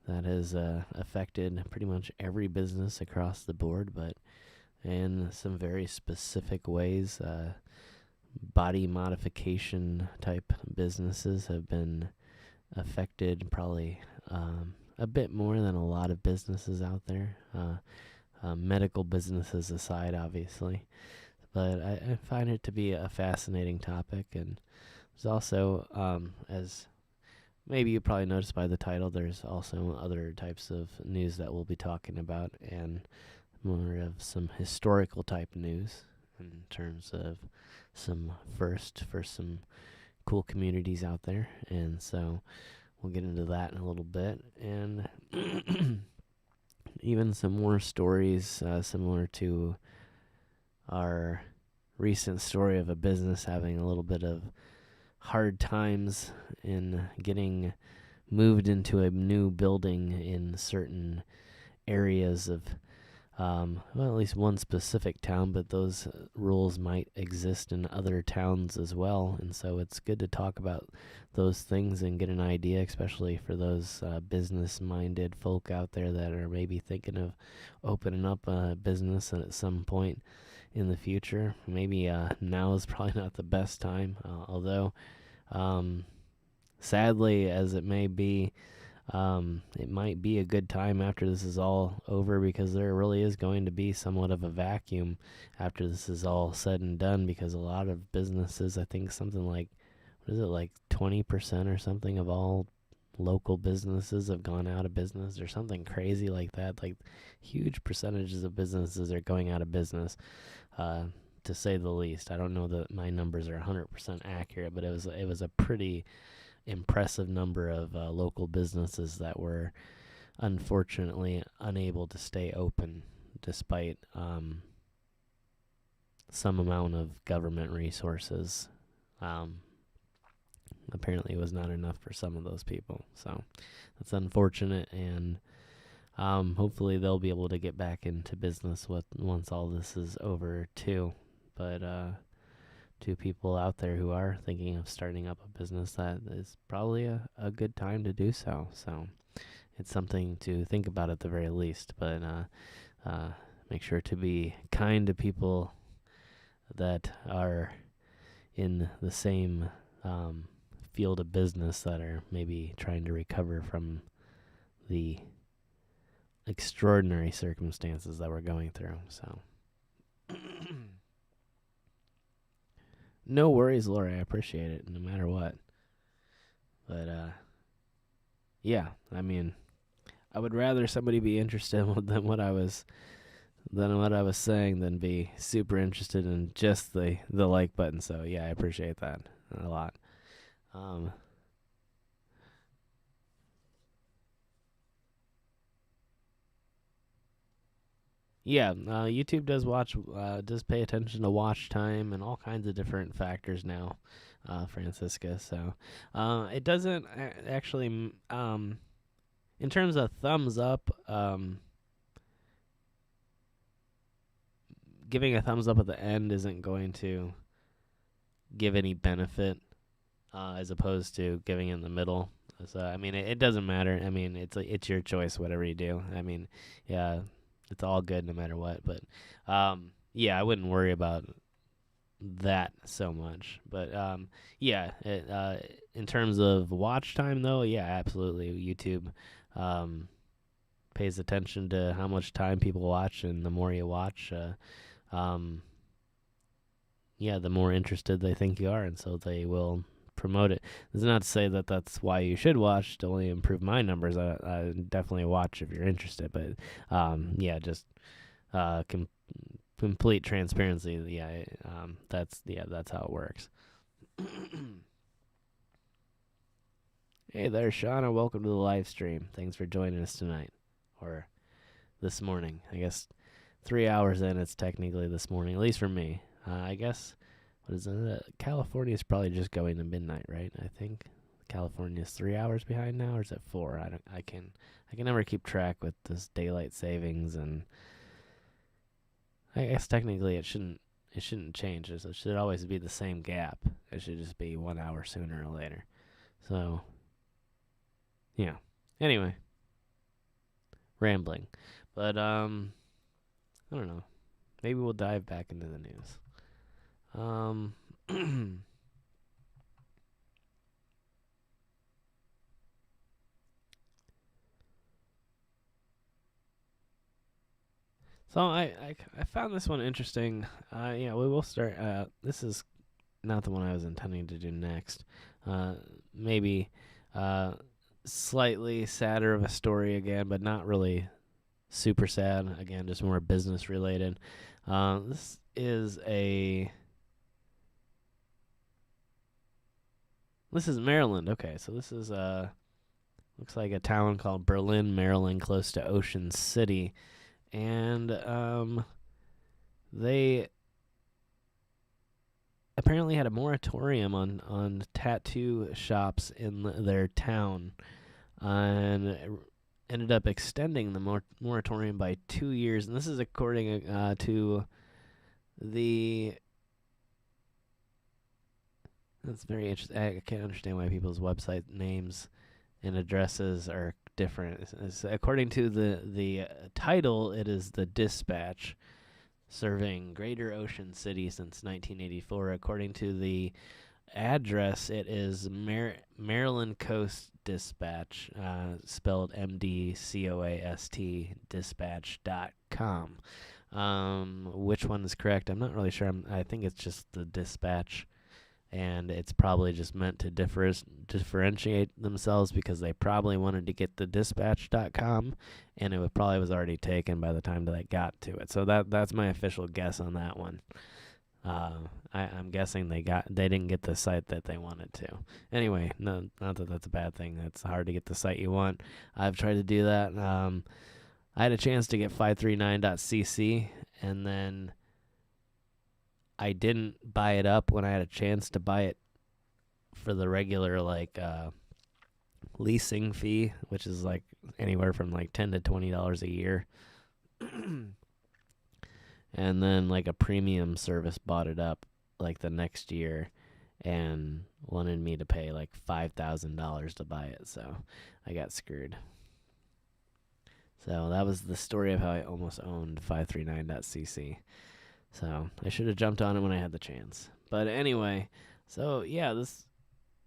that has affected pretty much every business across the board, but in some very specific ways. Body modification type businesses have been affected probably a bit more than a lot of businesses out there. Medical businesses aside, obviously. But I find it to be a fascinating topic, and there's also, as maybe you probably noticed by the title, there's also other types of news that we'll be talking about, and more of some historical type news in terms of some first for some cool communities out there. And so we'll get into that in a little bit, and even some more stories similar to our recent story of a business having a little bit of hard times in getting moved into a new building in certain areas of well, at least one specific town, but those rules might exist in other towns as well. And so it's good to talk about those things and get an idea, especially for those business-minded folk out there that are maybe thinking of opening up a business at some point in the future. Maybe now is probably not the best time, although sadly, as it may be, it might be a good time after this is all over, because there really is going to be somewhat of a vacuum after this is all said and done, because a lot of businesses, I think something like, what is it, like 20% or something of all local businesses have gone out of business, or something crazy like that. Like huge percentages of businesses are going out of business, to say the least. I don't know that my numbers are 100% accurate, but it was a pretty impressive number of local businesses that were unfortunately unable to stay open despite some amount of government resources. Apparently it was not enough for some of those people, so that's unfortunate, and hopefully they'll be able to get back into business once all this is over too. But to people out there who are thinking of starting up a business, that is probably a good time to do so. So it's something to think about at the very least. But make sure to be kind to people that are in the same field of business that are maybe trying to recover from the extraordinary circumstances that we're going through. So, no worries, Laura. I appreciate it, no matter what. But yeah, I mean, I would rather somebody be interested than what I was saying than be super interested in just the like button. So yeah, I appreciate that a lot. Yeah, YouTube does pay attention to watch time and all kinds of different factors now, Francisca. So it doesn't actually, in terms of thumbs up, giving a thumbs up at the end isn't going to give any benefit as opposed to giving it in the middle. So I mean, it doesn't matter. I mean, it's your choice, whatever you do. I mean, yeah, it's all good no matter what. But yeah, I wouldn't worry about that so much. But yeah, in terms of watch time, though, yeah, absolutely. YouTube pays attention to how much time people watch, and the more you watch, yeah, the more interested they think you are, and so they will promote it. That's not to say that that's why you should watch to only improve my numbers. I definitely watch if you're interested, but yeah, just complete transparency. Yeah, that's how it works. Hey there, Shauna. Welcome to the live stream. Thanks for joining us tonight, or this morning. I guess 3 hours in, it's technically this morning, at least for me. I guess, what is it? California is probably just going to midnight, right? I think California is 3 hours behind now, or is it 4? I can never keep track with this daylight savings, and I guess technically it shouldn't change. It should always be the same gap. It should just be 1 hour sooner or later. So, yeah. Anyway, rambling, but I don't know. Maybe we'll dive back into the news. So I found this one interesting. Yeah, we will start. This is not the one I was intending to do next. Maybe slightly sadder of a story again, but not really super sad. Again, just more business related. This is Maryland. Okay, so this is looks like a town called Berlin, Maryland, close to Ocean City, and they apparently had a moratorium on tattoo shops in their town, and ended up extending the moratorium by 2 years. And this is according to the... That's very interesting. I can't understand why people's website names and addresses are different. According to the title, it is the Dispatch, serving Greater Ocean City since 1984. According to the address, it is Maryland Coast Dispatch, spelled MDCOAST, dispatch.com. Which one is correct? I'm not really sure. I think it's just the Dispatch, and it's probably just meant to differentiate themselves because they probably wanted to get the dispatch.com, and it probably was already taken by the time that they got to it. So that's my official guess on that one. I'm guessing they didn't get the site that they wanted to. Anyway, no, not that that's a bad thing. It's hard to get the site you want. I've tried to do that. I had a chance to get 539.cc, and then I didn't buy it up when I had a chance to buy it for the regular leasing fee, which is like anywhere from like $10 to $20 a year. And then like a premium service bought it up like the next year and wanted me to pay like $5,000 to buy it. So I got screwed. So that was the story of how I almost owned 539.cc. So I should have jumped on it when I had the chance. But anyway, so yeah,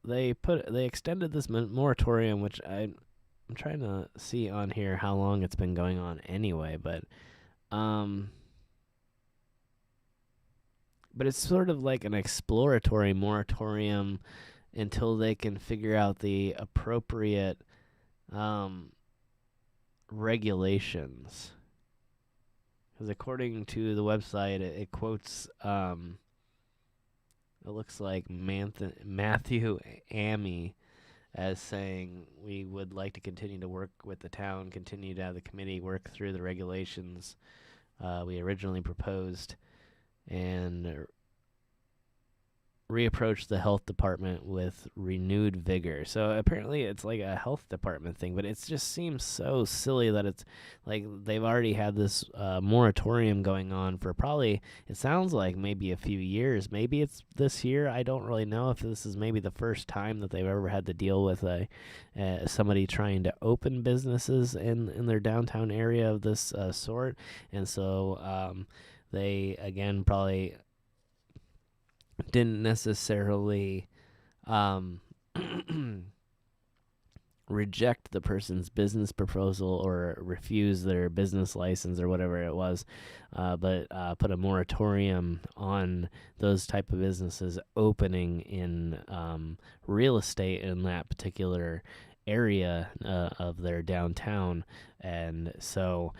they extended this moratorium, which I'm trying to see on here how long it's been going on anyway, um but it's sort of like an exploratory moratorium until they can figure out the appropriate um regulations. Because according to the website, it quotes it looks like Matthew Amy as saying, we would like to continue to work with the town, continue to have the committee work through the regulations we originally proposed, and reapproach the health department with renewed vigor. So apparently it's like a health department thing, but it just seems so silly that it's like they've already had this moratorium going on for probably, it sounds like maybe a few years. Maybe it's this year. I don't really know if this is maybe the first time that they've ever had to deal with somebody trying to open businesses in their downtown area of this sort. And so they, again, probably didn't necessarily reject the person's business proposal or refuse their business license or whatever it was, but put a moratorium on those type of businesses opening in real estate in that particular area of their downtown. And so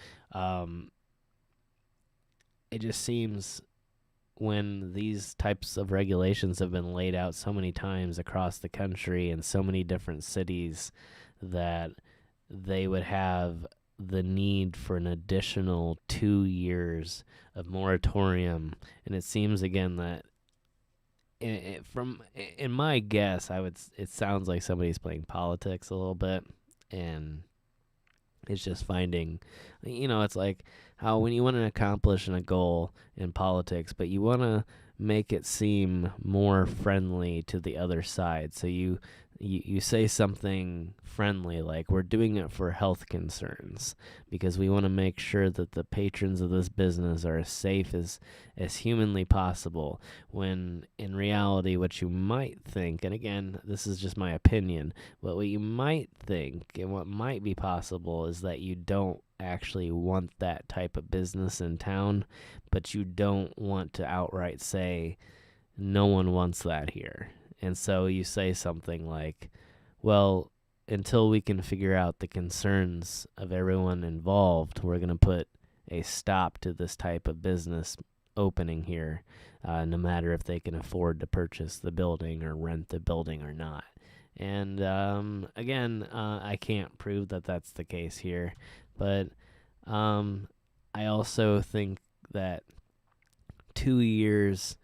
it just seems, when these types of regulations have been laid out so many times across the country in so many different cities, that they would have the need for an additional 2 years of moratorium. And it seems, again, that in my guess, it sounds like somebody's playing politics a little bit, and it's just finding, it's like how when you want to accomplish a goal in politics, but you want to make it seem more friendly to the other side. So you say something friendly, like, we're doing it for health concerns because we want to make sure that the patrons of this business are as safe as humanly possible, when in reality what you might think, and again, this is just my opinion, but what you might think and what might be possible is that you don't actually want that type of business in town, but you don't want to outright say no one wants that here. And so you say something like, well, until we can figure out the concerns of everyone involved, we're going to put a stop to this type of business opening here, no matter if they can afford to purchase the building or rent the building or not. And again, I can't prove that that's the case here, but I also think that 2 years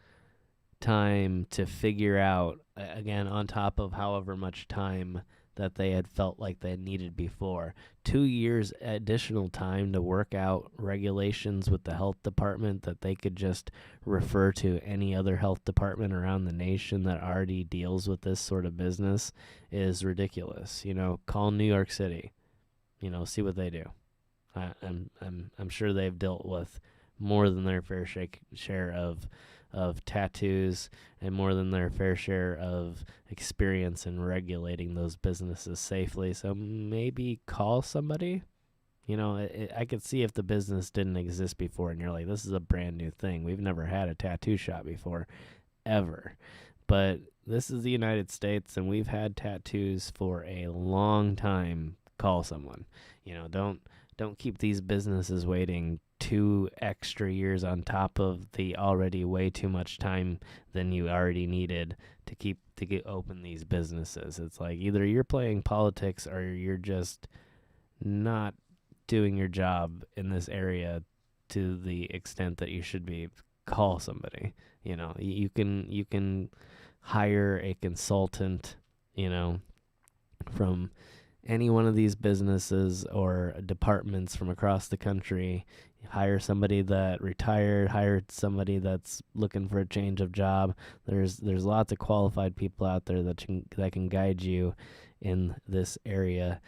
time to figure out, again, on top of however much time that they had felt like they needed before, 2 years additional time to work out regulations with the health department that they could just refer to any other health department around the nation that already deals with this sort of business is ridiculous. Call New York City, see what they do. I'm sure they've dealt with more than their fair share of tattoos and more than their fair share of experience in regulating those businesses safely. So maybe call somebody. I could see if the business didn't exist before and you're like, this is a brand new thing. We've never had a tattoo shop before, ever. But this is the United States, and we've had tattoos for a long time. Call someone. Don't keep these businesses waiting 2 extra years on top of the already way too much time than you already needed to get open these businesses. It's like either you're playing politics or you're just not doing your job in this area to the extent that you should be. Call somebody. You can hire a consultant, from any one of these businesses or departments from across the country. Hire somebody that retired, hire somebody that's looking for a change of job. There's lots of qualified people out there that can guide you in this area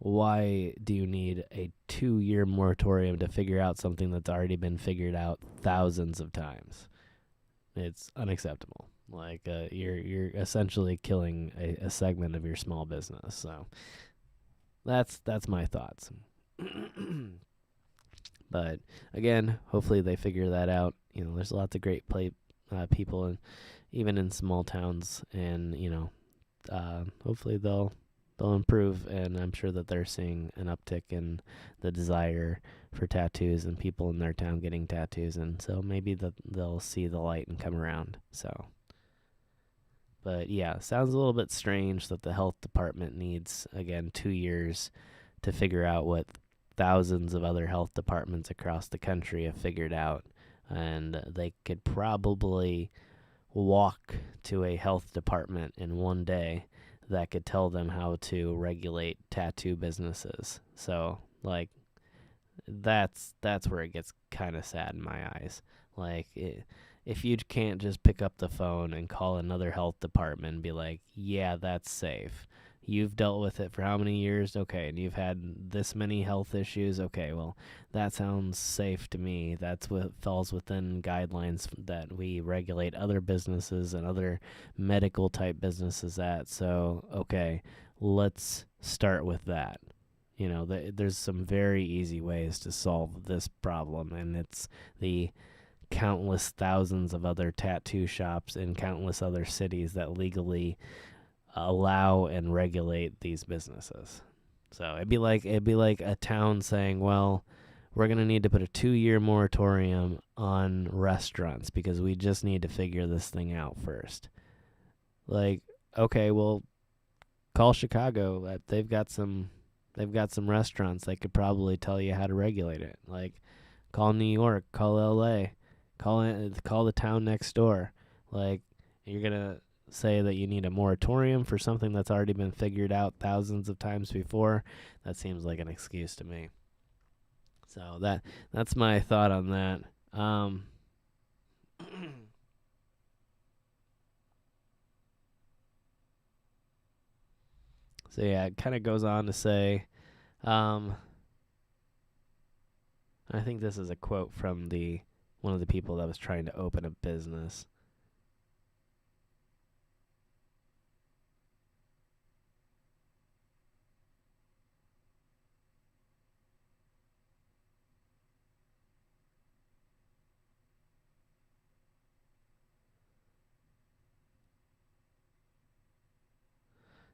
why do you need a 2-year moratorium to figure out something that's already been figured out thousands of times? It's unacceptable. Like you're essentially killing a segment of your small business. So that's my thoughts. But again, hopefully they figure that out. There's lots of great people, and even in small towns, and hopefully they'll improve. And I'm sure that they're seeing an uptick in the desire for tattoos and people in their town getting tattoos, and so maybe they'll see the light and come around. So, but yeah, sounds a little bit strange that the health department needs, again, 2 years to figure out what thousands of other health departments across the country have figured out. And they could probably walk to a health department in one day that could tell them how to regulate tattoo businesses. So, like, that's where it gets kind of sad in my eyes. Like, if you can't just pick up the phone and call another health department and be like, yeah, that's safe. You've dealt with it for how many years? Okay, and you've had this many health issues? Okay, well, that sounds safe to me. That's what falls within guidelines that we regulate other businesses and other medical type businesses at. So, okay, let's start with that. There's some very easy ways to solve this problem, and it's the countless thousands of other tattoo shops in countless other cities that legally allow and regulate these businesses. So it'd be like a town saying, well, we're going to need to put a 2-year moratorium on restaurants because we just need to figure this thing out first. Like, okay, well, call Chicago. They've got some restaurants that could probably tell you how to regulate it. Like, call New York, call LA, call the town next door. Like, you're going to say that you need a moratorium for something that's already been figured out thousands of times before. That seems like an excuse to me. So that's my thought on that. So yeah, it kind of goes on to say, I think this is a quote from one of the people that was trying to open a business.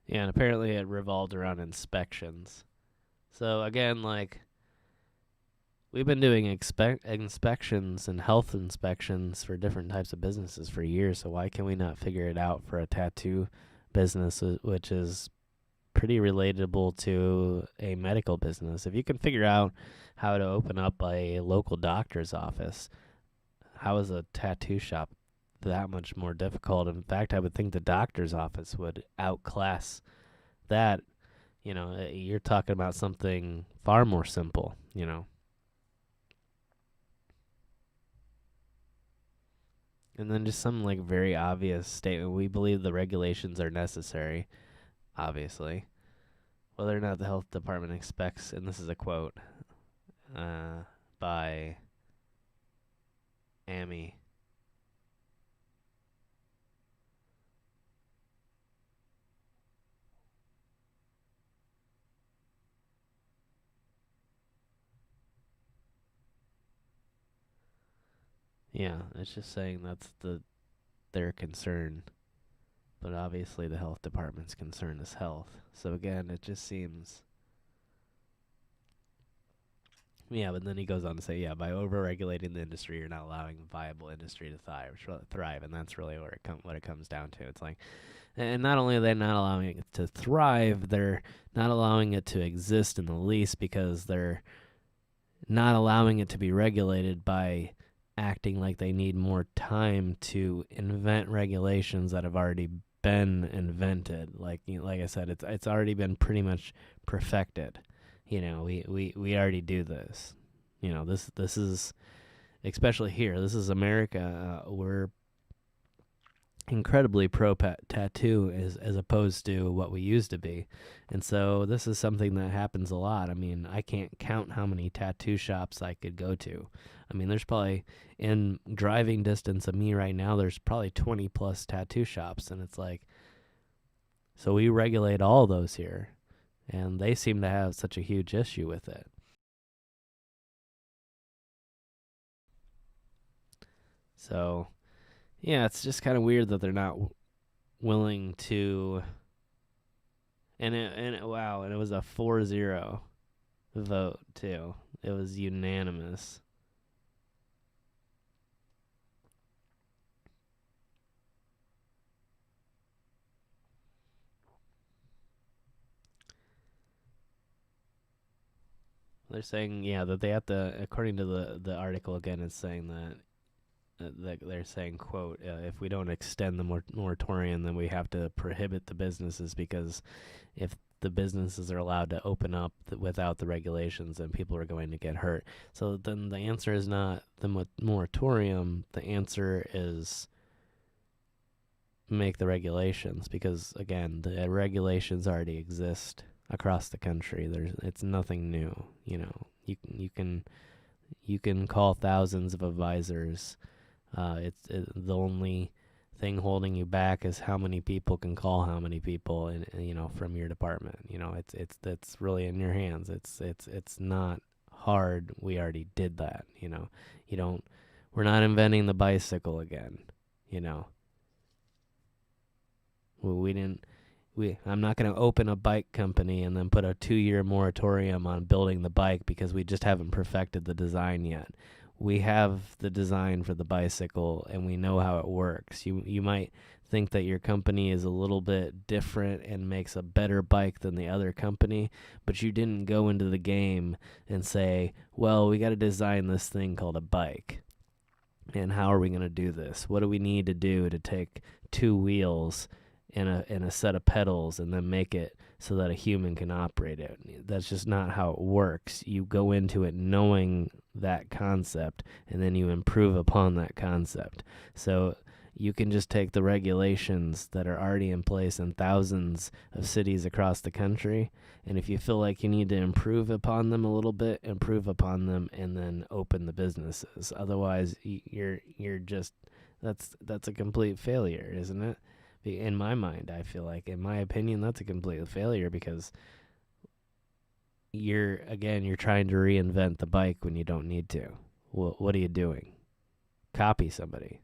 Yeah, and apparently it revolved around inspections. So again, like, we've been doing inspections and health inspections for different types of businesses for years, so why can we not figure it out for a tattoo business, which is pretty relatable to a medical business? If you can figure out how to open up a local doctor's office, how is a tattoo shop that much more difficult? In fact, I would think the doctor's office would outclass that. You're talking about something far more simple. And then just some like very obvious statement. We believe the regulations are necessary, obviously. Whether or not the health department expects, and this is a quote by Amy. Yeah, it's just saying that's their concern. But obviously the health department's concern is health. So again, it just seems... Yeah, but then he goes on to say, yeah, by over-regulating the industry, you're not allowing a viable industry to thrive, and that's really what it comes down to. It's like, and not only are they not allowing it to thrive, they're not allowing it to exist in the least because they're not allowing it to be regulated by acting like they need more time to invent regulations that have already been invented. Like I said, it's already been pretty much perfected. We already do this. This is, especially here, this is America. We're incredibly pro tattoo as opposed to what we used to be. And so this is something that happens a lot. I mean, I can't count how many tattoo shops I could go to. I mean, there's probably, in driving distance of me right now, there's probably 20 plus tattoo shops. And it's like, so we regulate all those here. And they seem to have such a huge issue with it. So, yeah, it's just kind of weird that they're not willing to. Wow, and it was a 4-0 vote too. It was unanimous. They're saying, yeah, that they have to, according to the article again, it's saying that they're saying, quote, if we don't extend the moratorium, then we have to prohibit the businesses, because if the businesses are allowed to open up without the regulations, then people are going to get hurt. So then the answer is not the moratorium. The answer is make the regulations, because again, the regulations already exist across the country. It's nothing new. You know, you can call thousands of advisors. The only thing holding you back is how many people can call how many people, and from your department. It's that's really in your hands. It's not hard. We already did that. You don't. We're not inventing the bicycle again. You know, we didn't. I'm not going to open a bike company and then put a 2-year moratorium on building the bike because we just haven't perfected the design yet. We have the design for the bicycle and we know how it works. You might think that your company is a little bit different and makes a better bike than the other company, but you didn't go into the game and say, well, we got to design this thing called a bike. And how are we going to do this? What do we need to do to take 2 wheels and a set of pedals and then make it so that a human can operate it? That's just not how it works. You go into it knowing that concept, and then you improve upon that concept. So you can just take the regulations that are already in place in thousands of cities across the country, and if you feel like you need to improve upon them a little bit, improve upon them, and then open the businesses. Otherwise, you're just that's a complete failure, isn't it? In my mind, I feel like, in my opinion, that's a complete failure, because you're trying to reinvent the bike when you don't need to. Well, what are you doing? Copy somebody.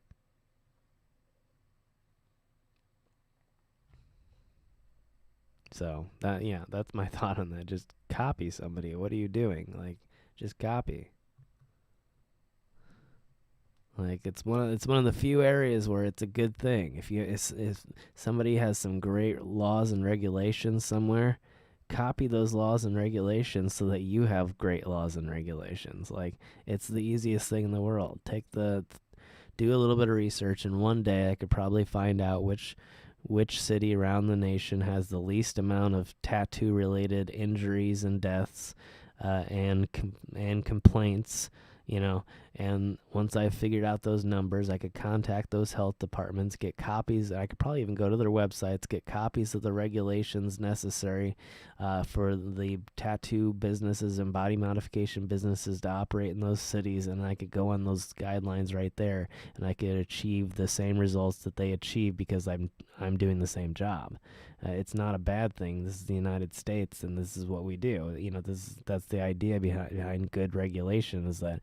So that's my thought on that. Just copy somebody. What are you doing? Like, just copy. Like, it's one of the few areas where it's a good thing. If somebody has some great laws and regulations somewhere, copy those laws and regulations so that you have great laws and regulations. Like, it's the easiest thing in the world. Do a little bit of research, and one day I could probably find out which city around the nation has the least amount of tattoo related injuries and deaths, and complaints. And once I figured out those numbers, I could contact those health departments, get copies. I could probably even go to their websites, get copies of the regulations necessary for the tattoo businesses and body modification businesses to operate in those cities, and I could go on those guidelines right there, and I could achieve the same results that they achieve because I'm doing the same job. It's not a bad thing. This is the United States, and this is what we do. That's the idea behind good regulation, is that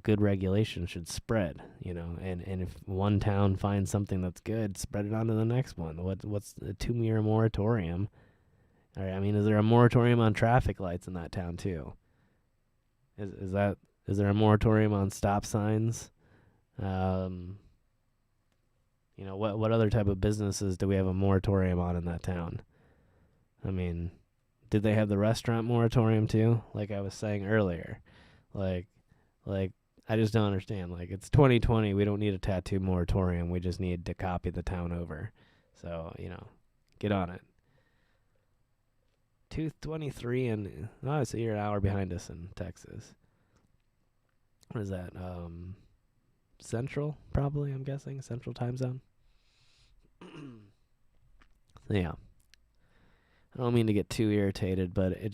good regulation should spread. And if one town finds something that's good, spread it on to the next one. What's a 2-year moratorium? All right, I mean, is there a moratorium on traffic lights in that town too? Is there a moratorium on stop signs? What other type of businesses do we have a moratorium on in that town? I mean, did they have the restaurant moratorium too? Like I was saying earlier, like I just don't understand. Like, it's 2020, we don't need a tattoo moratorium. We just need to copy the town over. So get on it. 2:23, and so you're an hour behind us in Texas. What is that? Central, probably. I'm guessing Central time zone. Yeah, I don't mean to get too irritated, but I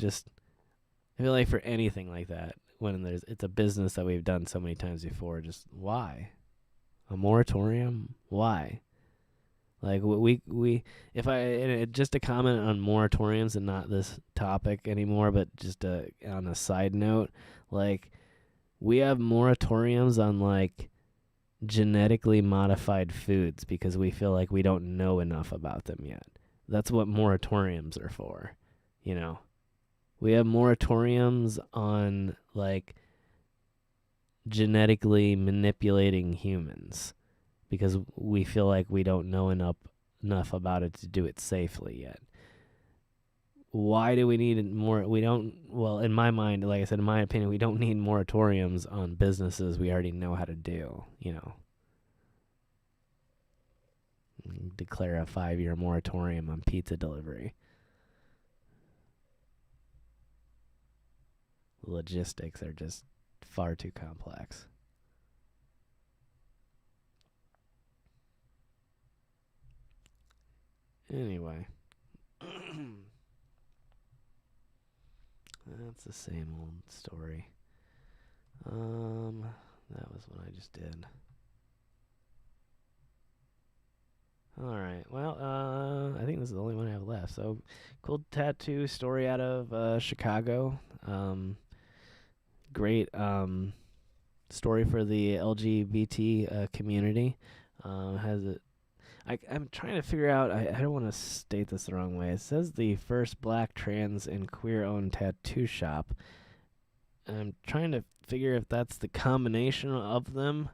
feel like for anything like that, when it's a business that we've done so many times before, just why a moratorium? Why? Like we if I just a comment on moratoriums and not this topic anymore, but just on a side note, like we have moratoriums on like genetically modified foods because we feel like we don't know enough about them yet. That's what moratoriums are for, you know. We have moratoriums on like genetically manipulating humans because we feel like we don't know enough about it to do it safely yet. Why do we need more? We don't. Well, in my mind, like I said, in my opinion, we don't need moratoriums on businesses we already know how to do. You know, declare a 5-year moratorium on pizza delivery. Logistics are just far too complex. Anyway, that's the same old story. That was what I just did. All right. Well, I think this is the only one I have left. So, cool tattoo story out of Chicago. Great story for the LGBT community. Has it? I'm trying to figure out. I don't want to state this the wrong way. It says the first black, trans, and queer-owned tattoo shop. I'm trying to figure if that's the combination of them.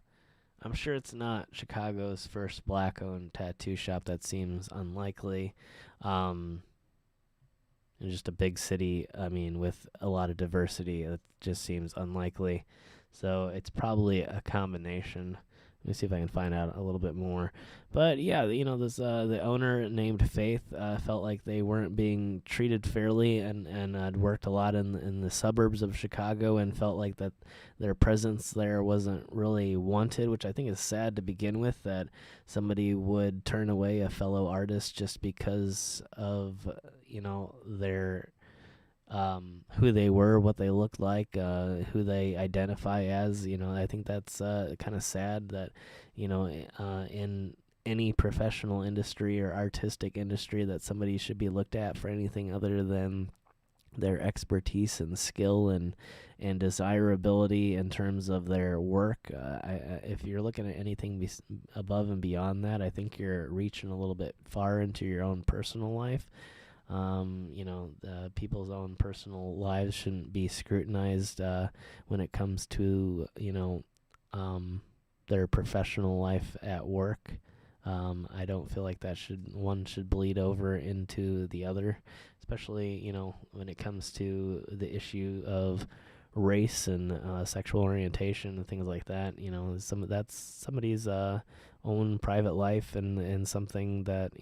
I'm sure it's not Chicago's first black-owned tattoo shop. That seems unlikely. Um, in just a big city, I mean, with a lot of diversity, it just seems unlikely. So it's probably a combination. Let me see if I can find out a little bit more. But yeah, this the owner named Faith felt like they weren't being treated fairly, and had worked a lot in the suburbs of Chicago, and felt like that their presence there wasn't really wanted, which I think is sad to begin with, that somebody would turn away a fellow artist just because of their who they were, what they looked like, who they identify as. I think that's kind of sad that, in any professional industry or artistic industry, that somebody should be looked at for anything other than their expertise and skill and desirability in terms of their work. If you're looking at anything above and beyond that, I think you're reaching a little bit far into your own personal life. People's own personal lives shouldn't be scrutinized when it comes to, their professional life at work. I don't feel like one should bleed over into the other, especially, when it comes to the issue of race and sexual orientation and things like that. That's somebody's own private life, and something that,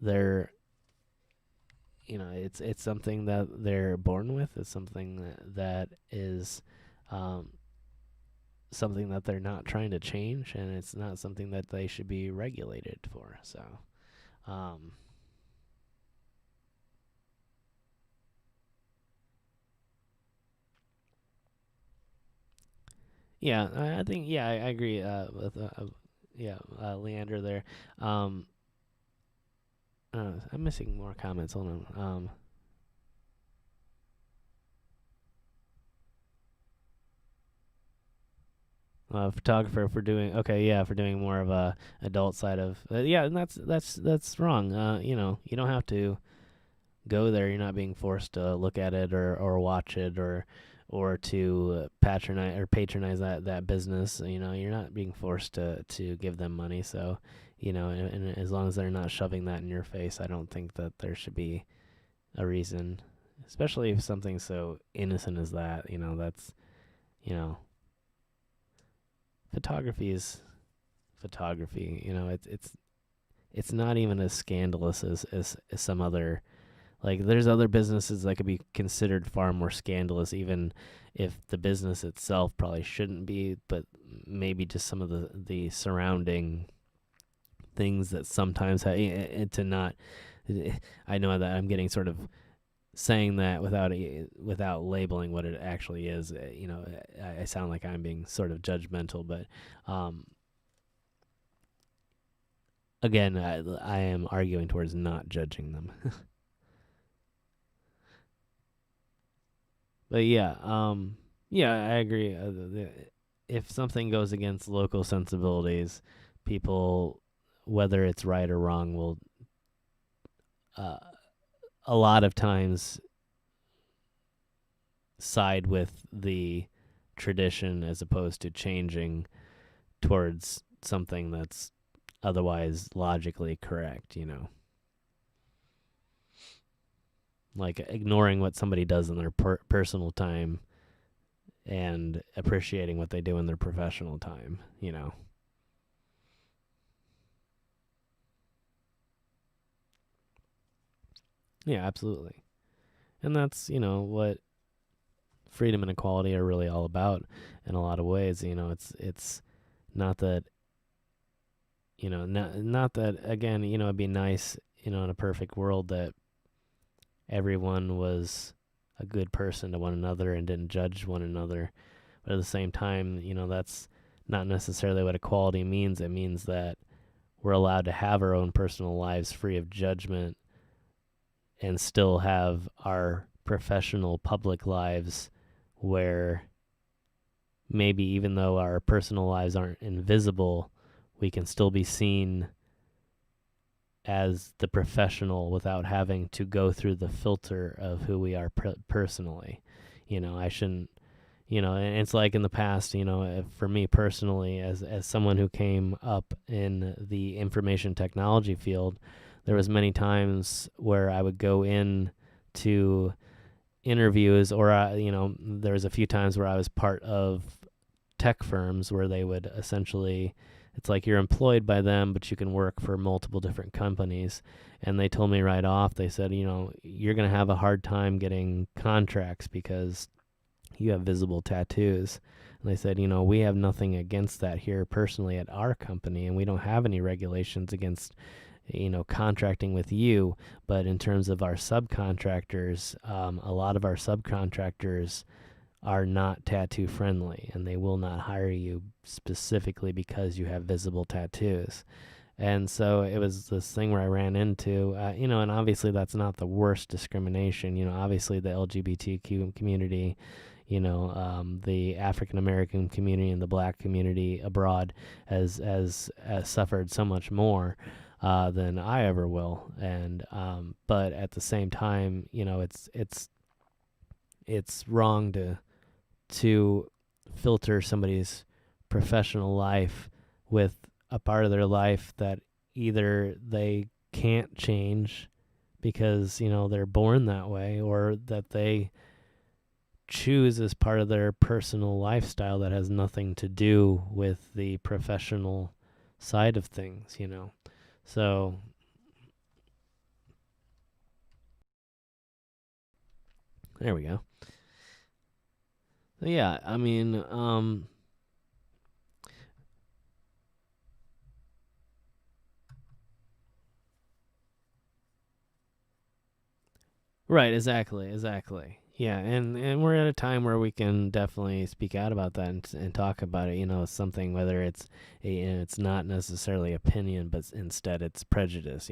they're it's something that they're born with. It's something that is something that they're not trying to change, and it's not something that they should be regulated for. So, yeah, I think I agree with Leander there. I'm missing more comments. Hold on. Photographer for doing more of a adult side of and that's wrong. You don't have to go there. You're not being forced to look at it or watch it or to patronize that business. You're not being forced to give them money. So, and as long as they're not shoving that in your face, I don't think that there should be a reason, especially if something so innocent as that. That's you know photography is photography. It's not even as scandalous as some other, like, there's other businesses that could be considered far more scandalous, even if the business itself probably shouldn't be, but maybe just some of the surrounding things that sometimes to not. I know that I'm getting sort of saying that without labeling what it actually is. I sound like I'm being sort of judgmental, but again, I am arguing towards not judging them. But yeah, I agree. If something goes against local sensibilities, people, whether it's right or wrong, will uh, a lot of times side with the tradition as opposed to changing towards something that's otherwise logically correct, like ignoring what somebody does in their personal time and appreciating what they do in their professional time. Yeah, absolutely. And that's, what freedom and equality are really all about in a lot of ways. It's not that, not that, again, it'd be nice, in a perfect world that everyone was a good person to one another and didn't judge one another. But at the same time, that's not necessarily what equality means. It means that we're allowed to have our own personal lives free of judgment and still have our professional public lives where maybe even though our personal lives aren't invisible, we can still be seen as the professional without having to go through the filter of who we are personally. I shouldn't, and it's like in the past, for me personally, as someone who came up in the information technology field, there was many times where I would go in to interviews, or there was a few times where I was part of tech firms where they would essentially, it's like you're employed by them, but you can work for multiple different companies. And they told me right off, they said, you're going to have a hard time getting contracts because you have visible tattoos. And they said, we have nothing against that here personally at our company, and we don't have any regulations against contracting with you. But in terms of our subcontractors, a lot of our subcontractors are not tattoo friendly, and they will not hire you specifically because you have visible tattoos. And so it was this thing where I ran into, and obviously that's not the worst discrimination. Obviously the LGBTQ community, the African American community and the black community abroad has suffered so much more than I ever will. And but at the same time, it's wrong to filter somebody's professional life with a part of their life that either they can't change because they're born that way, or that they choose as part of their personal lifestyle that has nothing to do with the professional side of things. So there we go. So yeah, I mean, right, exactly. Yeah, and we're at a time where we can definitely speak out about that and talk about it. Something, whether it's not necessarily opinion, but instead it's prejudice.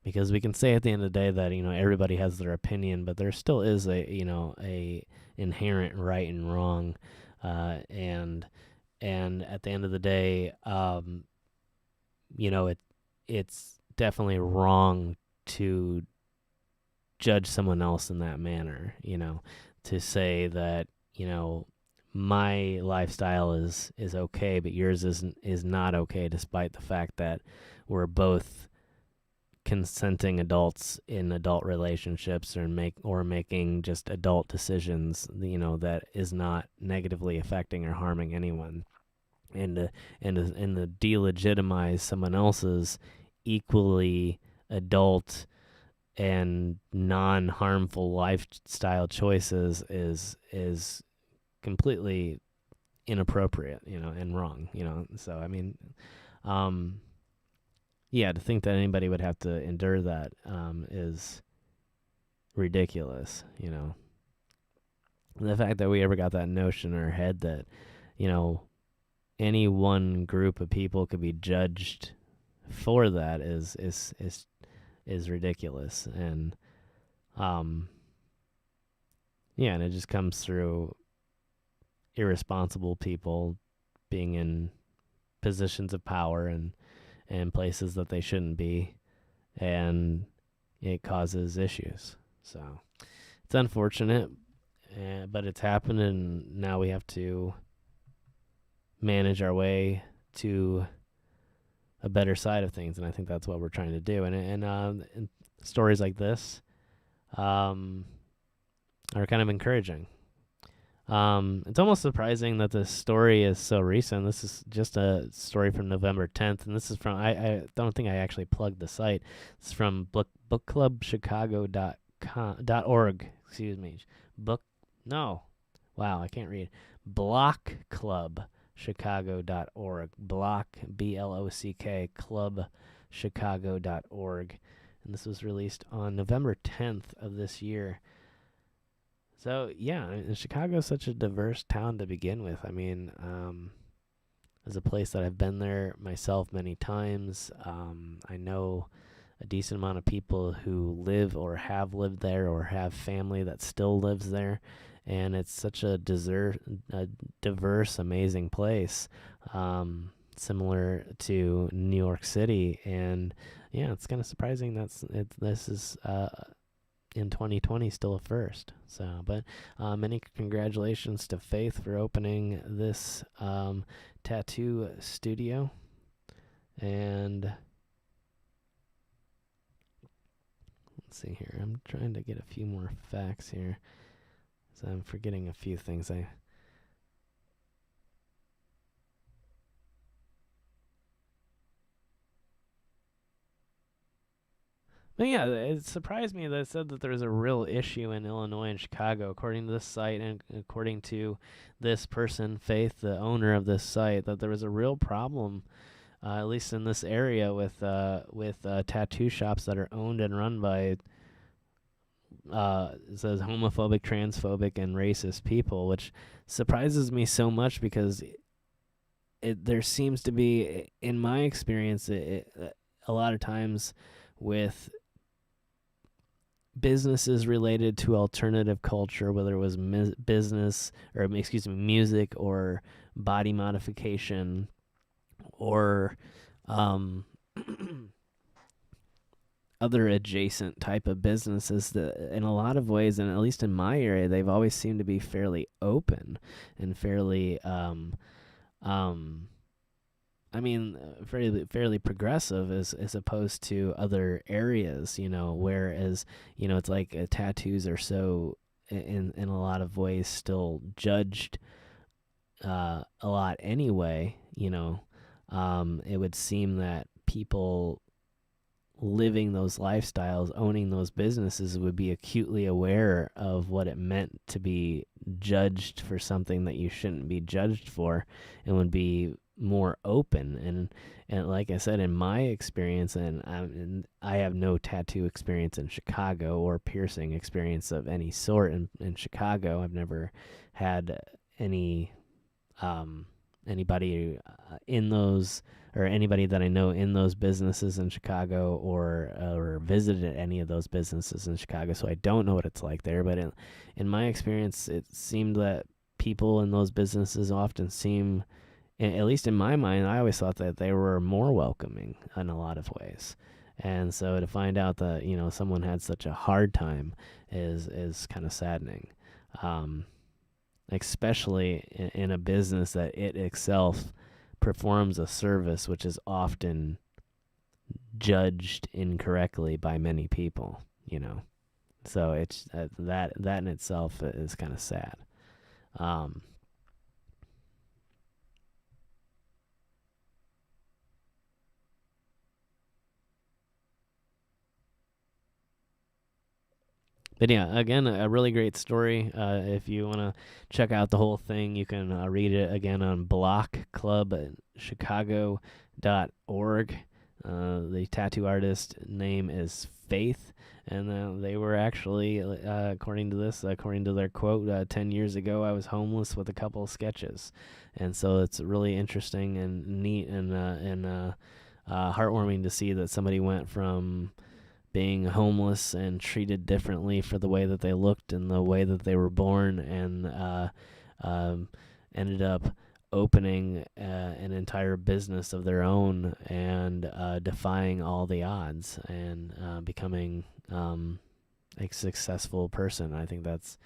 Because we can say at the end of the day that everybody has their opinion, but there still is a inherent right and wrong, and at the end of the day, it's definitely wrong to judge someone else in that manner, to say that, my lifestyle is okay, but yours is not okay, despite the fact that we're both consenting adults in adult relationships, or making just adult decisions, that is not negatively affecting or harming anyone. And to delegitimize someone else's equally adult and non-harmful lifestyle choices is completely inappropriate, and wrong. So I mean, um, yeah, to think that anybody would have to endure that is ridiculous. And the fact that we ever got that notion in our head that you know any one group of people could be judged for that is ridiculous. And um yeah, and it just comes through irresponsible people being in positions of power and places that they shouldn't be, and it causes issues. So it's unfortunate, but it's happened, and now we have to manage our way to a better side of things, and I think that's what we're trying to do. And stories like this are kind of encouraging. It's almost surprising that this story is so recent. This is just a story from November 10th, and this is from, I don't think I actually plugged the site. It's from bookclubchicago.org. Excuse me. Wow, I can't read. Blockclubchicago.org. Block, BLOCK, clubchicago.org. And this was released on November 10th of this year. So, yeah, Chicago is such a diverse town to begin with. I mean, as a place that I've been there myself many times, I know a decent amount of people who live or have lived there or have family that still lives there. And it's such a diverse, amazing place, similar to New York City. And, yeah, it's kind of surprising this is in 2020 still a first. So, but many congratulations to Faith for opening this tattoo studio. And let's see here. I'm trying to get a few more facts here, so I'm forgetting a few things. But yeah, it surprised me that it said that there's a real issue in Illinois and Chicago, according to this site and according to this person, Faith, the owner of this site, that there was a real problem, at least in this area, with tattoo shops that are owned and run by it says homophobic, transphobic, and racist people, which surprises me so much because there seems to be, in my experience, a lot of times with businesses related to alternative culture, whether it was music or body modification or other adjacent type of businesses, that in a lot of ways, and at least in my area, they've always seemed to be fairly open and fairly fairly progressive as opposed to other areas, whereas, it's like tattoos are so, in a lot of ways, still judged a lot anyway. It would seem that people living those lifestyles, owning those businesses, would be acutely aware of what it meant to be judged for something that you shouldn't be judged for, and would be more open. And like I said, in my experience, and I have no tattoo experience in Chicago or piercing experience of any sort in Chicago. I've never had anybody in those, or anybody that I know in those businesses in Chicago, or visited any of those businesses in Chicago, so I don't know what it's like there. But in my experience, it seemed that people in those businesses often seem, at least in my mind, I always thought that they were more welcoming in a lot of ways. And so to find out that, someone had such a hard time is kind of saddening. Especially in a business that it itself performs a service which is often judged incorrectly by many people, So it's that in itself is kind of sad. But yeah, again, a really great story. If you want to check out the whole thing, you can read it again on blockclubchicago.org. The tattoo artist name is Faith, and they were actually, according to their quote, 10 years ago, I was homeless with a couple of sketches. And so it's really interesting and neat and heartwarming to see that somebody went from being homeless and treated differently for the way that they looked and the way that they were born, and um, ended up opening an entire business of their own and defying all the odds and becoming a successful person. I think that's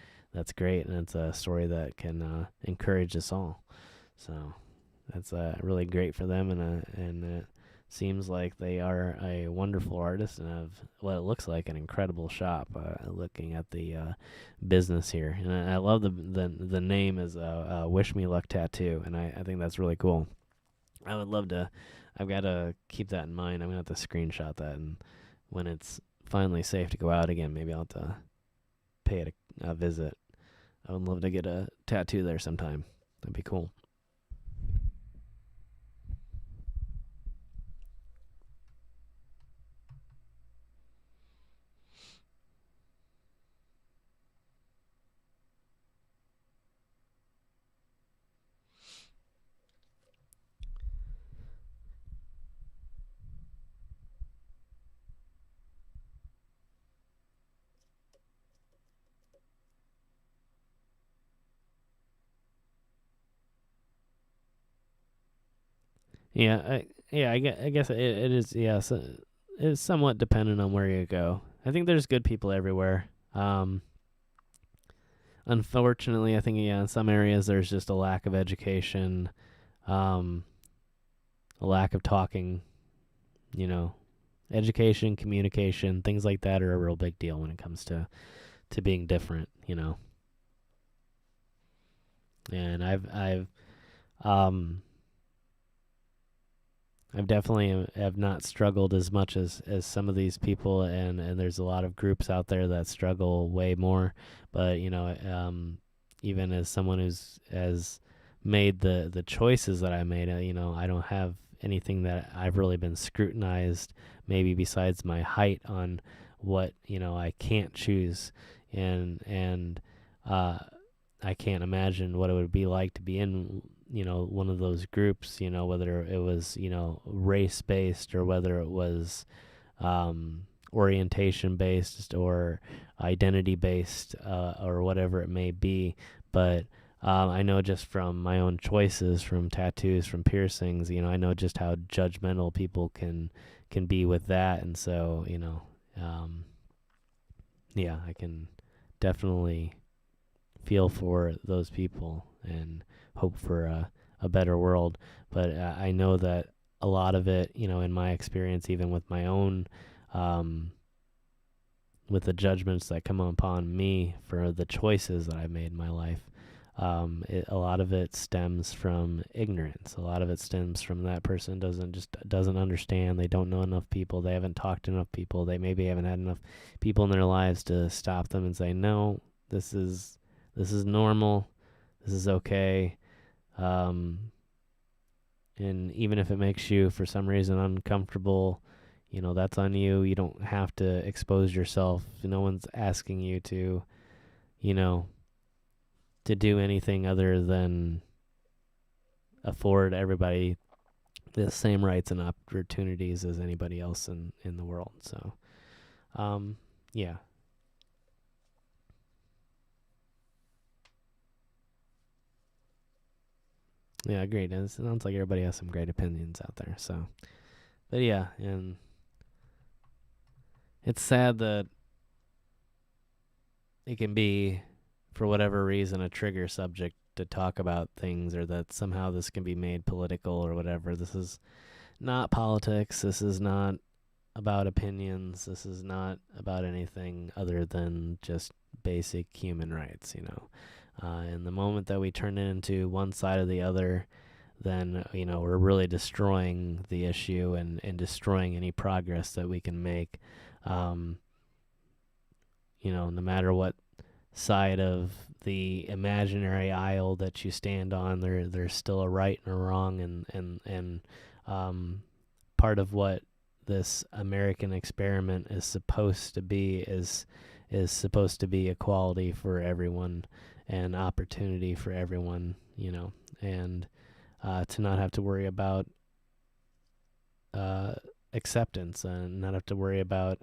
great, and it's a story that can encourage us all. So that's really great for them, and it seems like they are a wonderful artist and have what it looks like an incredible shop. Looking at the business here, and I love the name is Wish Me Luck Tattoo, and I think that's really cool. I would love to. I've got to keep that in mind. I'm gonna have to screenshot that, and when it's finally safe to go out again, maybe I'll have to pay it a visit. I would love to get a tattoo there sometime. That'd be cool. Yeah, I guess it is. Yeah, so it's somewhat dependent on where you go. I think there's good people everywhere. Unfortunately, I think in some areas there's just a lack of education, um, a lack of talking. You know, education, communication, things like that are a real big deal when it comes to being different. And um I've definitely have not struggled as much as some of these people, and there's a lot of groups out there that struggle way more. But even as someone who's has made the choices that I made, I don't have anything that I've really been scrutinized, maybe besides my height, on what I can't choose, and I can't imagine what it would be like to be in one of those groups, whether it was race based or whether it was orientation based or identity based, or whatever it may be. But I know just from my own choices, from tattoos, from piercings, I know just how judgmental people can be with that. And so yeah, I can definitely feel for those people and hope for a better world. But I know that a lot of it, in my experience, even with my own, with the judgments that come upon me for the choices that I've made in my life, a lot of it stems from ignorance. A lot of it stems from that person doesn't understand. They don't know enough people. They haven't talked to enough people. They maybe haven't had enough people in their lives to stop them and say, no, this is normal. This is okay. And even if it makes you, for some reason, uncomfortable, that's on you. You don't have to expose yourself. No one's asking you you know, to do anything other than afford everybody the same rights and opportunities as anybody else in the world. So, yeah. Yeah, agreed. And it sounds like everybody has some great opinions out there. So, but yeah, and it's sad that it can be, for whatever reason, a trigger subject to talk about things, or that somehow this can be made political or whatever. This is not politics. This is not about opinions. This is not about anything other than just basic human rights. And the moment that we turn it into one side or the other, then we're really destroying the issue and destroying any progress that we can make. No matter what side of the imaginary aisle that you stand on, there's still a right and a wrong, and part of what this American experiment is supposed to be is supposed to be equality for everyone and opportunity for everyone, and to not have to worry about acceptance and not have to worry about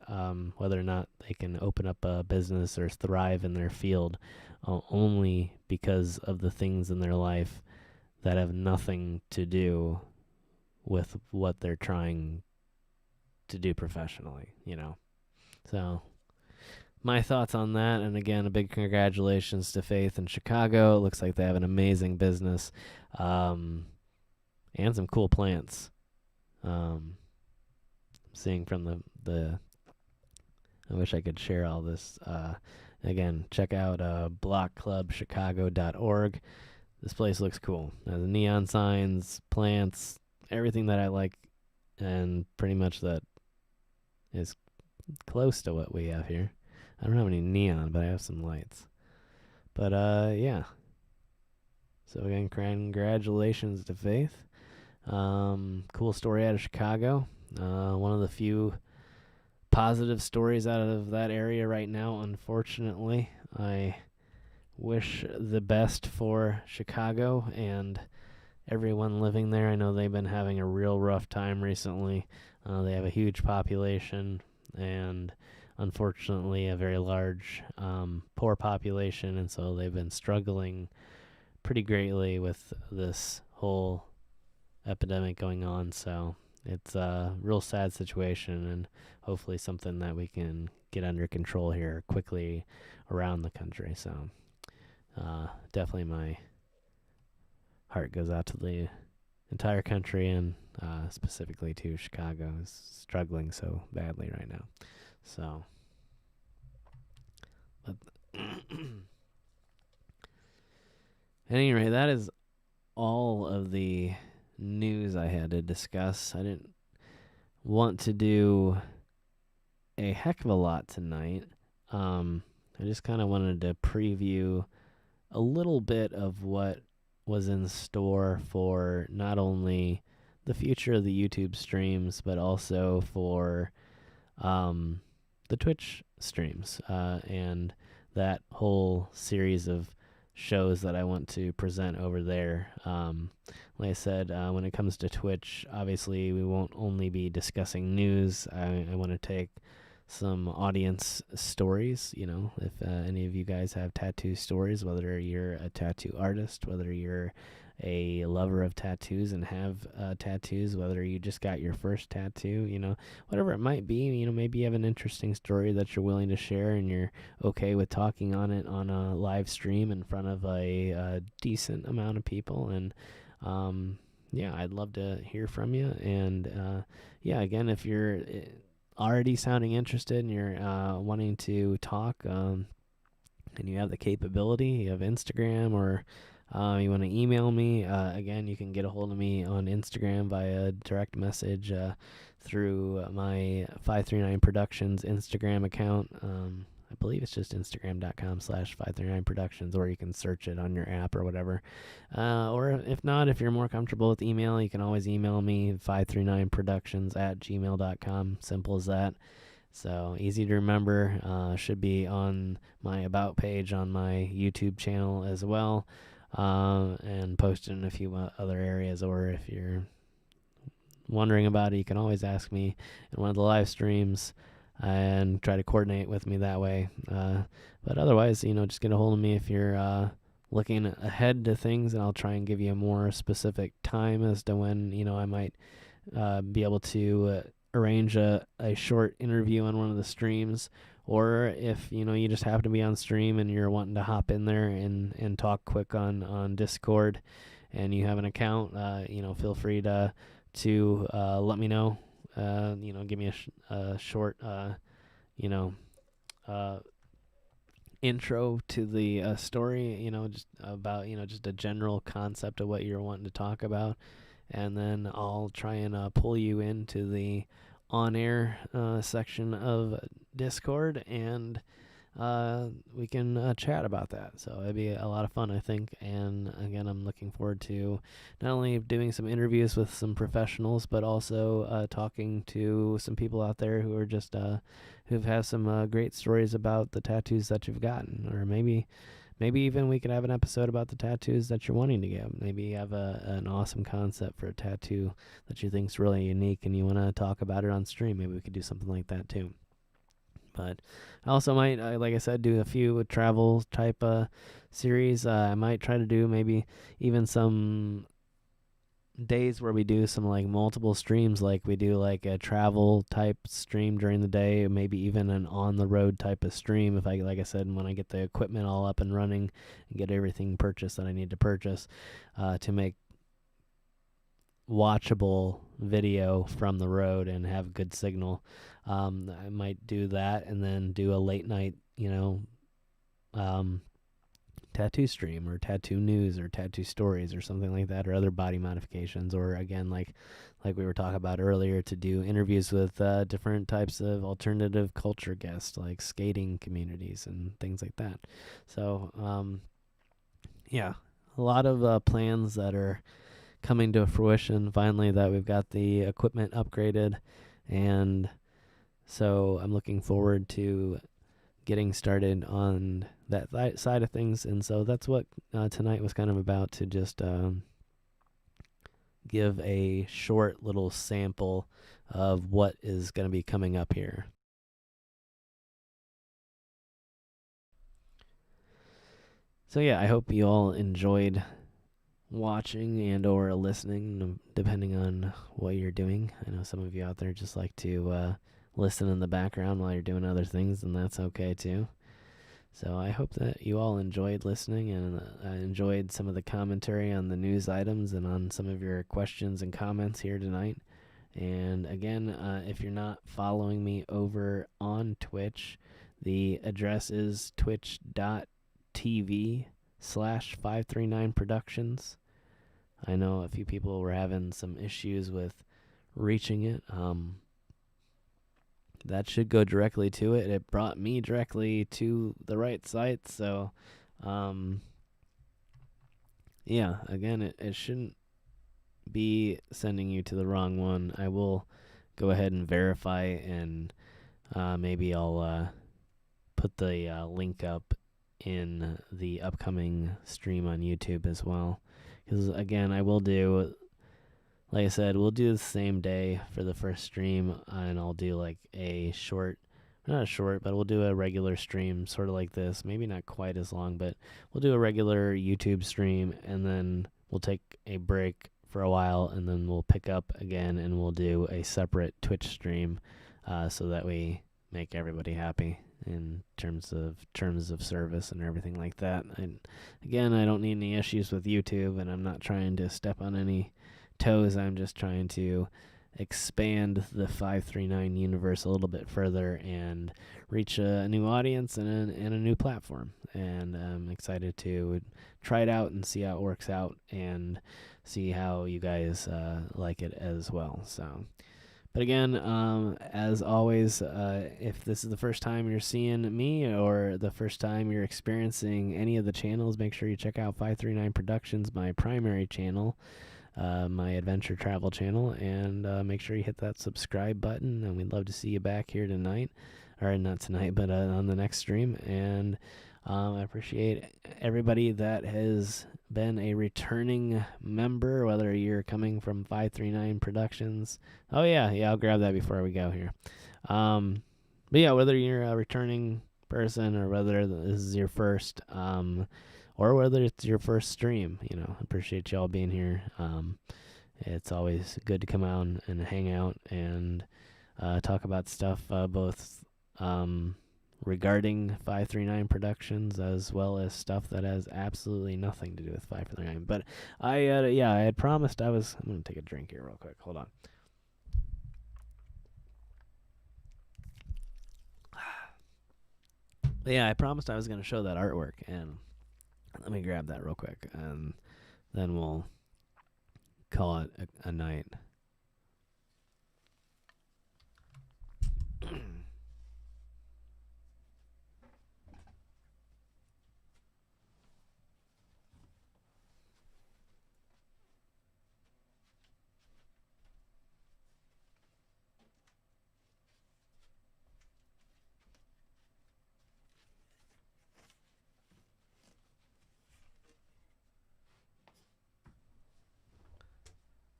whether or not they can open up a business or thrive in their field only because of the things in their life that have nothing to do with what they're trying to do professionally, So my thoughts on that, and again, a big congratulations to Faith in Chicago. It looks like they have an amazing business and some cool plants. Seeing from the I wish I could share all this. Again, check out blockclubchicago.org. This place looks cool. It has neon signs, plants, everything that I like, and pretty much that is close to what we have here. I don't have any neon, but I have some lights. But yeah. So again, congratulations to Faith. Cool story out of Chicago. One of the few positive stories out of that area right now, unfortunately. I wish the best for Chicago and everyone living there. I know they've been having a real rough time recently. They have a huge population and unfortunately a very large poor population, and so they've been struggling pretty greatly with this whole epidemic going on. So it's a real sad situation, and hopefully something that we can get under control here quickly around the country. So definitely my heart goes out to the entire country, and specifically to Chicago, is struggling so badly right now. So, but at any rate, that is all of the news I had to discuss. I didn't want to do a heck of a lot tonight. I just kind of wanted to preview a little bit of what was in store for not only the future of the YouTube streams, but also for the Twitch streams and that whole series of shows that I want to present over there. Like I said, when it comes to Twitch, obviously we won't only be discussing news. I want to take some audience stories, if any of you guys have tattoo stories, whether you're a tattoo artist, whether you're a lover of tattoos and have tattoos, whether you just got your first tattoo, whatever it might be, maybe you have an interesting story that you're willing to share and you're okay with talking on it on a live stream in front of a decent amount of people. And yeah, I'd love to hear from you. And yeah, again, if you're already sounding interested and you're wanting to talk and you have the capability, you have Instagram, or you want to email me, again, you can get a hold of me on Instagram via direct message through my 539 Productions Instagram account. I believe it's just instagram.com/539 Productions, or you can search it on your app or whatever. Or if not, if you're more comfortable with email, you can always email me 539productions@gmail.com. Simple as that. So easy to remember. Should be on my About page on my YouTube channel as well, and posted in a few other areas. Or if you're wondering about it, you can always ask me in one of the live streams and try to coordinate with me that way. But otherwise, just get a hold of me if you're looking ahead to things, and I'll try and give you a more specific time as to when, I might be able to arrange a short interview on one of the streams. Or if, you just happen to be on stream and you're wanting to hop in there and talk quick on Discord and you have an account, feel free to let me know. Give me a short, intro to the story, just about, just a general concept of what you're wanting to talk about. And then I'll try and pull you into the on-air section of Discord and we can chat about that. So it'd be a lot of fun, I think. And again, I'm looking forward to not only doing some interviews with some professionals, but also talking to some people out there who are just who've had some great stories about the tattoos that you've gotten, or maybe even we could have an episode about the tattoos that you're wanting to get. Maybe you have an awesome concept for a tattoo that you think's really unique, and you want to talk about it on stream. Maybe we could do something like that too. But I also might, like I said, do a few travel type series. I might try to do maybe even some days where we do some like multiple streams, like we do like a travel type stream during the day, maybe even an on the road type of stream. If I, like I said, when I get the equipment all up and running and get everything purchased that I need to purchase to make watchable video from the road and have good signal. I might do that and then do a late night, tattoo stream or tattoo news or tattoo stories or something like that, or other body modifications, or again, like we were talking about earlier, to do interviews with different types of alternative culture guests, like skating communities and things like that. So, yeah, a lot of plans that are coming to fruition finally, that we've got the equipment upgraded, and so I'm looking forward to getting started on that side of things. And so that's what tonight was kind of about, to just give a short little sample of what is going to be coming up here. So yeah, I hope you all enjoyed watching and or listening, depending on what you're doing. I know some of you out there just like to listen in the background while you're doing other things, and that's okay too. So I hope that you all enjoyed listening, and enjoyed some of the commentary on the news items and on some of your questions and comments here tonight. And again, if you're not following me over on Twitch, the address is twitch.tv/539productions. I know a few people were having some issues with reaching it. That should go directly to it. It brought me directly to the right site. So, yeah, again, it shouldn't be sending you to the wrong one. I will go ahead and verify, and maybe I'll put the link up in the upcoming stream on YouTube as well. Because, again, I will do, like I said, we'll do the same day for the first stream, and I'll do like a short, not a short, but we'll do a regular stream, sort of like this. Maybe not quite as long, but we'll do a regular YouTube stream, and then we'll take a break for a while, and then we'll pick up again, and we'll do a separate Twitch stream, so that we make everybody happy in terms of service and everything like that. And again, I don't need any issues with YouTube, and I'm not trying to step on any toes. I'm just trying to expand the 539 universe a little bit further and reach a new audience and a new platform. And I'm excited to try it out and see how it works out, and see how you guys like it as well. So, but again, as always, if this is the first time you're seeing me, or the first time you're experiencing any of the channels, make sure you check out 539 Productions, my primary channel, my adventure travel channel, and make sure you hit that subscribe button. And we'd love to see you back here tonight, or not tonight, but on the next stream. And I appreciate everybody that has been a returning member, whether you're coming from 539 Productions. Oh yeah, I'll grab that before we go here. But yeah, whether you're a returning person, or whether this is your first, or whether it's your first stream, appreciate y'all being here. It's always good to come out and hang out and talk about stuff, both regarding 539 Productions, as well as stuff that has absolutely nothing to do with 539. But I had promised I'm going to take a drink here real quick. Hold on. But yeah, I promised I was going to show that artwork, and let me grab that real quick, and then we'll call it a night.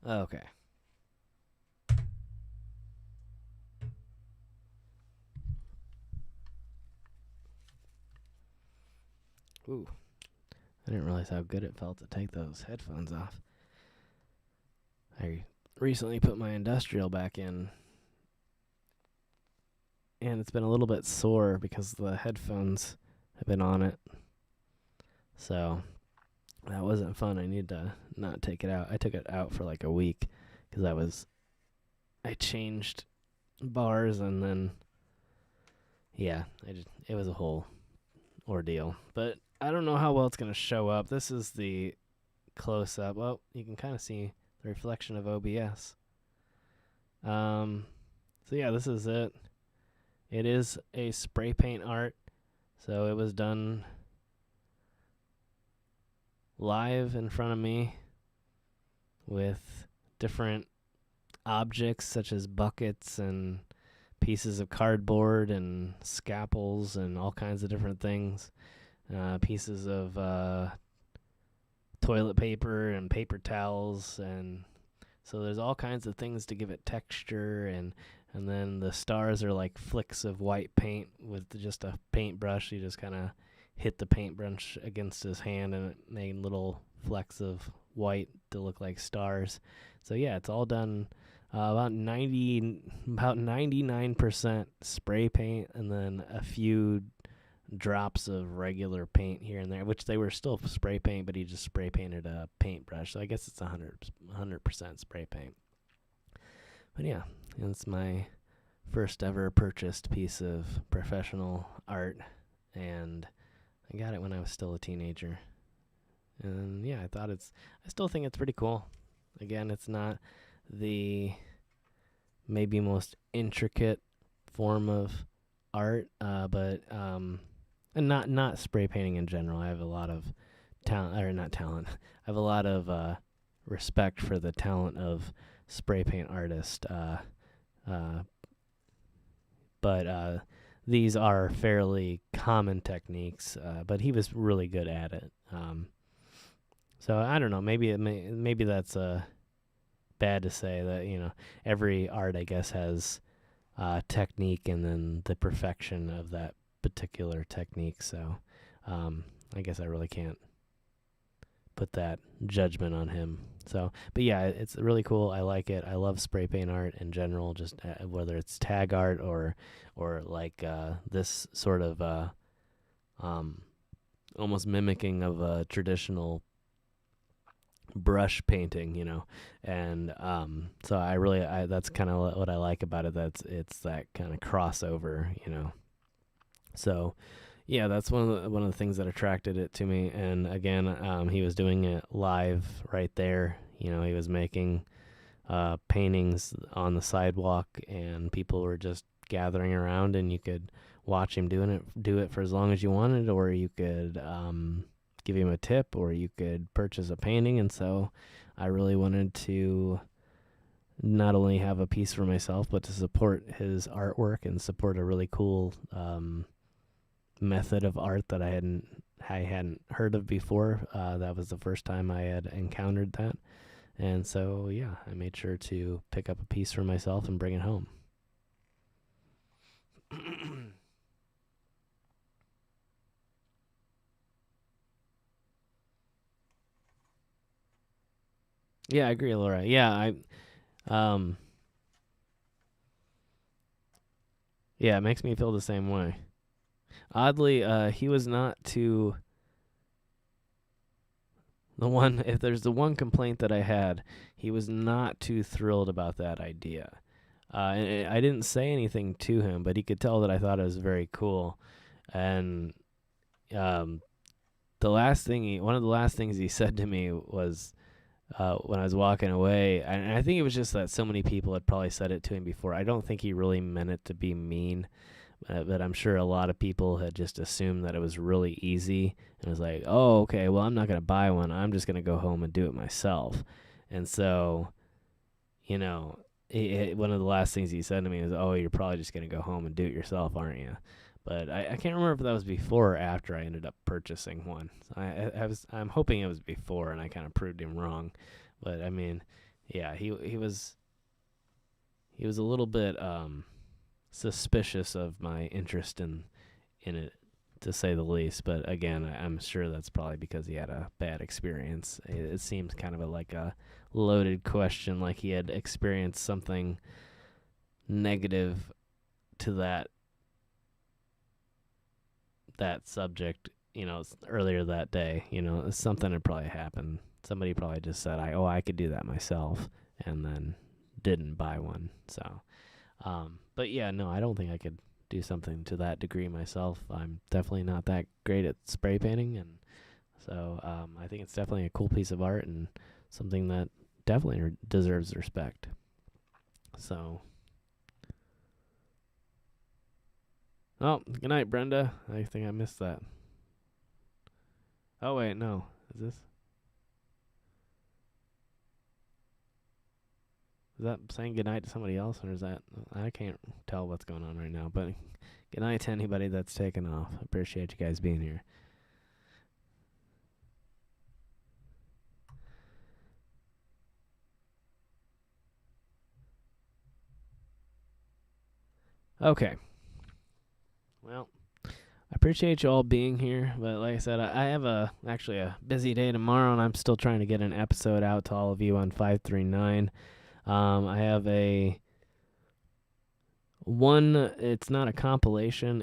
Okay. Ooh, I didn't realize how good it felt to take those headphones off. I recently put my industrial back in, and it's been a little bit sore because the headphones have been on it. So that wasn't fun. I need to not take it out. I took it out for like a week because I changed bars, and then it was a whole ordeal. But I don't know how well it's gonna show up. This is the close up. Well, you can kind of see the reflection of OBS. So yeah, this is it. It is a spray paint art, so it was done live in front of me with different objects such as buckets and pieces of cardboard and scalpels and all kinds of different things, pieces of toilet paper and paper towels, and so there's all kinds of things to give it texture, and then the stars are like flicks of white paint with just a paintbrush. You just kind of hit the paintbrush against his hand, and it made little flecks of white to look like stars. So yeah, it's all done about 99% spray paint, and then a few drops of regular paint here and there, which they were still spray paint, but he just spray painted a paintbrush. So I guess it's 100% spray paint. But yeah, it's my first ever purchased piece of professional art, and I got it when I was still a teenager. And yeah, I still think it's pretty cool. Again, it's not the maybe most intricate form of art, but and not spray painting in general. I have a lot of talent, or not talent. I have a lot of respect for the talent of spray paint artists. But these are fairly common techniques. But he was really good at it. So I don't know. Maybe that's bad to say that every art, I guess, has technique and then the perfection of that particular technique. So I guess I really can't put that judgment on him. So, but yeah, it's really cool. I like it. I love spray paint art in general, just whether it's tag art or like this sort of almost mimicking of a traditional brush painting, and so I that's kind of what I like about it. It's that kind of crossover, So yeah, that's one of the things that attracted it to me. And again, he was doing it live right there. He was making paintings on the sidewalk, and people were just gathering around, and you could watch him do it for as long as you wanted, or you could give him a tip, or you could purchase a painting. And so I really wanted to not only have a piece for myself, but to support his artwork and support a really cool method of art that I hadn't heard of before. That was the first time I had encountered that. And so yeah, I made sure to pick up a piece for myself and bring it home. Yeah, I agree, Laura. Yeah, yeah, it makes me feel the same way. Oddly, he was not too. If there's the one complaint that I had, he was not too thrilled about that idea. And I didn't say anything to him, but he could tell that I thought it was very cool. And one of the last things he said to me was when I was walking away, and I think it was just that so many people had probably said it to him before. I don't think he really meant it to be mean. But I'm sure a lot of people had just assumed that it was really easy, and it was like, oh, okay, well, I'm not going to buy one. I'm just going to go home and do it myself. And so, one of the last things he said to me was, oh, you're probably just going to go home and do it yourself, aren't you? But I can't remember if that was before or after I ended up purchasing one. So I'm hoping it was before, and I kind of proved him wrong. But, I mean, yeah, he was a little bit suspicious of my interest in it, to say the least. But again, I'm sure that's probably because he had a bad experience. It seems kind of like a loaded question, like he had experienced something negative to that subject, earlier that day. Something had probably happened. Somebody probably just said, I could do that myself," and then didn't buy one. So, but yeah, no, I don't think I could do something to that degree myself. I'm definitely not that great at spray painting, and so I think it's definitely a cool piece of art and something that definitely deserves respect. So, oh, good night, Brenda. I think I missed that. Oh wait, no, is this? Is that saying goodnight to somebody else, or is that? I can't tell what's going on right now. But good night to anybody that's taken off. Appreciate you guys being here. Okay. Well, I appreciate you all being here, but like I said, I have actually a busy day tomorrow, and I'm still trying to get an episode out to all of you on 539. I have it's not a compilation,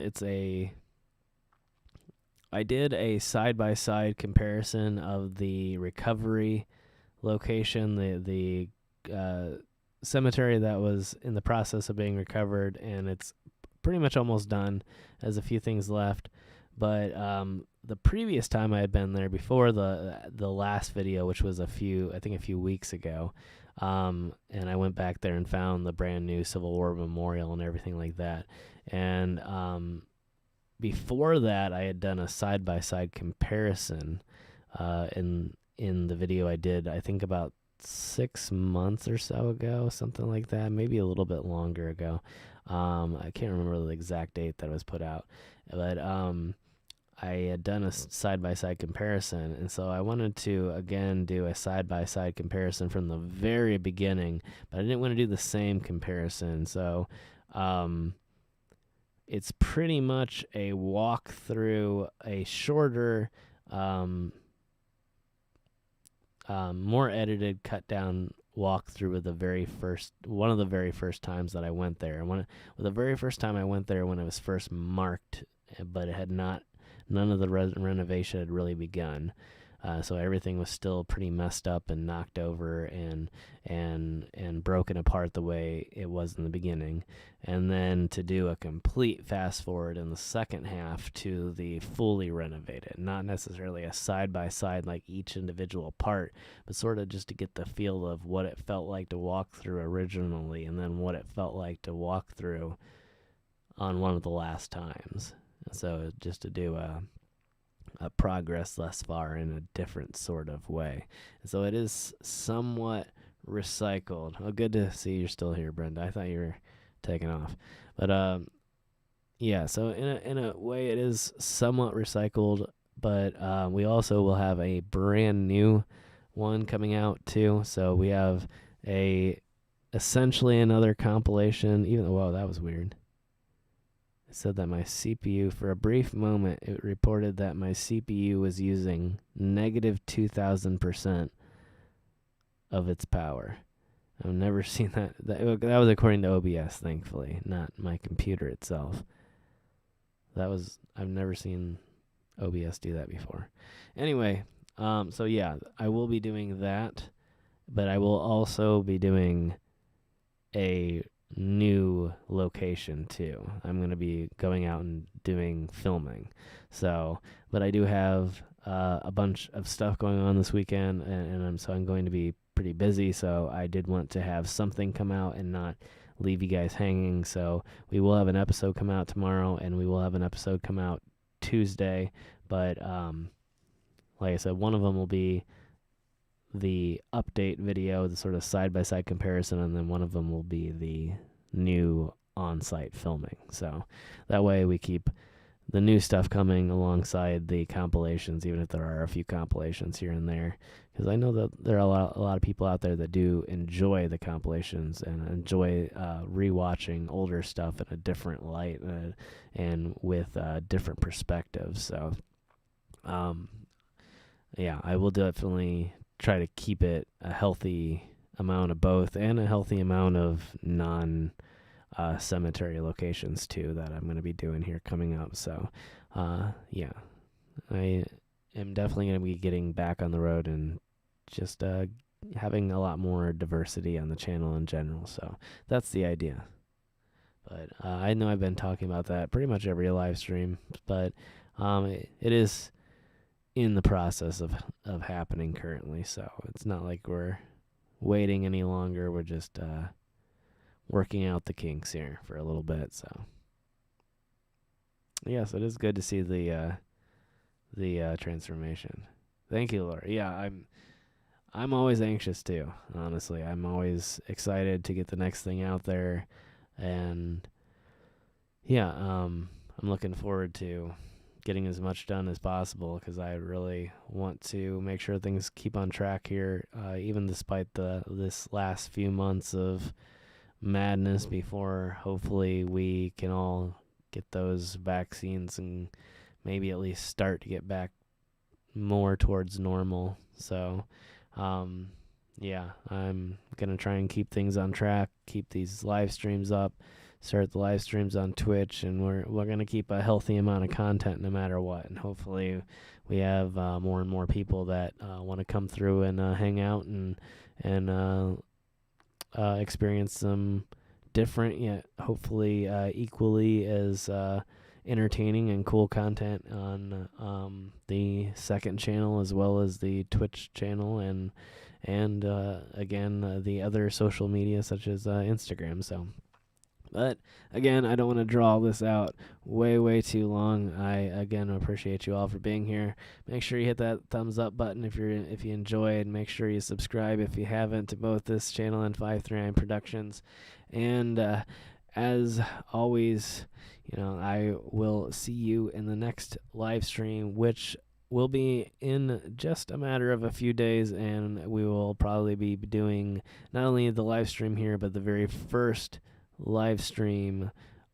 I did a side-by-side comparison of the recovery location, the cemetery that was in the process of being recovered, and it's pretty much almost done. Has a few things left, but the previous time I had been there, before the last video, which was a few weeks ago, and I went back there and found the brand new Civil War memorial and everything like that. And before that, I had done a side by side comparison in the video I did, I think about 6 months or so ago, something like that, maybe a little bit longer ago. I can't remember the exact date that was put out, but I had done a side-by-side comparison, and so I wanted to, again, do a side-by-side comparison from the very beginning, but I didn't want to do the same comparison, so it's pretty much a walkthrough, a shorter, more edited, cut-down walkthrough of one of the very first times that I went there. And the very first time I went there, when it was first marked, but it had none of the renovation had really begun. So everything was still pretty messed up and knocked over and broken apart the way it was in the beginning. And then to do a complete fast forward in the second half to the fully renovated, not necessarily a side by side like each individual part, but sort of just to get the feel of what it felt like to walk through originally, and then what it felt like to walk through on one of the last times. So just to do a progress thus far in a different sort of way. So it is somewhat recycled. Oh, good to see you're still here, Brenda. I thought you were taking off. But yeah, so in a way it is somewhat recycled, but we also will have a brand new one coming out too. So we have essentially another compilation, whoa, that was weird. It said that my CPU, for a brief moment, it reported that my CPU was using negative 2,000% of its power. I've never seen that. That was according to OBS, thankfully, not my computer itself. I've never seen OBS do that before. Anyway, so yeah, I will be doing that, but I will also be doing a new location too. I'm going to be going out and doing filming. So, but I do have a bunch of stuff going on this weekend, and I'm going to be pretty busy. So I did want to have something come out and not leave you guys hanging. So we will have an episode come out tomorrow, and we will have an episode come out Tuesday. But like I said, one of them will be the update video, the sort of side-by-side comparison, and then one of them will be the new on-site filming. So that way we keep the new stuff coming alongside the compilations, even if there are a few compilations here and there. Because I know that there are a lot of people out there that do enjoy the compilations and enjoy rewatching older stuff in a different light and with different perspectives. So, yeah, I will definitely try to keep it a healthy amount of both and a healthy amount of non cemetery locations too that I'm going to be doing here coming up. So, yeah, I am definitely going to be getting back on the road and just having a lot more diversity on the channel in general. So that's the idea. But I know I've been talking about that pretty much every live stream, but it is in the process of happening currently. So it's not like we're waiting any longer. We're just working out the kinks here for a little bit. So yes, it is good to see the transformation. Thank you, Laura. Yeah, I'm always anxious too. Honestly, I'm always excited to get the next thing out there, and yeah, I'm looking forward to getting as much done as possible because I really want to make sure things keep on track here, even despite this last few months of madness before hopefully we can all get those vaccines and maybe at least start to get back more towards normal. So, yeah, I'm going to try and keep things on track, keep these live streams up, start the live streams on Twitch, and we're going to keep a healthy amount of content no matter what. And hopefully we have more and more people that want to come through and hang out and experience some different yet hopefully equally as entertaining and cool content on the second channel as well as the Twitch channel and again the other social media such as Instagram. So, but again, I don't want to draw this out way too long. I again appreciate you all for being here. Make sure you hit that thumbs up button if you enjoyed. Make sure you subscribe if you haven't to both this channel and 539 Productions. And as always, I will see you in the next live stream, which will be in just a matter of a few days, and we will probably be doing not only the live stream here, but the very first live stream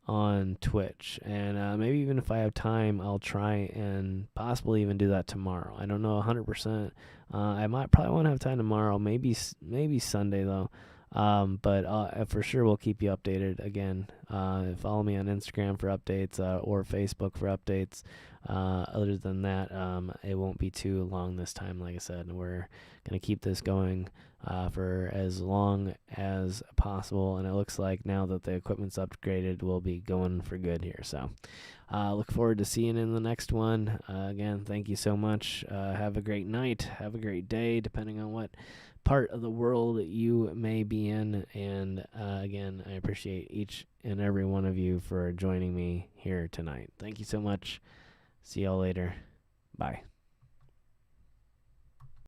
on Twitch. And maybe even if I have time, I'll try and possibly even do that tomorrow. I don't know 100%. I might probably won't have time tomorrow, maybe Sunday though. But for sure we'll keep you updated. Again, follow me on Instagram for updates or Facebook for updates. Other than that, it won't be too long this time. Like I said, we're going to keep this going for as long as possible, and it looks like now that the equipment's upgraded, we'll be going for good here. So look forward to seeing you in the next one. Again, thank you so much. Have a great night. Have a great day, depending on what part of the world you may be in. And again, I appreciate each and every one of you for joining me here tonight. Thank you so much. See y'all later. Bye.